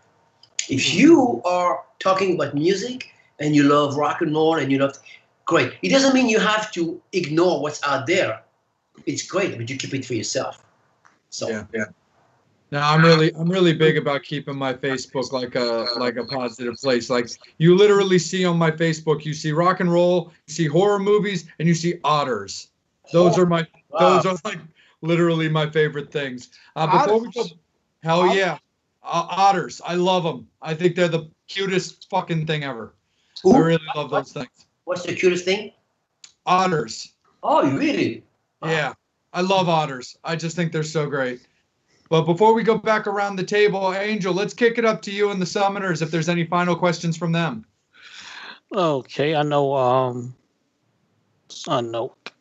Speaker 3: If you are talking about music and you love rock and roll and you love, great. It doesn't mean you have to ignore what's out there. It's great, but you keep it for yourself. So
Speaker 2: yeah. Now I'm really big about keeping my Facebook like a positive place. Like, you literally see on my Facebook, you see rock and roll, you see horror movies, and you see otters. Those are like literally my favorite things. Before we go, hell yeah, otters. I love them. I think they're the cutest fucking thing ever. I really love those things.
Speaker 3: What's the cutest thing?
Speaker 2: Otters.
Speaker 3: Oh, you really?
Speaker 2: Yeah, I love otters. I just think they're so great. But before we go back around the table, Angel, let's kick it up to you and the Summoners if there's any final questions from them.
Speaker 6: Okay, I know.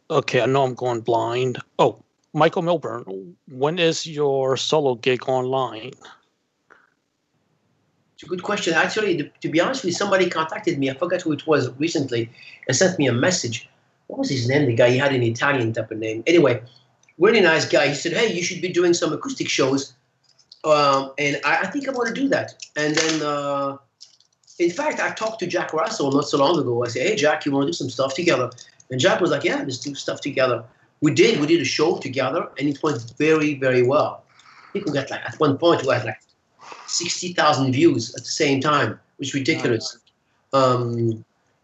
Speaker 6: Okay, I know I'm going blind. Oh, Michael Milburn, when is your solo gig online?
Speaker 3: It's a good question. Actually, to be honest with you, somebody contacted me. I forgot who it was recently, and sent me a message. What was his name? The guy, he had an Italian type of name. Anyway, really nice guy. He said, hey, you should be doing some acoustic shows. And I think I want to do that. And then, in fact, I talked to Jack Russell not so long ago. I said, hey, Jack, you want to do some stuff together? And Jack was like, yeah, let's do stuff together. We did a show together, and it went very, very well. I think we got like, at one point, we had like 60,000 views at the same time, which is ridiculous.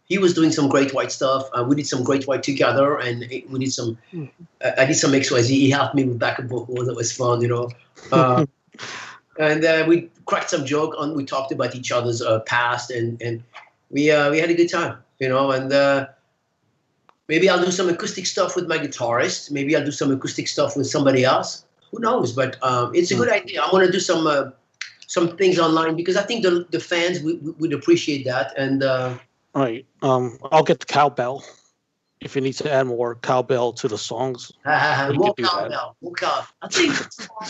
Speaker 3: He was doing some Great White stuff. We did some Great White together, and we did some. I did some XYZ. He helped me with backup vocals. That was fun, you know. And we cracked some joke on. We talked about each other's past, and we had a good time, you know. And maybe I'll do some acoustic stuff with my guitarist. Maybe I'll do some acoustic stuff with somebody else. Who knows? But it's a good idea. I want to do some things online, because I think the fans would appreciate that. And
Speaker 6: Right. I'll get the cowbell. If you need to add more cowbell to the songs,
Speaker 3: more cowbell. More cowbell. I think.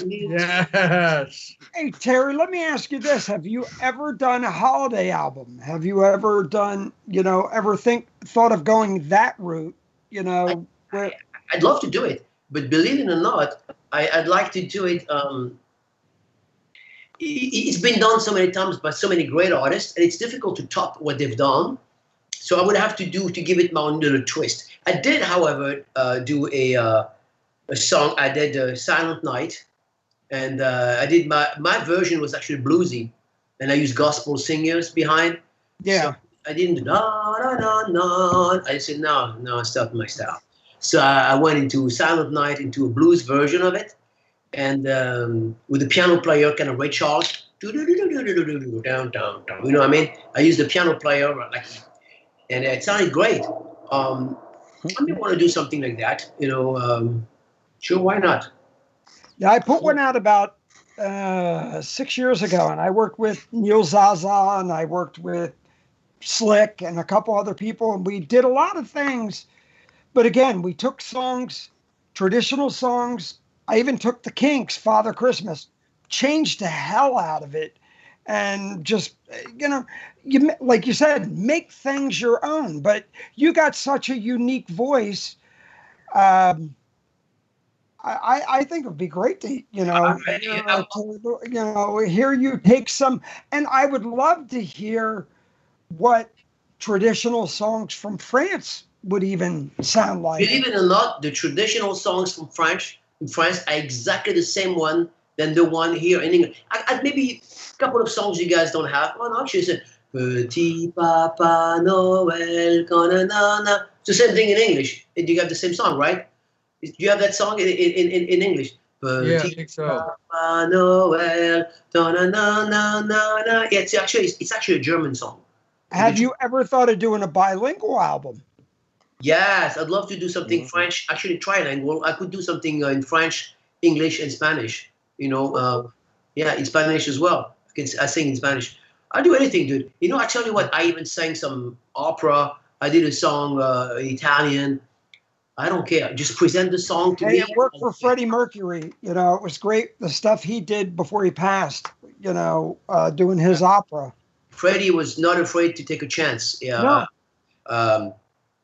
Speaker 2: Yes.
Speaker 4: Hey, Terry, let me ask you this. Have you ever done a holiday album? Have you ever done, thought of going that route?
Speaker 3: I'd love to do it, but believe it or not, I'd like to do it. It's been done so many times by so many great artists, and it's difficult to top what they've done. So I would have to give it my own little twist. I did, however, do a song. I did Silent Night, and I did my version was actually bluesy, and I used gospel singers behind.
Speaker 4: Yeah.
Speaker 3: So I didn't no. I said no, it's not my style. So I went into Silent Night, into a blues version of it, and with the piano player, kind of Ray Charles, down. You know what I mean? I used the piano player, and it sounded great. I may want to do something like that. Sure, why not?
Speaker 4: Yeah, I put one out about 6 years ago, and I worked with Neil Zaza, and I worked with Slick and a couple other people, and we did a lot of things. But again, we took songs, traditional songs. I even took the Kinks, Father Christmas, changed the hell out of it, and just you like you said, make things your own. But you got such a unique voice. I think it would be great to hear you take some, and I would love to hear what traditional songs from France would even sound like.
Speaker 3: Believe it or not, the traditional songs from France are exactly the same one than the one here in England. Maybe a couple of songs you guys don't have. Well, actually, it's Petit Papa Noel, na. It's the same thing in English. You have the same song, right? Do you have that song in English?
Speaker 2: Yeah, I think so.
Speaker 3: Papa Noel, na. Yeah, it's actually a German song.
Speaker 4: Have you ever thought of doing a bilingual album?
Speaker 3: Yes, I'd love to do something French, actually trilingual. I could do something in French, English, and Spanish. In Spanish as well. I sing in Spanish. I'll do anything, dude. I tell you what, I even sang some opera. I did a song Italian. I don't care. Just present the song to me.
Speaker 4: It worked for Freddie Mercury. It was great. The stuff he did before he passed, doing his opera.
Speaker 3: Freddie was not afraid to take a chance. Yeah. No.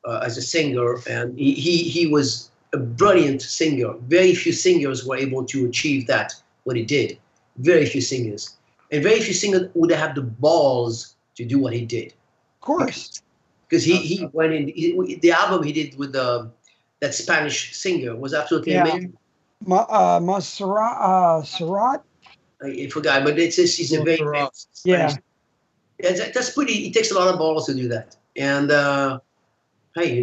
Speaker 3: As a singer, and he was a brilliant singer. Very few singers were able to achieve that, what he did. Very few singers. And very few singers would have the balls to do what he did.
Speaker 4: Of course.
Speaker 3: Because he went in, the album he did with that Spanish singer was absolutely amazing.
Speaker 4: Serrat?
Speaker 3: I forgot, but he's a very famous Spanish. Yeah. That's pretty, it takes a lot of balls to do that. And, hey,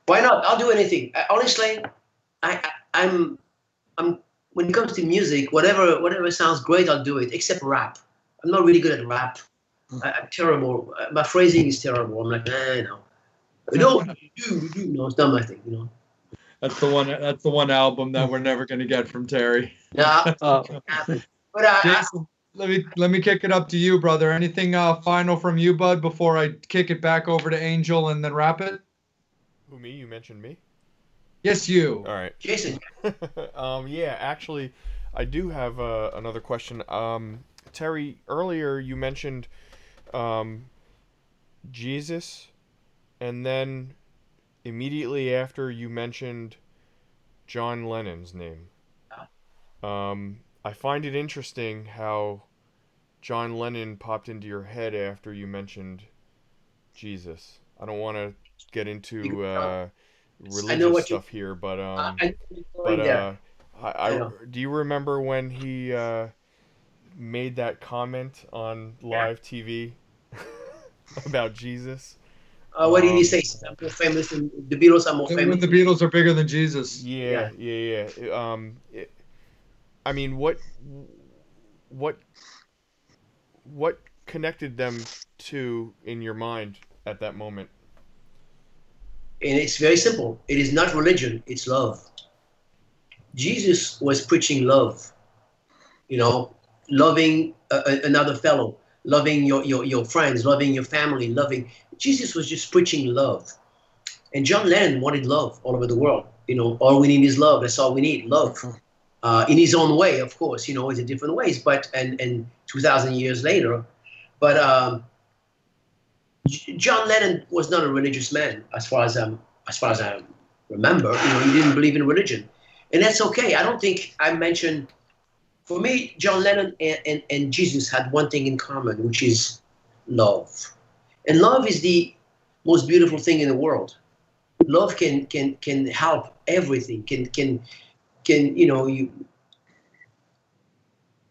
Speaker 3: why not? I'll do anything. Honestly, I'm when it comes to music, whatever sounds great, I'll do it. Except rap. I'm not really good at rap. I'm terrible. My phrasing is terrible. I'm like, no. No, it's not my thing.
Speaker 2: That's the one album that we're never going to get from Terry.
Speaker 3: Yeah. But
Speaker 2: Jason, let me kick it up to you, brother. Anything final from you, bud, before I kick it back over to Angel and then wrap it?
Speaker 1: Who, me? You mentioned me?
Speaker 2: Yes, you.
Speaker 1: All right.
Speaker 3: Jason.
Speaker 1: Yeah, actually, I do have another question. Terry, earlier you mentioned Jesus, and then immediately after you mentioned John Lennon's name. I find it interesting how John Lennon popped into your head after you mentioned Jesus. I don't want to get into religious stuff here, but do you remember when he made that comment on live TV about Jesus?
Speaker 3: What did he say? I'm more famous than the Beatles. I'm more famous.
Speaker 2: When the Beatles are bigger than Jesus.
Speaker 1: Yeah. I mean, what connected them to in your mind at that moment?
Speaker 3: And it's very simple. It is not religion. It's love. Jesus was preaching love. Loving another fellow, loving your friends, loving your family, Jesus was just preaching love. And John Lennon wanted love all over the world. All we need is love. That's all we need, love. In his own way, of course, it's in different ways, but and 2,000 years later. But John Lennon was not a religious man, as far as I remember. He didn't believe in religion, and that's okay. I don't think I mentioned. For me, John Lennon and Jesus had one thing in common, which is love. And love is the most beautiful thing in the world. Love can help everything.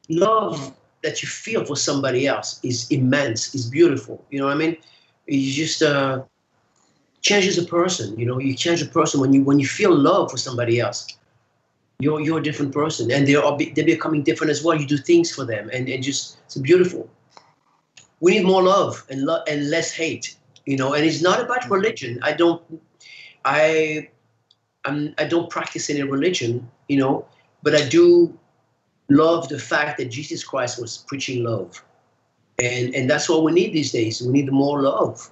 Speaker 3: Love that you feel for somebody else is immense, is beautiful. You know what I mean? It just changes a person. You change a person when you feel love for somebody else. You're a different person, and they're becoming different as well. You do things for them, and just it's beautiful. We need more love and less hate. And it's not about religion. I don't practice any religion, but I do love the fact that Jesus Christ was preaching love. And that's what we need these days. We need more love.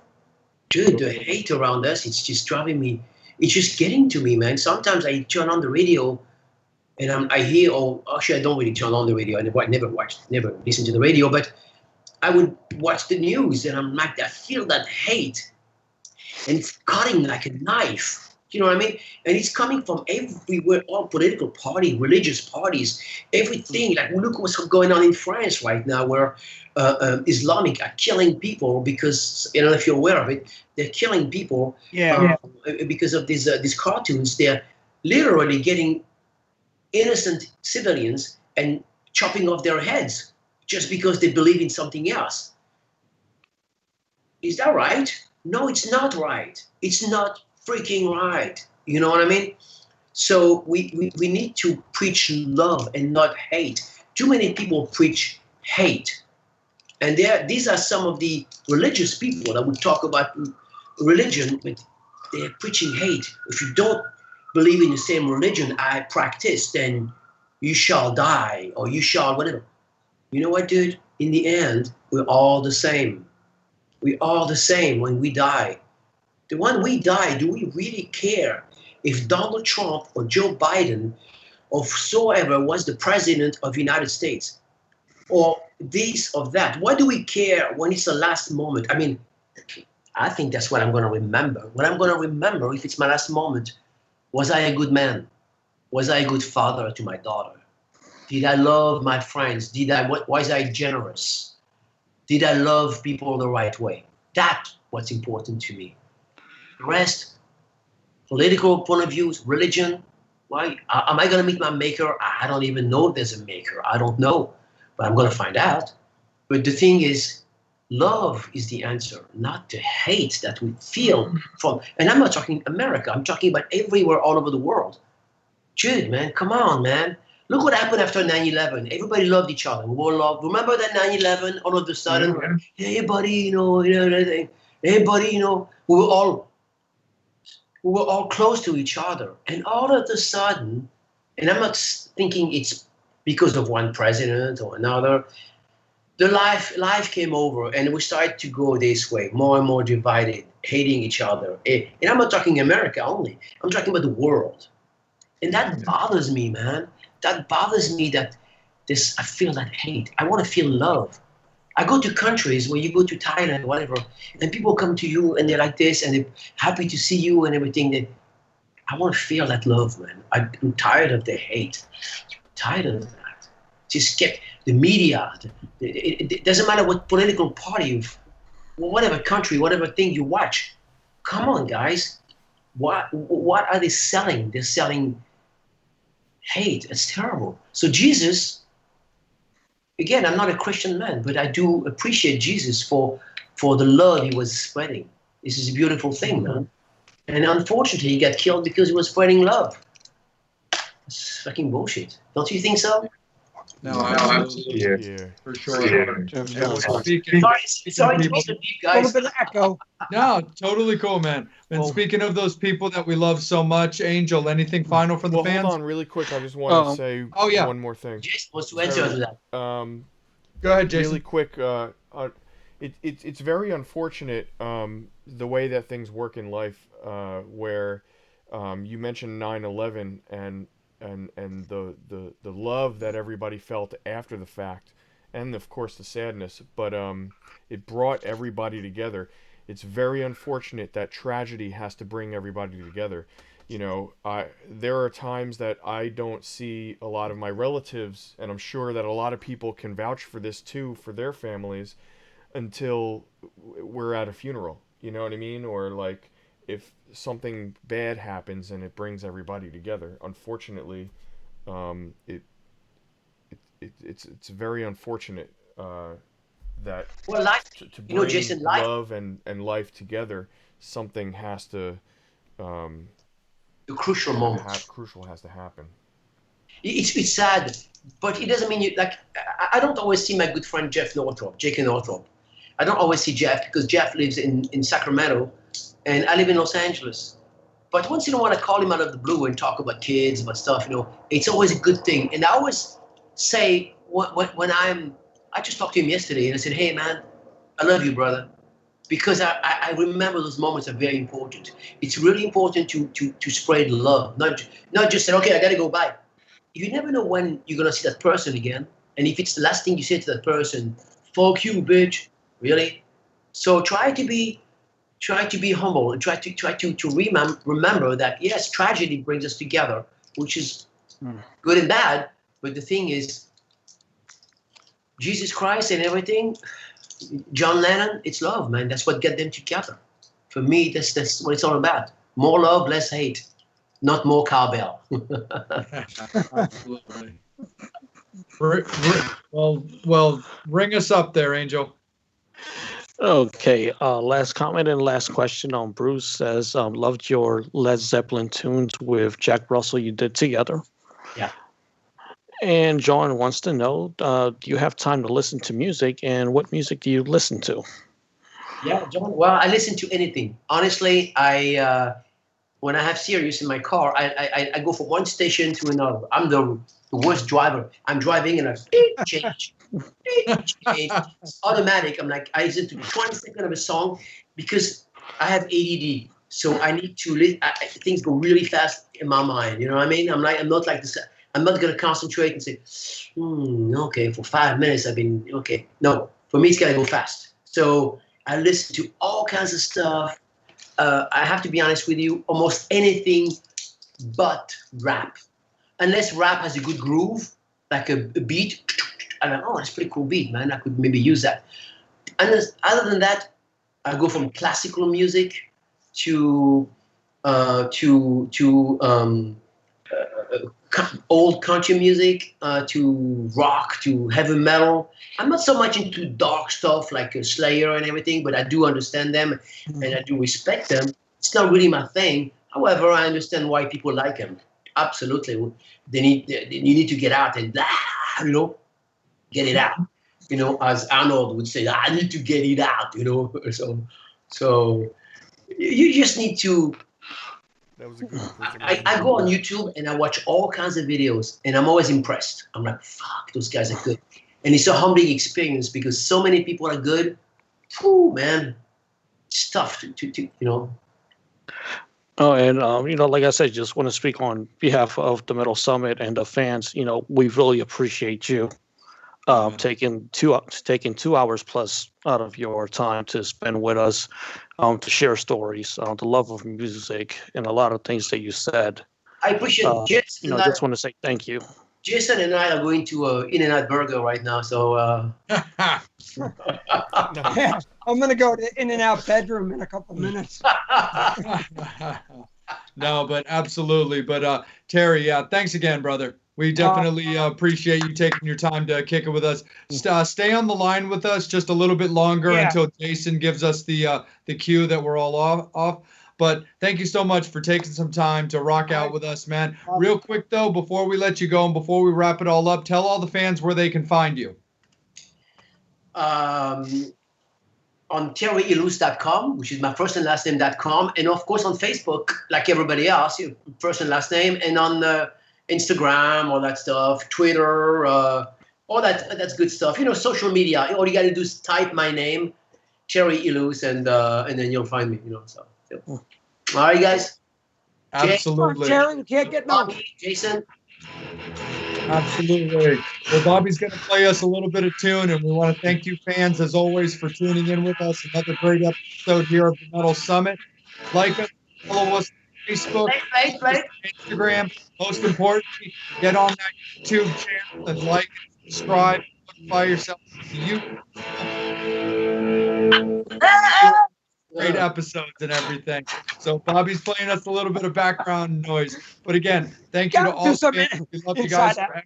Speaker 3: Dude, the hate around us, it's just driving me. It's just getting to me, man. Sometimes I turn on the radio and I hear, actually I don't really turn on the radio. I never listen to the radio, but I would watch the news and I'm like, I feel that hate and it's cutting like a knife. You know what I mean? And it's coming from everywhere, all political parties, religious parties, everything. Like, look what's going on in France right now, where Islamic are killing people because, I don't know if you're aware of it, they're killing people because of these cartoons. They're literally getting innocent civilians and chopping off their heads just because they believe in something else. Is that right? No, it's not right. It's not freaking right. You know what I mean? So we need to preach love and not hate. Too many people preach hate. And these are some of the religious people that would talk about religion, but they're preaching hate. If you don't believe in the same religion I practice, then you shall die or you shall whatever. You know what, dude? In the end, we're all the same. We're all the same when we die. When we die, do we really care if Donald Trump or Joe Biden or whosoever was the president of the United States or this or that? Why do we care when it's the last moment? I mean, I think that's what I'm going to remember. What I'm going to remember, if it's my last moment, was I a good man? Was I a good father to my daughter? Did I love my friends? Was I generous? Did I love people the right way? That's what's important to me. The rest, political point of views, religion, why? Am I going to meet my maker? I don't even know if there's a maker. I don't know, but I'm going to find out. But the thing is, love is the answer, not the hate that we feel from. And I'm not talking America. I'm talking about everywhere, all over the world. Dude, man, come on, man. Look what happened after 9/11. Everybody loved each other. We all loved. Remember that 9/11? All of a sudden, hey, buddy, hey, buddy, we were all close to each other. And all of a sudden, and I'm not thinking it's because of one president or another, the life came over and we started to go this way, more and more divided, hating each other. And I'm not talking America only. I'm talking about the world. And that bothers me, man. That bothers me that I feel that hate. I want to feel love. I go to countries where you go to Thailand, whatever, and people come to you and they're like this and they're happy to see you and everything. I want to feel that love, man. I'm tired of the hate. I'm tired of that. Just get the media. It doesn't matter what political party, whatever country, whatever thing you watch. Come on, guys. What are they selling? They're selling hate. It's terrible. So Jesus, again, I'm not a Christian man, but I do appreciate Jesus for the love he was spreading. This is a beautiful thing, man. And unfortunately, he got killed because he was spreading love. It's fucking bullshit. Don't you think so?
Speaker 2: No, absolutely.
Speaker 1: Yeah.
Speaker 2: For sure.
Speaker 4: Speaking,
Speaker 3: Sorry to be so deep,
Speaker 4: a little
Speaker 3: guys.
Speaker 4: bit of echo.
Speaker 2: No, totally cool, man. And speaking of those people that we love so much, Angel, anything final for the fans?
Speaker 1: Hold on really quick. I just want to say one more thing.
Speaker 3: Jason wants to answer to that.
Speaker 2: Go ahead, Jason.
Speaker 1: Really quick. It's very unfortunate the way that things work in life where you mentioned 9/11 and the love that everybody felt after the fact, and of course the sadness, but it brought everybody together. It's very unfortunate that tragedy has to bring everybody together. There are times that I don't see a lot of my relatives, and I'm sure that a lot of people can vouch for this too, for their families, until we're at a funeral. You know what I mean? Or like if something bad happens and it brings everybody together. Unfortunately, it's very unfortunate that
Speaker 3: life,
Speaker 1: to bring
Speaker 3: Jason, life,
Speaker 1: love and life together, something has to
Speaker 3: the crucial moment.
Speaker 1: Crucial has to happen.
Speaker 3: It's sad, but it doesn't mean I don't always see my good friend Jake Northrop. I don't always see Jeff because Jeff lives in Sacramento, and I live in Los Angeles. But once in a while, I call him out of the blue and talk about kids, about stuff. It's always a good thing. And I always say when I just talked to him yesterday, and I said, "Hey, man, I love you, brother," because I remember those moments are very important. It's really important to spread love, not just say, "Okay, I gotta go bye." You never know when you're gonna see that person again, and if it's the last thing you say to that person, "Fuck you, bitch," really. So try to be humble and try to remember that yes, tragedy brings us together, which is good and bad. But the thing is, Jesus Christ and everything, John Lennon, it's love, man. That's what get them together. For me, that's what it's all about. More love, less hate, not more cowbell.
Speaker 2: Absolutely. Well, ring us up there, Angel.
Speaker 6: Okay, last comment and last question on Bruce says, loved your Led Zeppelin tunes with Jack Russell you did together.
Speaker 3: Yeah.
Speaker 6: And John wants to know, do you have time to listen to music, and what music do you listen to?
Speaker 3: Yeah, John. Well, I listen to anything. Honestly, when I have Sirius in my car, I go from one station to another. I'm the worst driver. I'm driving and I change. It's automatic. I'm like, I listen to 20 seconds of a song because I have ADD. So I need to things go really fast in my mind. You know what I mean? I'm not like this. I'm not going to concentrate and say, okay, for 5 minutes I've been, okay. No, for me, it's got to go fast. So I listen to all kinds of stuff. I have to be honest with you, almost anything but rap. Unless rap has a good groove, like a beat, I'm like, oh, that's a pretty cool beat, man. I could maybe use that. And other than that, I go from classical music to old country music, to rock, to heavy metal. I'm not so much into dark stuff like Slayer and everything, but I do understand them and I do respect them. It's not really my thing. However, I understand why people like them. Absolutely, you need to get out and get it out. As Arnold would say, I need to get it out. So you just need to.
Speaker 1: That was a good
Speaker 3: I go on YouTube and I watch all kinds of videos and I'm always impressed. I'm like, fuck, those guys are good. And it's a humbling experience because so many people are good. Whew, man, it's tough to.
Speaker 6: Oh, and like I said, just want to speak on behalf of the Metal Summit and the fans. We really appreciate you taking 2 hours plus out of your time to spend with us, to share stories, the love of music, and a lot of things that you said.
Speaker 3: I appreciate it. Jason
Speaker 6: just want to say thank you.
Speaker 3: Jason and I are going to In-N-Out Burger right now, so.
Speaker 4: Yeah, I'm gonna go to In-N-Out bedroom in a couple minutes.
Speaker 2: No, but absolutely. But Terry, yeah, thanks again, brother. We definitely appreciate you taking your time to kick it with us. Stay on the line with us just a little bit longer until Jason gives us the cue that we're all off. But thank you so much for taking some time to rock out with us, man. Real quick, though, before we let you go and before we wrap it all up, tell all the fans where they can find you.
Speaker 3: On terryilous.com, which is my first and last name.com, and of course on Facebook, like everybody else, first and last name, and on Instagram, all that stuff, Twitter, all that's good stuff. Social media. All you got to do is type my name, Terry Ilous, and then you'll find me. So. All right, guys.
Speaker 2: Absolutely.
Speaker 4: Terry, we can't get no.
Speaker 3: Jason.
Speaker 2: Absolutely. Well, Bobby's going to play us a little bit of tune, and we want to thank you fans, as always, for tuning in with us. Another great episode here of the Metal Summit. Like us, follow us on Facebook, Instagram. Most importantly, get on that YouTube channel and like and subscribe. Notify yourself to YouTube. Great episodes and everything. So Bobby's playing us a little bit of background noise. But again, thank you to all fans. We love you guys forever.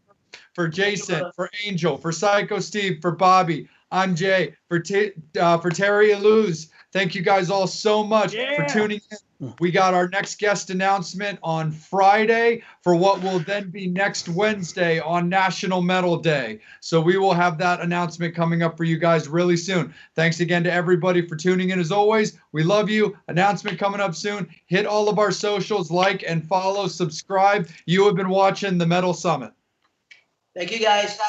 Speaker 2: For Jason, for Angel, for Psycho Steve, for Bobby, I'm Jay, for Terry Ilous. Thank you guys all so much for tuning in. We got our next guest announcement on Friday for what will then be next Wednesday on National Metal Day. So we will have that announcement coming up for you guys really soon. Thanks again to everybody for tuning in as always. We love you. Announcement coming up soon. Hit all of our socials, like and follow, subscribe. You have been watching the Metal Summit.
Speaker 3: Thank you, guys.